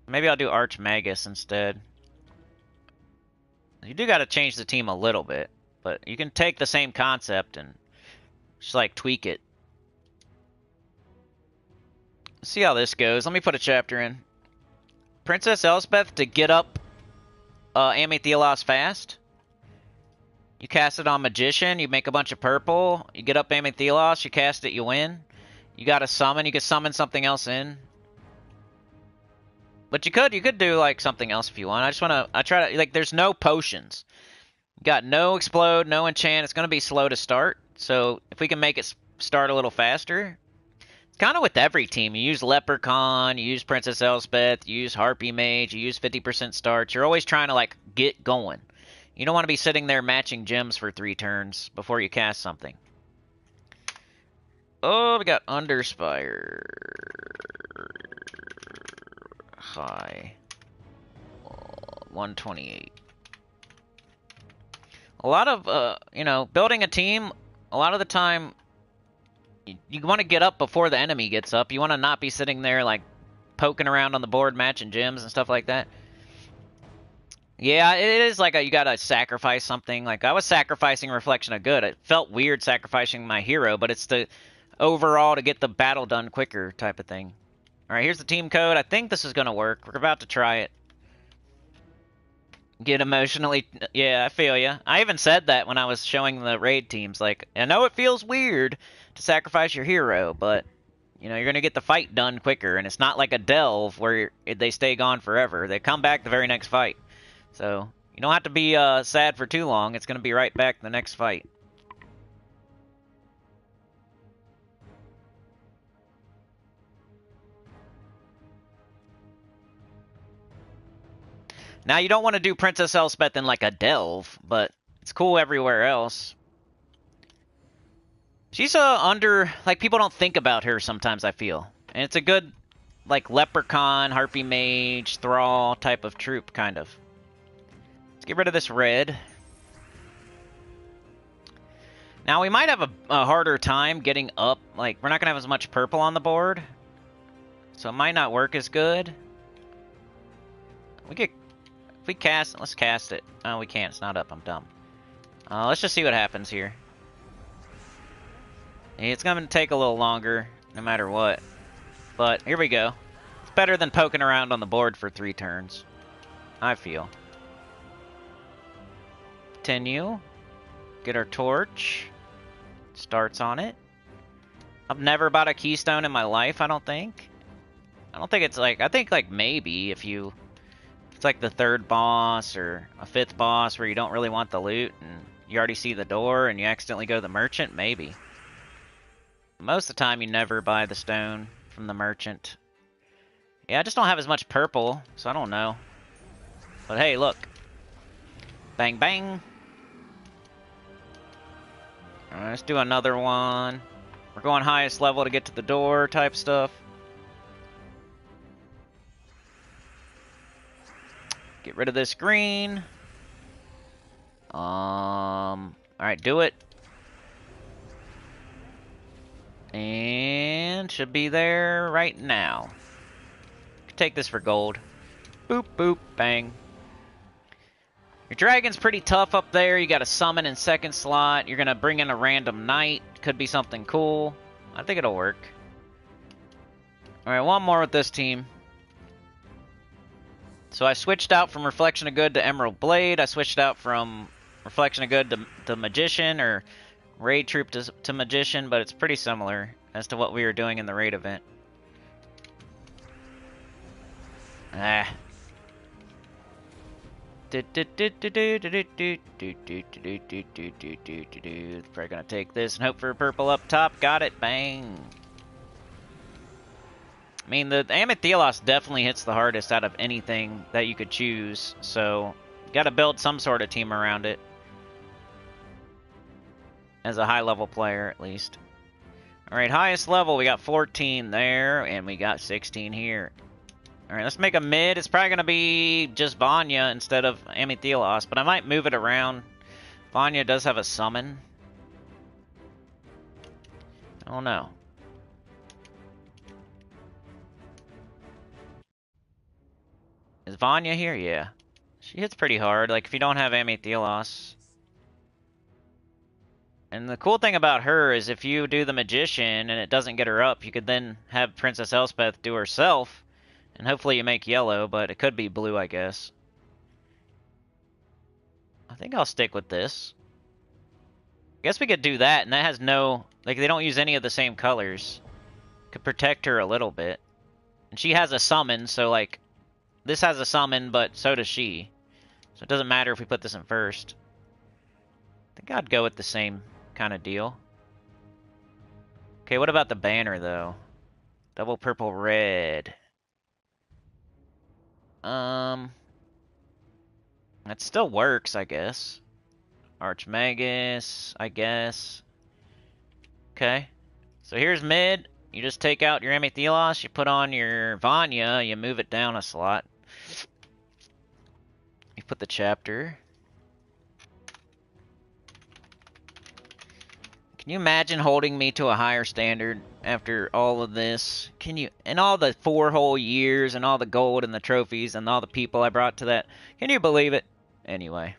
Maybe I'll do Archmagus instead. You do got to change the team a little bit, but you can take the same concept and just, like, tweak it. Let's see how this goes. Let me put a chapter in. Princess Elspeth to get up Amethylos fast. You cast it on Magician, you make a bunch of purple, you get up Amethylos, you cast it, you win. You got to summon, you could summon something else in. But you could do like something else if you want. I try to, like, there's no potions. You got no explode, no enchant, it's going to be slow to start. So if we can make it start a little faster. It's kind of with every team. You use Leprechaun, you use Princess Elspeth, you use Harpy Mage, you use 50% starts. You're always trying to, like, get going. You don't want to be sitting there matching gems for 3 turns before you cast something. Oh, we got Underspire. High. 128. A lot of, you know, building a team, a lot of the time... You want to get up before the enemy gets up. You want to not be sitting there, like, poking around on the board, matching gems and stuff like that. Yeah, it is like you got to sacrifice something. Like, I was sacrificing Reflection of Good. It felt weird sacrificing my hero, but it's the overall to get the battle done quicker type of thing. All right, here's the team code. I think this is going to work. We're about to try it. Get emotionally... Yeah, I feel ya. I even said that when I was showing the raid teams. Like, I know it feels weird to sacrifice your hero, but, you know, you're going to get the fight done quicker, and it's not like a delve where they stay gone forever. They come back the very next fight. So, you don't have to be sad for too long. It's going to be right back the next fight. Now, you don't want to do Princess Elspeth in, like, a delve, but it's cool everywhere else. She's like, people don't think about her sometimes, I feel. And it's a good, like, Leprechaun, Harpy Mage, Thrall type of troop, kind of. Let's get rid of this red. Now, we might have a harder time getting up. Like, we're not going to have as much purple on the board. So it might not work as good. We could... If we cast... Let's cast it. Oh, we can't. It's not up. I'm dumb. Let's just see what happens here. It's going to take a little longer, no matter what. But here we go. It's better than poking around on the board for 3 turns, I feel. Continue. Get our torch. Starts on it. I've never bought a keystone in my life, I don't think. I don't think it's like... I think, like, maybe if you... It's like the 3rd boss or a 5th boss where you don't really want the loot and you already see the door and you accidentally go to the merchant, maybe. Most of the time, you never buy the stone from the merchant. Yeah, I just don't have as much purple, so I don't know. But hey, look. Bang, bang. Alright, let's do another one. We're going highest level to get to the door type stuff. Get rid of this green. Alright, do it. And should be there right now. Take this for gold. Boop, boop, bang. Your dragon's pretty tough up there. You got a summon in 2nd slot. You're going to bring in a random knight. Could be something cool. I think it'll work. Alright, one more with this team. So I switched out from Reflection of Good to Emerald Blade. I switched out from Reflection of Good to Magician or Raid Troop to Magician, but it's pretty similar as to what we were doing in the raid event. Ah. Probably gonna take this and hope for a purple up top. Got it. Bang. I mean, the Amethylos definitely hits the hardest out of anything that you could choose, so you gotta build some sort of team around it. As a high-level player, at least. Alright, highest level, we got 14 there, and we got 16 here. Alright, let's make a mid. It's probably going to be just Vanya instead of Amethylos, but I might move it around. Vanya does have a summon. I don't know. Is Vanya here? Yeah. She hits pretty hard, like if you don't have Amethylos. And the cool thing about her is if you do the Magician and it doesn't get her up, you could then have Princess Elspeth do herself, and hopefully you make yellow, but it could be blue, I guess. I think I'll stick with this. I guess we could do that, and that has no... Like, they don't use any of the same colors. Could protect her a little bit. And she has a summon, so, like... This has a summon, but so does she. So it doesn't matter if we put this in first. I think I'd go with the same kind of deal. Okay, what about the banner, though? Double purple red. That still works, I guess. Archmagus, I guess. Okay. So here's mid. You just take out your Amethylos, you put on your Vanya, you move it down a slot. You put the chapter. Can you imagine holding me to a higher standard after all of this? Can you, and all the 4 whole years and all the gold and the trophies and all the people I brought to that? Can you believe it? Anyway.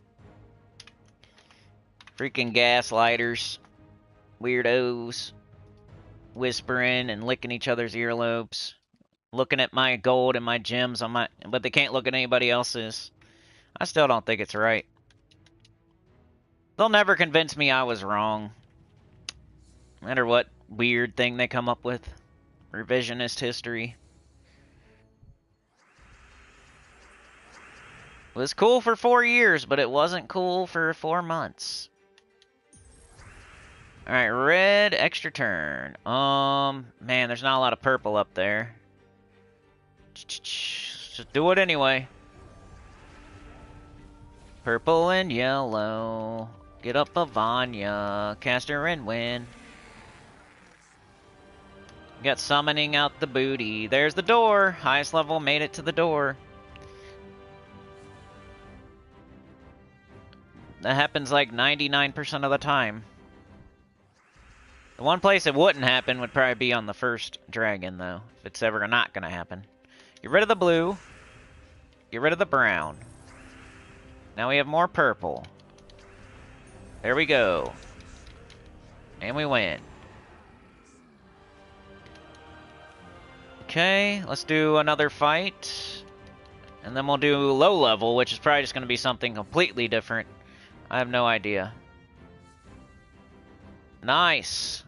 Freaking gaslighters. Weirdos. Whispering and licking each other's earlobes. Looking at my gold and my gems on my, but they can't look at anybody else's. I still don't think it's right. They'll never convince me I was wrong. No matter what weird thing they come up with. Revisionist history. It was cool for 4 years, but it wasn't cool for 4 months. Alright, red, extra turn. Man, there's not a lot of purple up there. Just do it anyway. Purple and yellow. Get up a Vanya. Cast her and win. Got summoning out the booty. There's the door. Highest level made it to the door. That happens like 99% of the time. The one place it wouldn't happen would probably be on the first dragon, though, if it's ever not going to happen. Get rid of the blue. Get rid of the brown. Now we have more purple. There we go. And we win. Okay, let's do another fight. And then we'll do low level, which is probably just going to be something completely different. I have no idea. Nice.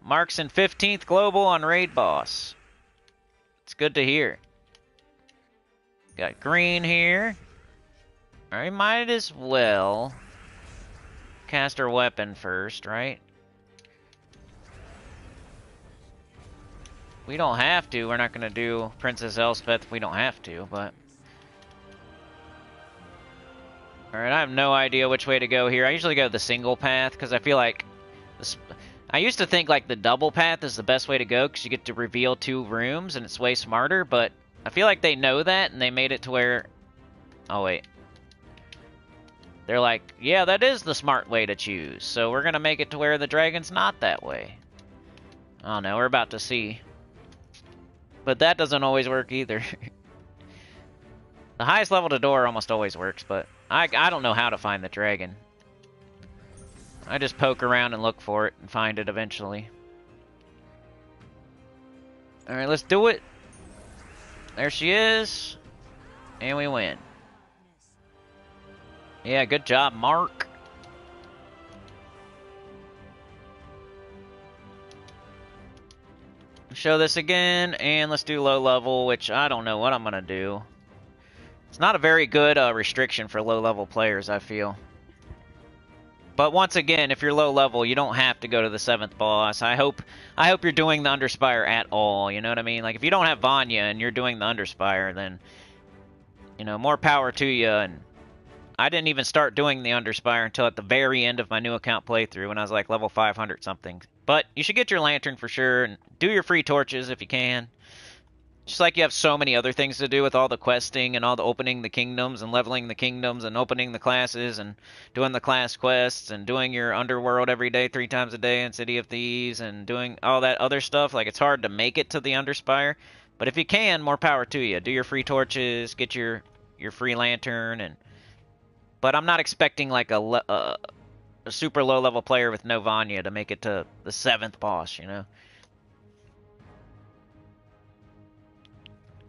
Marks in 15th global on raid boss. It's good to hear. Got green here. I might as well cast our weapon first, right? We don't have to. We're not going to do Princess Elspeth if we don't have to, but... Alright, I have no idea which way to go here. I usually go the single path, because I feel like... I used to think like the double path is the best way to go, because you get to reveal 2 rooms, and it's way smarter, but I feel like they know that, and they made it to where... Oh, wait. They're like, yeah, that is the smart way to choose, so we're going to make it to where the dragon's not that way. Oh no, we're about to see. But that doesn't always work either. The highest level to door almost always works, but I don't know how to find the dragon. I just poke around and look for it and find it eventually. Alright, let's do it. There she is. And we win. Yeah, good job, Mark. Show this again, and let's do low level, which I don't know what I'm going to do. It's not a very good restriction for low level players, I feel. But once again, if you're low level, you don't have to go to the 7th boss. I hope you're doing the Underspire at all, you know what I mean? Like, if you don't have Vanya and you're doing the Underspire, then, you know, more power to you. And I didn't even start doing the Underspire until at the very end of my new account playthrough when I was like level 500 something. But you should get your lantern for sure, and do your free torches if you can. Just like you have so many other things to do with all the questing and all the opening the kingdoms and leveling the kingdoms and opening the classes and doing the class quests and doing your underworld every day 3 times a day in City of Thieves and doing all that other stuff. Like, it's hard to make it to the Underspire, but if you can, more power to you. Do your free torches, get your free lantern, and but I'm not expecting like a super low level player with no Vanya to make it to the 7th boss, you know.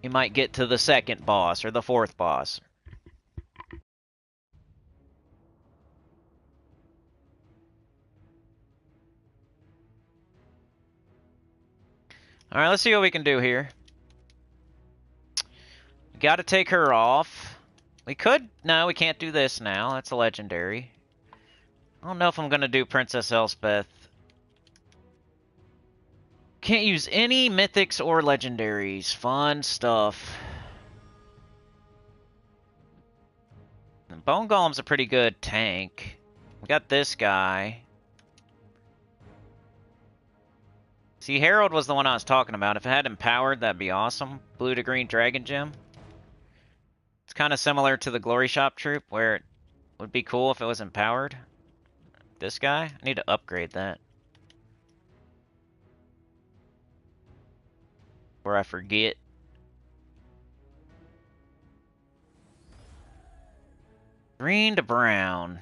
You might get to the 2nd boss or the 4th boss. Alright, let's see what we can do here. Gotta take her off. We could... No, we can't do this now. That's a legendary. I don't know if I'm gonna do Princess Elspeth. Can't use any mythics or legendaries. Fun stuff. And Bone Golem's a pretty good tank. We got this guy. See, Herald was the one I was talking about. If it had empowered, that'd be awesome. Blue to green dragon gem. It's kind of similar to the Glory Shop troop, where it would be cool if it was empowered. This guy? I need to upgrade that. Or I forget. Green to brown.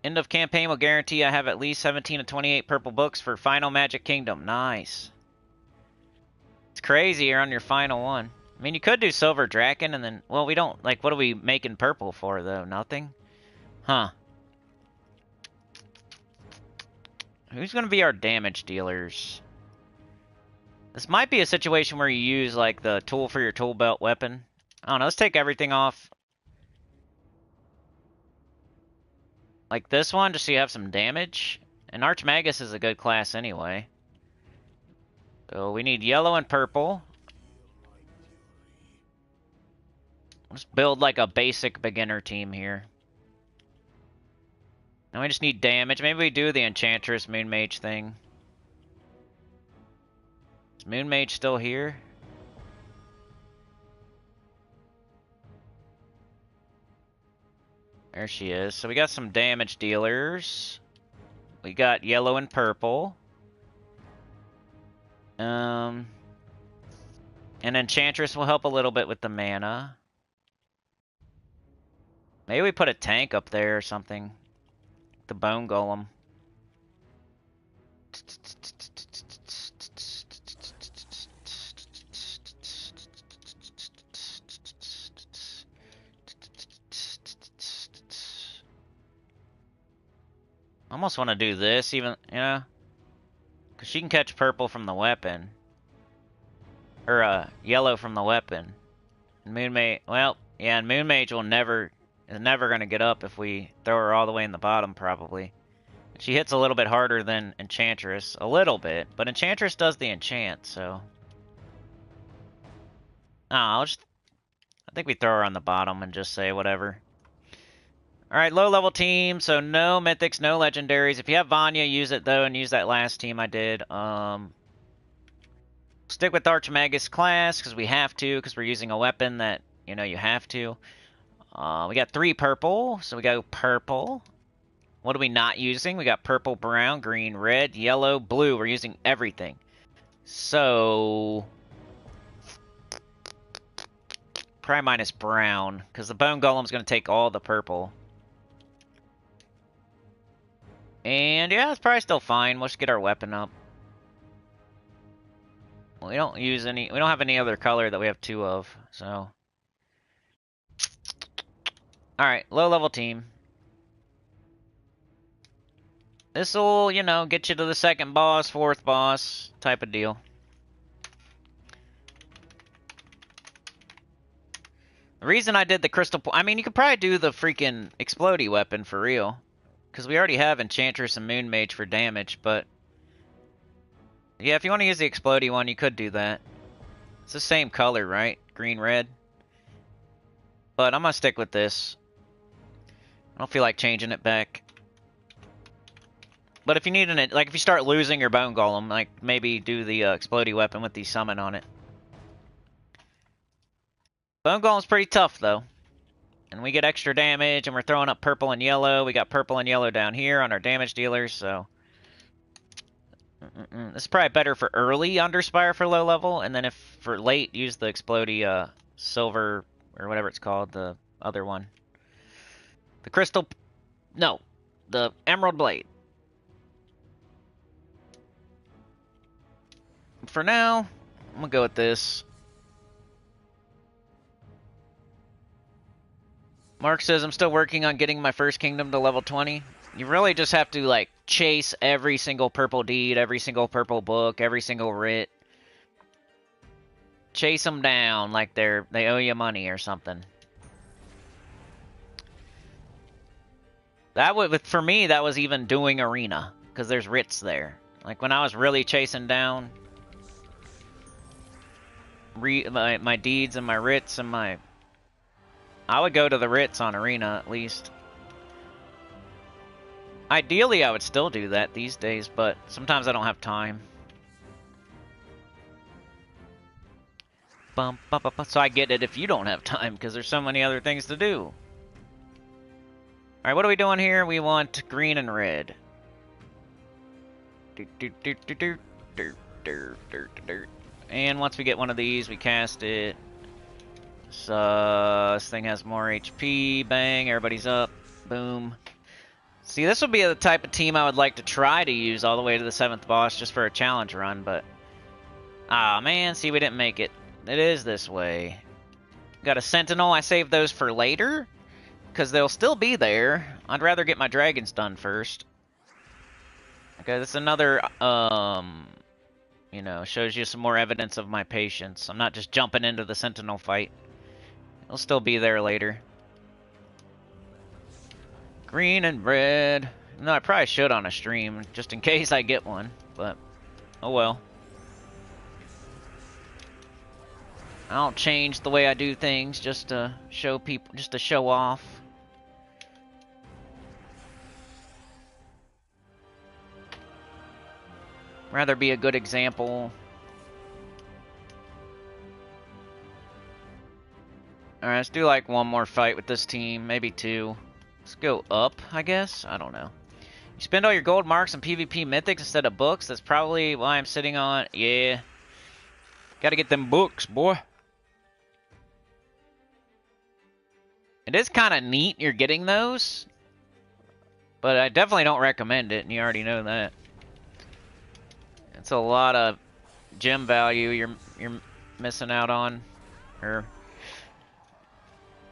End of campaign will guarantee I have at least 17 to 28 purple books for Final Magic Kingdom. Nice. It's crazy you're on your final one. I mean, you could do Silver Draken and then... Well, we don't... Like, what are we making purple for, though? Nothing? Huh. Who's going to be our damage dealers? This might be a situation where you use, like, the tool for your tool belt weapon. I don't know, let's take everything off. Like this one, just so you have some damage. And Archmagus is a good class anyway. So we need yellow and purple. Let's build, like, a basic beginner team here. Now we just need damage. Maybe we do the Enchantress Moon Mage thing. Moon Mage still here? There she is. So we got some damage dealers. We got yellow and purple. And Enchantress will help a little bit with the mana. Maybe we put a tank up there or something. The Bone Golem. I almost want to do this, even, you know? Because she can catch purple from the weapon. Or, yellow from the weapon. Moon Mage, well, yeah, and Moon Mage is never going to get up if we throw her all the way in the bottom, probably. She hits a little bit harder than Enchantress. A little bit. But Enchantress does the enchant, so... I think we throw her on the bottom and just say whatever. Alright, low-level team, so no mythics, no legendaries. If you have Vanya, use it, though, and use that last team I did. Stick with Archmagus class, because we have to, because we're using a weapon that, you know, you have to. We got 3 purple, so we go purple. What are we not using? We got purple, brown, green, red, yellow, blue. We're using everything. So... probably minus brown, because the Bone Golem's going to take all the purple. And yeah, it's probably still fine. We'll just get our weapon up. We don't use any... we don't have any other color that we have 2 of, so... Alright, low-level team. This'll, you know, get you to the 2nd boss, 4th boss, type of deal. The reason I did the crystal... I mean, you could probably do the freaking explodey weapon for real. Because we already have Enchantress and Moon Mage for damage, but... yeah, if you want to use the explodey one, you could do that. It's the same color, right? Green-red. But I'm going to stick with this. I don't feel like changing it back. But if you need an... like, if you start losing your Bone Golem, like, maybe do the explodey weapon with the summon on it. Bone Golem's pretty tough, though. And we get extra damage, and we're throwing up purple and yellow. We got purple and yellow down here on our damage dealers, so... this is probably better for early Underspire for low level, and then if for late, use the explodey silver, or whatever it's called, the other one. The crystal... no, the Emerald Blade. For now, I'm gonna go with this. Mark says, I'm still working on getting my first kingdom to level 20. You really just have to, like, chase every single purple deed, every single purple book, every single writ. Chase them down like they owe you money or something. That would, for me, that was even doing arena, because there's writs there. Like, when I was really chasing down my deeds and my writs and my... I would go to the writs on arena, at least. Ideally, I would still do that these days, but sometimes I don't have time. So I get it if you don't have time, because there's so many other things to do. Alright, what are we doing here? We want green and red. And once we get one of these, we cast it. So, this thing has more HP. Bang, everybody's up. Boom. See, this would be the type of team I would like to try to use all the way to the 7th boss just for a challenge run, but... ah, man, see, we didn't make it. It is this way. Got a Sentinel. I saved those for later, because they'll still be there. I'd rather get my dragons done first. Okay, that's another, you know, shows you some more evidence of my patience. I'm not just jumping into the Sentinel fight. It'll still be there later. Green and red. No, I probably should on a stream, just in case I get one, but oh well. I don't change the way I do things just to show people, just to show off. Rather be a good example. Alright, let's do like one more fight with this team, maybe 2. Let's go up, I guess? I don't know. You spend all your gold marks on PvP mythics instead of books. That's probably why I'm sitting on... Yeah. Gotta get them books, boy. It is kind of neat you're getting those. But I definitely don't recommend it, and you already know that. It's a lot of gem value you're missing out on. Or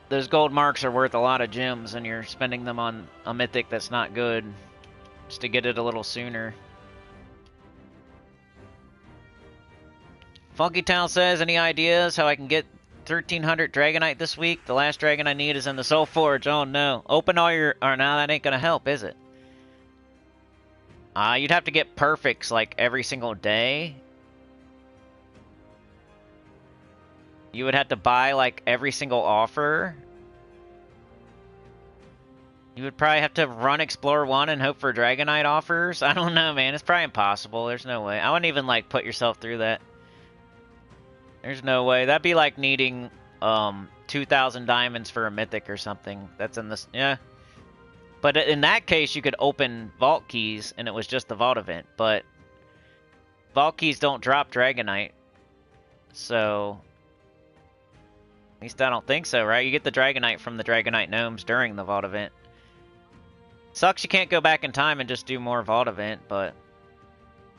those gold marks are worth a lot of gems, and you're spending them on a mythic that's not good. Just to get it a little sooner. Funky Town says, any ideas how I can get 1300 Dragonite this week? The last dragon I need is in the Soulforge. Oh no. Open all your... Or no, that ain't gonna help, is it? You'd have to get perfects like every single day. You would have to buy like every single offer. You would probably have to run Explorer 1 and hope for Dragonite offers. I don't know, man. It's probably impossible. There's no way. I wouldn't even, like, put yourself through that. There's no way. That'd be like needing 2,000 diamonds for a mythic or something. That's in this... Yeah. But in that case, you could open Vault Keys, and it was just the Vault event. But Vault Keys don't drop Dragonite. So... At least I don't think so, right? You get the Dragonite from the Dragonite Gnomes during the Vault event. Sucks you can't go back in time and just do more Vault event, but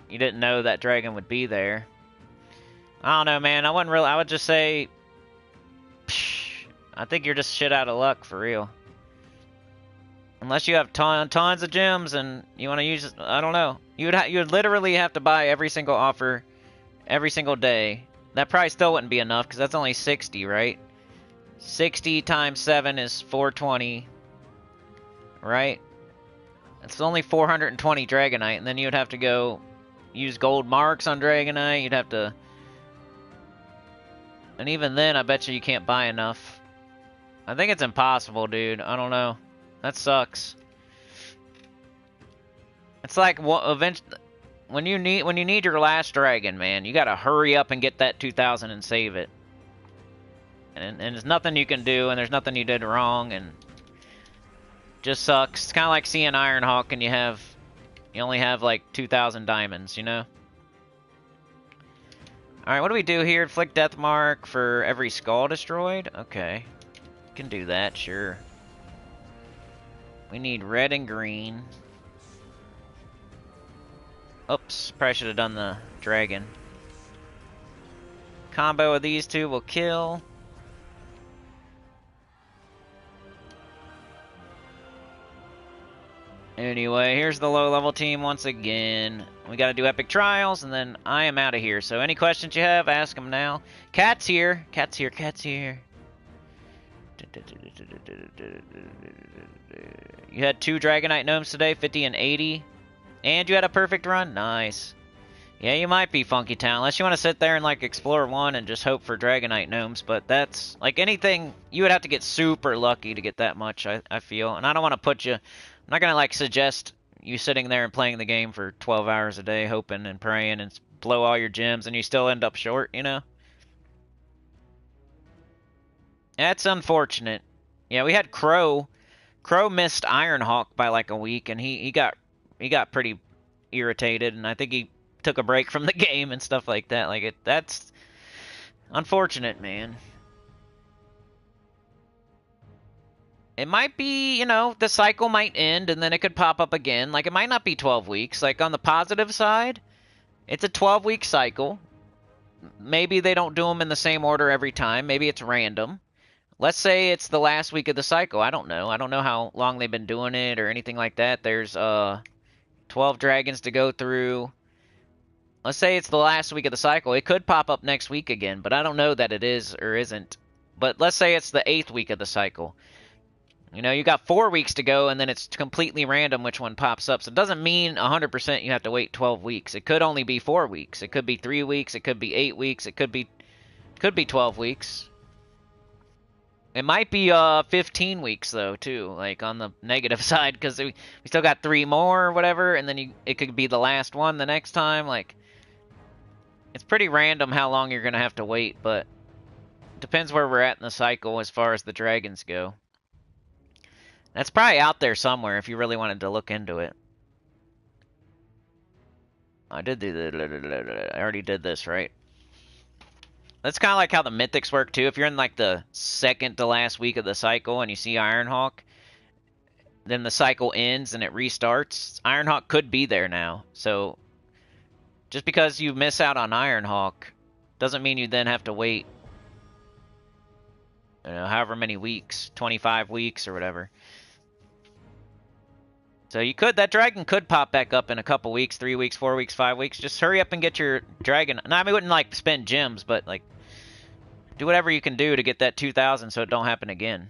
you didn't know that dragon would be there. I don't know, man. I would just say, I think you're just shit out of luck for real. Unless you have tons of gems and you want to use, I don't know. You would literally have to buy every single offer every single day. That probably still wouldn't be enough because that's only 60, right? 60 times 7 is 420, right? It's only 420 Dragonite, and then you'd have to go use gold marks on Dragonite. You'd have to... And even then, I bet you can't buy enough. I think it's impossible, dude. I don't know. That sucks. It's like, when you need your last dragon, man, you gotta hurry up and get that 2,000 and save it. And there's nothing you can do, and there's nothing you did wrong, and... Just sucks. It's kind of like seeing Ironhawk and you only have like 2,000 diamonds, you know? Alright, what do we do here? Inflict death mark for every skull destroyed? Okay. Can do that, sure. We need red and green. Oops, probably should have done the dragon. Combo of these two will kill. Anyway, here's the low-level team once again. We gotta do epic trials, and then I am out of here. So any questions you have, ask them now. Cat's here. Cat's here. Cat's here. You had 2 Dragonite Gnomes today, 50 and 80. And you had a perfect run? Nice. Yeah, you might be, Funky Town. Unless you want to sit there and, like, explore 1 and just hope for Dragonite Gnomes. But that's, like, anything... You would have to get super lucky to get that much, I feel. And I don't want to put you... I'm not going to, like, suggest you sitting there and playing the game for 12 hours a day, hoping and praying and blow all your gems, and you still end up short, you know? That's unfortunate. Yeah, we had Crow. Crow missed Ironhawk by, like, a week, and he got pretty irritated, and I think he took a break from the game and stuff like that. Like, that's unfortunate, man. It might be, you know, the cycle might end and then it could pop up again. Like, it might not be 12 weeks. Like, on the positive side, it's a 12-week cycle. Maybe they don't do them in the same order every time. Maybe it's random. Let's say it's the last week of the cycle. I don't know. I don't know how long they've been doing it or anything like that. There's 12 dragons to go through. Let's say it's the last week of the cycle. It could pop up next week again, but I don't know that it is or isn't. But let's say it's the 8th week of the cycle. You know, you got 4 weeks to go, and then it's completely random which one pops up. So it doesn't mean 100% you have to wait 12 weeks. It could only be 4 weeks. It could be 3 weeks. It could be 8 weeks. It could be 12 weeks. It might be 15 weeks, though, too, like on the negative side, because we still got 3 more or whatever, and then it could be the last one the next time. Like, it's pretty random how long you're going to have to wait, but it depends where we're at in the cycle as far as the dragons go. That's probably out there somewhere if you really wanted to look into it. I did the... I already did this, right? That's kind of like how the mythics work, too. If you're in, like, the second to last week of the cycle and you see Ironhawk, then the cycle ends and it restarts. Ironhawk could be there now. So, just because you miss out on Ironhawk doesn't mean you then have to wait, you know, however many weeks, 25 weeks or whatever. So you could, that dragon could pop back up in a couple weeks, 3 weeks, 4 weeks, 5 weeks. Just hurry up and get your dragon. No, I mean, wouldn't like spend gems, but like do whatever you can do to get that 2,000 so it don't happen again.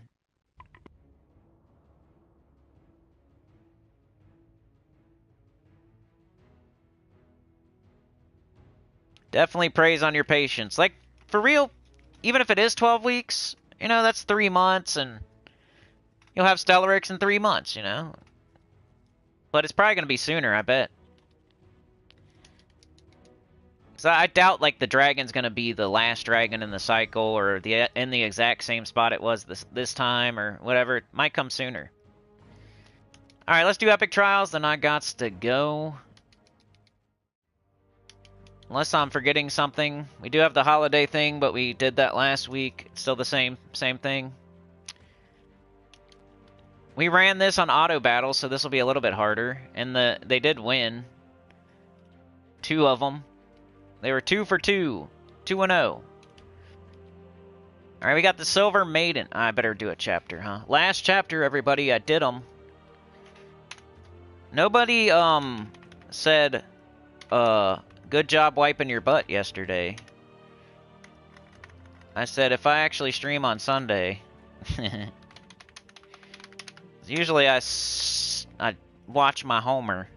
Definitely praise on your patience. Like, for real, even if it is 12 weeks, you know, that's 3 months, and you'll have Stellarix in 3 months, you know? But it's probably going to be sooner, I bet. So I doubt, like, the dragon's going to be the last dragon in the cycle, or in the exact same spot it was this time, or whatever. It might come sooner. Alright, let's do Epic Trials, then I gots to go. Unless I'm forgetting something. We do have the holiday thing, but we did that last week. It's still the same thing. We ran this on auto battle, so this will be a little bit harder. And they did win. 2 of them. They were 2 for 2. 2-0. Alright, we got the Silver Maiden. I better do a chapter, huh? Last chapter, everybody. I did them. Nobody, said, good job wiping your butt yesterday. I said, if I actually stream on Sunday... Usually I watch my Homer.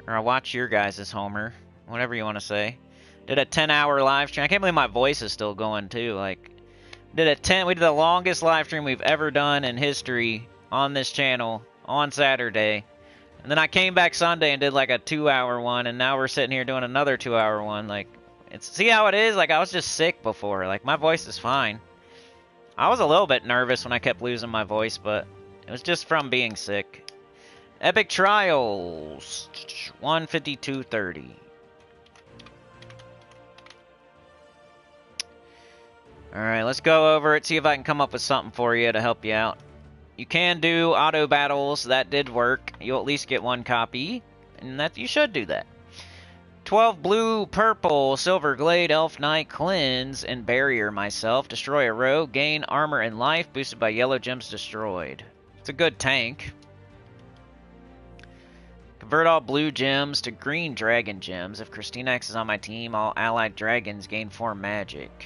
Or I watch your guys' Homer. Whatever you want to say. Did a 10-hour live stream. I can't believe my voice is still going, too. Like, we did the longest live stream we've ever done in history on this channel on Saturday. And then I came back Sunday and did like a 2-hour one, and now we're sitting here doing another 2-hour one. Like, see how it is? Like, I was just sick before. Like, my voice is fine. I was a little bit nervous when I kept losing my voice, but it was just from being sick. Epic Trials, 152.30. Alright, let's go over it, see if I can come up with something for you to help you out. You can do auto battles. That did work. You'll at least get 1 copy, and that you should do that. 12 blue, purple, Silverglade, Elf Knight, Cleanse, and Barrier myself. Destroy a rogue, gain armor and life, boosted by yellow gems destroyed. It's a good tank. Convert all blue gems to green dragon gems. If Christina X is on my team, all allied dragons gain 4 magic.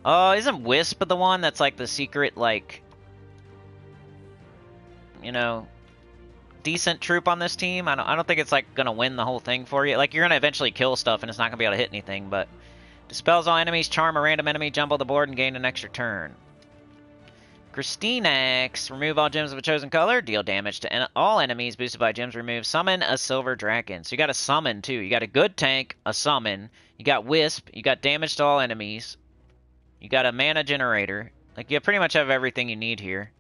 Isn't Wisp the one that's like the secret, like, you know, decent troop on this team? I don't think it's like gonna win the whole thing for you. Like, you're gonna eventually kill stuff and it's not gonna be able to hit anything, but dispels all enemies, charm a random enemy, jumble the board, and gain an extra turn. Christinax, remove all gems of a chosen color, deal damage to all enemies boosted by gems removed, summon a silver dragon. So you got a summon too. You got a good tank, a summon, you got Wisp, you got damage to all enemies, you got a mana generator. Like, you pretty much have everything you need here.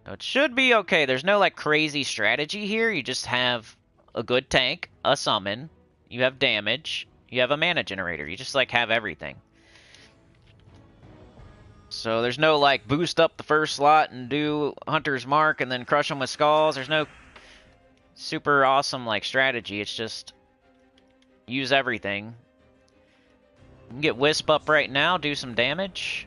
So it should be okay. There's no like crazy strategy here. You just have a good tank, a summon, you have damage, you have a mana generator. You just like have everything. So there's no like boost up the first slot and do Hunter's Mark and then crush them with skulls. There's no super awesome like strategy. It's just use everything. You can get Wisp up right now, do some damage.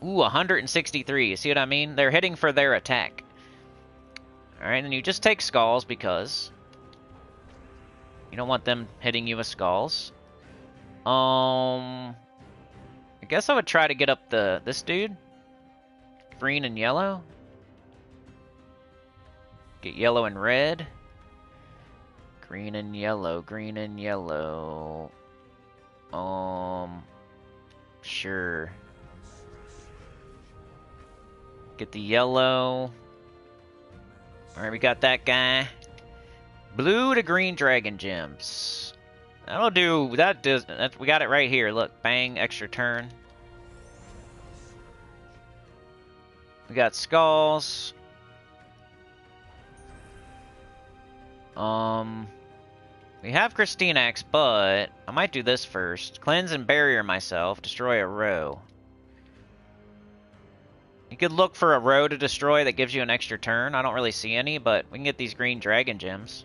Ooh, 163. You see what I mean? They're hitting for their attack. Alright, and you just take skulls because you don't want them hitting you with skulls. I guess I would try to get up this dude. Green and yellow. Get yellow and red. Green and yellow, green and yellow. Sure. Get the yellow. Alright, we got that guy. Blue to green dragon gems. That'll do. We got it right here. Look, bang, extra turn. We got skulls. We have Christinax, but I might do this first. Cleanse and barrier myself. Destroy a row. You could look for a row to destroy that gives you an extra turn. I don't really see any, but we can get these green dragon gems.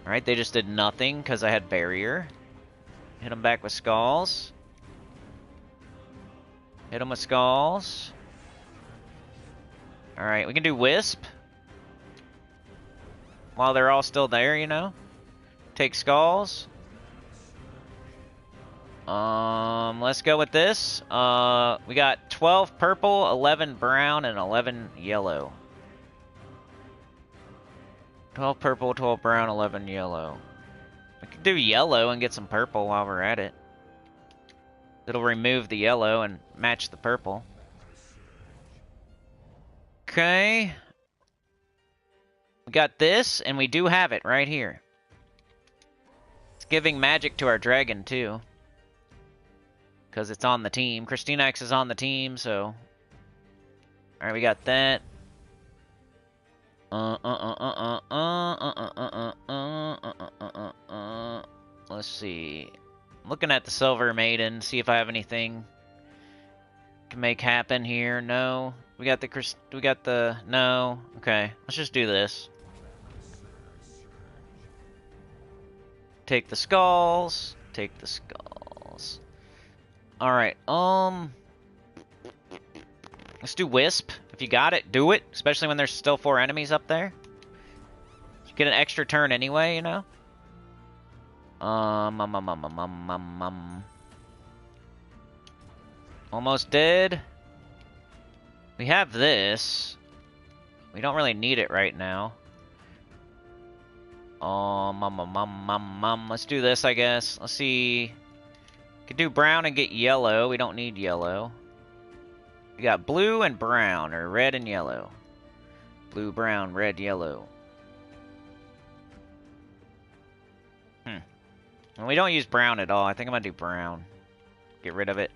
Alright, they just did nothing because I had barrier. Hit them back with skulls. Hit them with skulls. Alright, we can do wisp. While they're all still there, you know? Take skulls. Let's go with this. We got 12 purple, 11 brown, and 11 yellow. 12 purple, 12 brown, 11 yellow. We could do yellow and get some purple while we're at it. It'll remove the yellow and match the purple. Okay. We got this, and we do have it right here. It's giving magic to our dragon, too. Because it's on the team. Christinax is on the team, so... Alright, we got that. Let's see. I'm looking at the Silver Maiden, see if I have anything can make happen here. No. We got the no. Okay, let's just do this. Take the skulls. Take the skulls. Alright, let's do Wisp. If you got it, do it. Especially when there's still 4 enemies up there. You get an extra turn anyway, you know? Almost dead. We have this. We don't really need it right now. Let's do this, I guess. Let's see. Could do brown and get yellow. We don't need yellow. We got blue and brown, or red and yellow. Blue, brown, red, yellow. And we don't use brown at all. I think I'm gonna do brown. Get rid of it.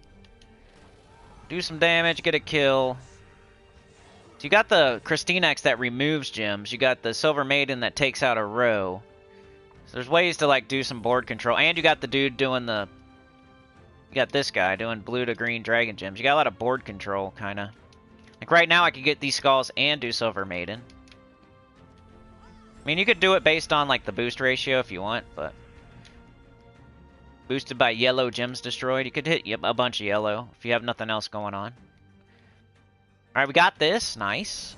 Do some damage, get a kill. So you got the Christinax that removes gems. You got the Silver Maiden that takes out a row. So there's ways to like do some board control. And you got the dude doing the... You got this guy doing blue to green dragon gems. You got a lot of board control, kind of. Like right now I could get these skulls and do Silver Maiden. I mean, you could do it based on like the boost ratio if you want, but... Boosted by yellow gems destroyed. You could hit a bunch of yellow if you have nothing else going on. Alright, we got this. Nice.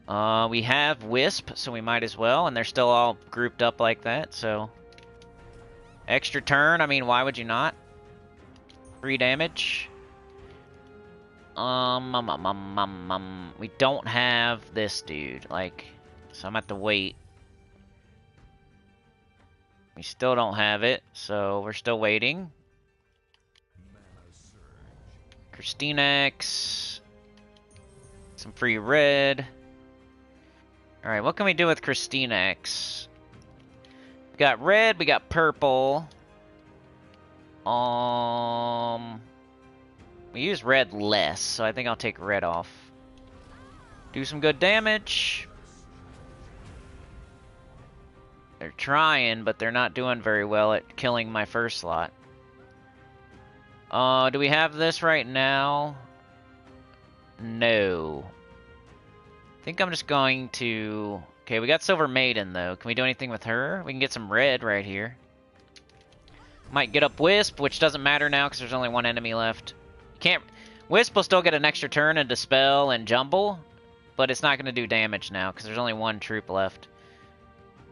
We have Wisp, so we might as well. And they're still all grouped up like that, so... Extra turn, I mean, why would you not? 3 damage. We don't have this dude, like... So I'm gonna have to wait. We still don't have it, so we're still waiting. Christinax. Some free red. Alright, what can we do with Christinax? We got red, we got purple. We use red less, so I think I'll take red off. Do some good damage. They're trying, but they're not doing very well at killing my first slot. Do we have this right now? No. I think I'm just going to... Okay, we got Silver Maiden, though. Can we do anything with her? We can get some red right here. Might get up Wisp, which doesn't matter now because there's only 1 enemy left. You can't... Wisp will still get an extra turn and Dispel and Jumble, but it's not going to do damage now because there's only 1 troop left.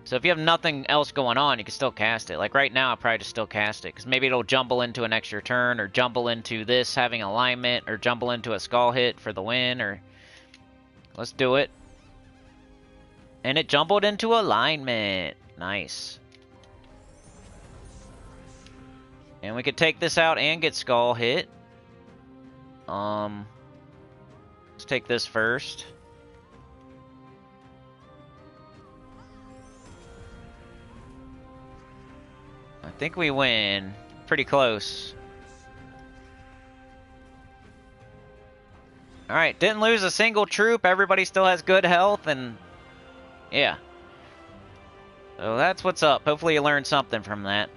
So if you have nothing else going on, you can still cast it. Like right now, I'll probably just still cast it. Because maybe it'll jumble into an extra turn, or jumble into this having alignment, or jumble into a skull hit for the win, or... Let's do it. And it jumbled into alignment. Nice. And we could take this out and get skull hit. Let's take this first. I think we win. Pretty close. Alright, didn't lose a single troop. Everybody still has good health, and yeah. So that's what's up. Hopefully you learned something from that.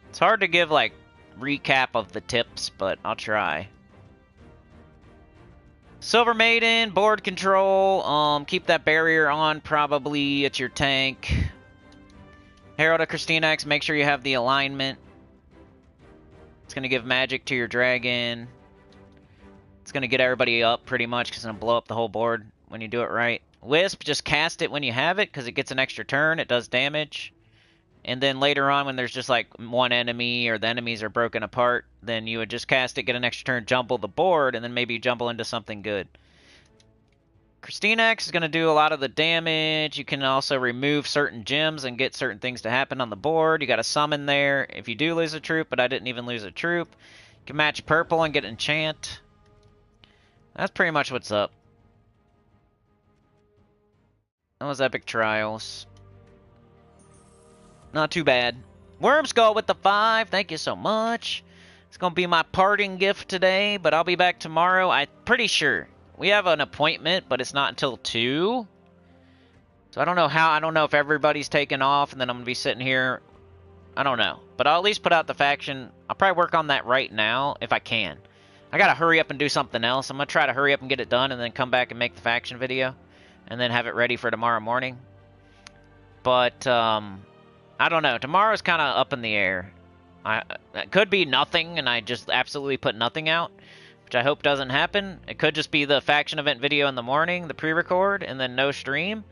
It's hard to give, like, recap of the tips, but I'll try. Silver Maiden, board control, keep that barrier on probably at your tank. Herald of Christina X, make sure you have the alignment. It's going to give magic to your dragon. It's going to get everybody up pretty much because it's going to blow up the whole board when you do it right. Wisp, just cast it when you have it because it gets an extra turn. It does damage. And then later on when there's just like one enemy or the enemies are broken apart, then you would just cast it, get an extra turn, jumble the board, and then maybe jumble into something good. Christina X is going to do a lot of the damage. You can also remove certain gems and get certain things to happen on the board. You got a summon there if you do lose a troop, but I didn't even lose a troop. You can match purple and get enchant. That's pretty much what's up. That was Epic Trials. Not too bad. Wormskull with the 5. Thank you so much. It's going to be my parting gift today, but I'll be back tomorrow. I'm pretty sure. We have an appointment, but it's not until 2. So I don't know how. I don't know if everybody's taken off, and then I'm going to be sitting here. I don't know. But I'll at least put out the faction. I'll probably work on that right now if I can. I got to hurry up and do something else. I'm going to try to hurry up and get it done, and then come back and make the faction video. And then have it ready for tomorrow morning. But, I don't know. Tomorrow's kind of up in the air. It could be nothing, and I just absolutely put nothing out, which I hope doesn't happen. It could just be the faction event video in the morning, the pre-record, and then no stream.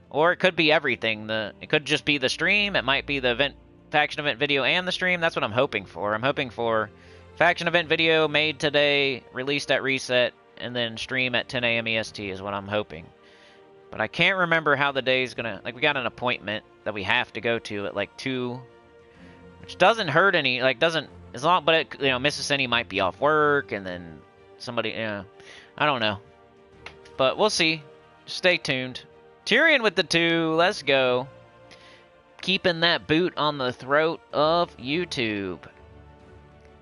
Or it could be everything. It could just be the stream. It might be the faction event video and the stream. That's what I'm hoping for. I'm hoping for faction event video made today, released at reset, and then stream at 10 a.m. EST is what I'm hoping. But I can't remember how the day's gonna... Like, we got an appointment that we have to go to at, like, 2... Which doesn't hurt any... Like, doesn't... As long... But, it, you know, Mrs. Cinny might be off work, and then somebody... You know, I don't know. But we'll see. Stay tuned. Tyrion with the 2. Let's go. Keeping that boot on the throat of YouTube.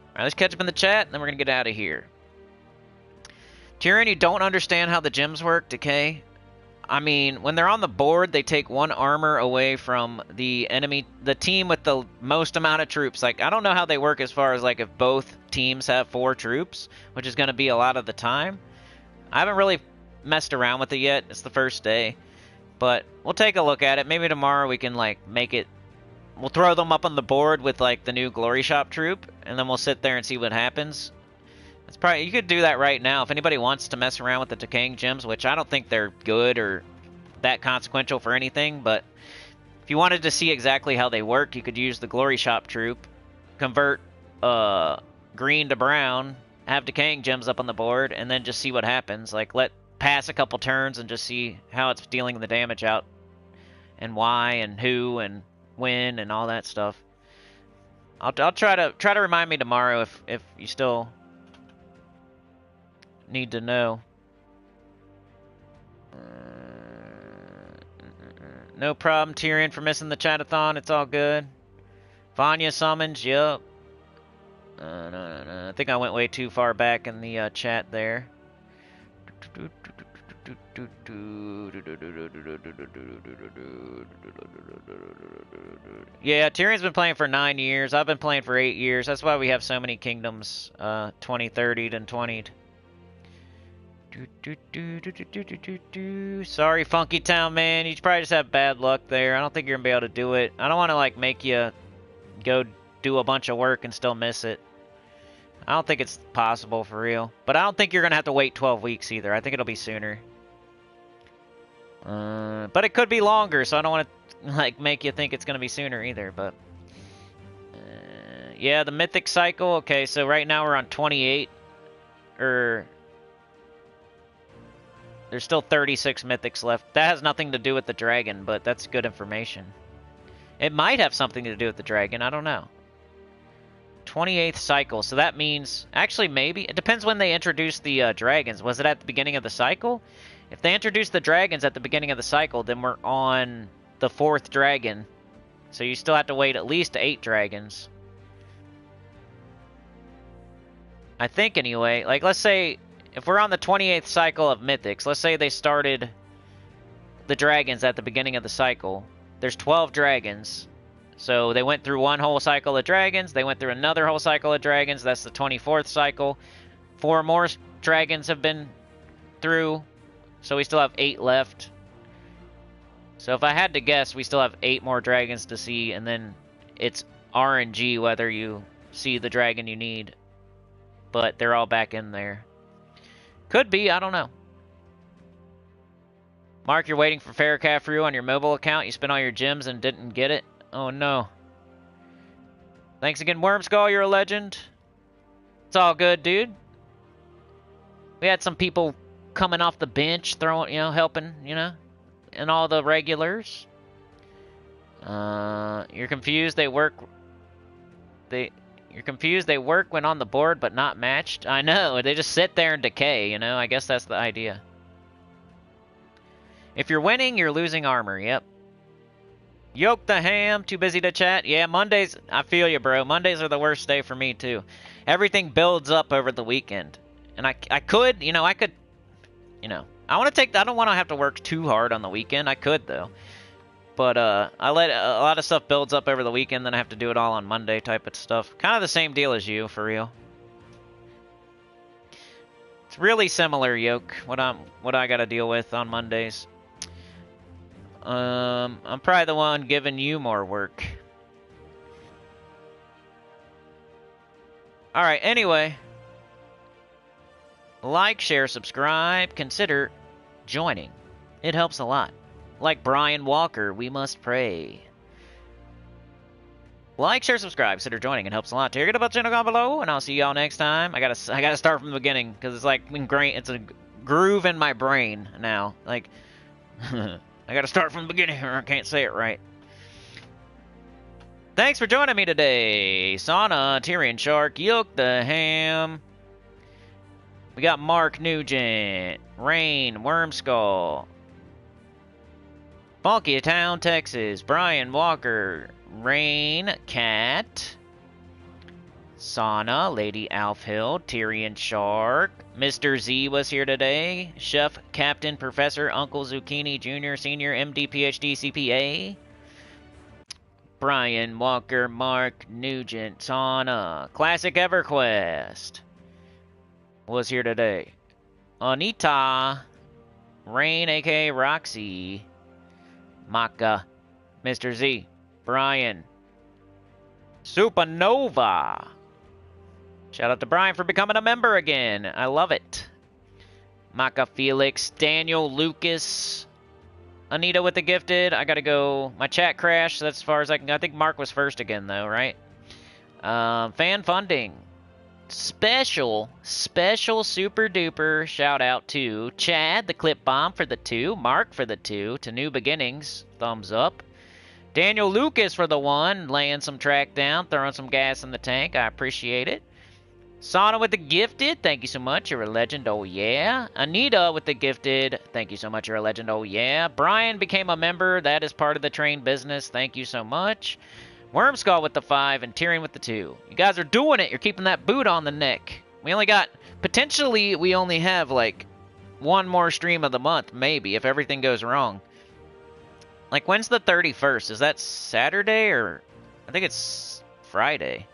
Alright, let's catch up in the chat, and then we're gonna get out of here. Tyrion, you don't understand how the gems work, Decay? I mean, when they're on the board, they take 1 armor away from the enemy, the team with the most amount of troops. Like, I don't know how they work as far as, like, if both teams have 4 troops, which is going to be a lot of the time. I haven't really messed around with it yet. It's the first day. But we'll take a look at it. Maybe tomorrow we can, like, make it... We'll throw them up on the board with, like, the new Glory Shop troop, and then we'll sit there and see what happens. It's probably, you could do that right now if anybody wants to mess around with the decaying gems, which I don't think they're good or that consequential for anything, but if you wanted to see exactly how they work, you could use the Glory Shop troop, convert green to brown, have decaying gems up on the board, and then just see what happens. Like, pass a couple turns and just see how it's dealing the damage out, and why, and who, and when, and all that stuff. I'll try to remind me tomorrow if you still need to know. No problem, Tyrion, for missing the chatathon. It's all good. Vanya summons, yup. No. I think I went way too far back in the chat there. Yeah, Tyrion's been playing for 9 years. I've been playing for 8 years. That's why we have so many kingdoms 2030'd and 20'd. Sorry, Funky Town, man. You probably just have bad luck there. I don't think you're going to be able to do it. I don't want to, like, make you go do a bunch of work and still miss it. I don't think it's possible for real. But I don't think you're going to have to wait 12 weeks either. I think it'll be sooner. But it could be longer, so I don't want to, like, make you think it's going to be sooner either. But yeah, the Mythic Cycle. Okay, so right now we're on 28. There's still 36 Mythics left. That has nothing to do with the dragon, but that's good information. It might have something to do with the dragon. I don't know. 28th cycle. So that means... Actually, maybe. It depends when they introduced the dragons. Was it at the beginning of the cycle? If they introduced the dragons at the beginning of the cycle, then we're on the 4th dragon. So you still have to wait at least 8 dragons. I think, anyway. Like, let's say... if we're on the 28th cycle of Mythics, let's say they started the dragons at the beginning of the cycle. There's 12 dragons. So they went through one whole cycle of dragons. They went through another whole cycle of dragons. That's the 24th cycle. 4 more dragons have been through. So we still have 8 left. So if I had to guess, we still have 8 more dragons to see. And then it's RNG whether you see the dragon you need. But they're all back in there. Could be, I don't know. Mark, you're waiting for Farrakafru on your mobile account. You spent all your gems and didn't get it. Oh no. Thanks again, Wormskull. You're a legend. It's all good, dude. We had some people coming off the bench, throwing, helping, and all the regulars. You're confused. You're confused. They work when on the board, but not matched. I know. They just sit there and decay. I guess that's the idea. If you're winning, you're losing armor. Yep. Yoke the ham, too busy to chat. Yeah, Mondays, I feel you, bro. Mondays are the worst day for me, too. Everything builds up over the weekend. And I could, I want to take, I don't want to have to work too hard on the weekend. I could, though. But I let a lot of stuff builds up over the weekend, then I have to do it all on Monday type of stuff. Kind of the same deal as you, for real. It's really similar, Yoke, what I got to deal with on Mondays. I'm probably the one giving you more work. Alright, anyway. Like, share, subscribe, consider joining. It helps a lot. Like Brian Walker, we must pray. Like, share, subscribe, consider joining. It helps a lot. Get about the channel down below, and I'll see y'all next time. I gotta start from the beginning, because it's like ingrained, it's a groove in my brain now. Like, I gotta start from the beginning, or I can't say it right. Thanks for joining me today. Sauna, Tyrion Shark, Yoke the Ham. We got Mark Nugent, Rain, Wormskull, Funky Town, Texas, Brian Walker, Rain, Cat, Sauna, Lady Alfhild, Tyrion Shark, Mr. Z was here today, Chef, Captain, Professor, Uncle Zucchini, Junior, Senior, MD, PhD, CPA, Brian Walker, Mark Nugent, Sauna, Classic EverQuest was here today, Anita, Rain, aka Roxy, Maka, Mr. Z, Brian, Supernova. Shout out to Brian for becoming a member again. I love it. Maka Felix, Daniel Lucas, Anita with the gifted. I gotta go. My chat crashed. So that's as far as I can. I think Mark was first again, though, right? Fan funding. Special super duper shout out to Chad, the clip bomb for the 2, Mark for the 2, to New Beginnings, thumbs up. Daniel Lucas for the 1, laying some track down, throwing some gas in the tank. I appreciate it. Sauna with the gifted, thank you so much, you're a legend, oh yeah. Anita with the gifted, thank you so much, you're a legend, oh yeah. Brian became a member, that is part of the train business, thank you so much. Wormskull with the 5 and Tyrion with the 2. You guys are doing it. You're keeping that boot on the neck. We only got... Potentially, we only have, like, 1 more stream of the month, maybe, if everything goes wrong. Like, when's the 31st? Is that Saturday or... I think it's Friday.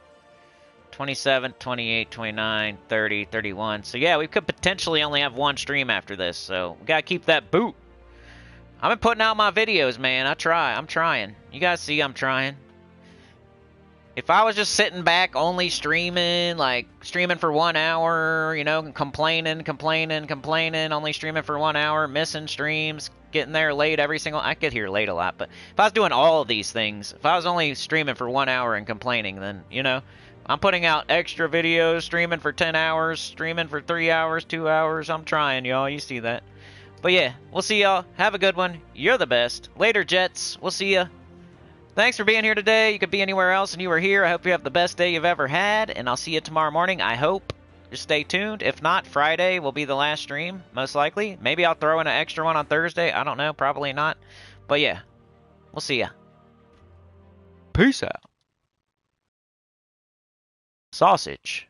27, 28, 29, 30, 31. So, yeah, we could potentially only have 1 stream after this. So, we gotta keep that boot. I've been putting out my videos, man. I'm trying. You guys see I'm trying. If I was just sitting back only streaming, like streaming for 1 hour, complaining, only streaming for 1 hour, missing streams, getting there late I get here late a lot, but if I was doing all of these things, if I was only streaming for 1 hour and complaining, then, I'm putting out extra videos, streaming for 10 hours, streaming for 3 hours, 2 hours. I'm trying, y'all. You see that. But yeah, we'll see y'all. Have a good one. You're the best. Later, Jets. We'll see ya. Thanks for being here today. You could be anywhere else and you were here. I hope you have the best day you've ever had, and I'll see you tomorrow morning, I hope. Just stay tuned. If not, Friday will be the last stream, most likely. Maybe I'll throw in an extra one on Thursday. I don't know. Probably not. But yeah, we'll see ya. Peace out. Sausage.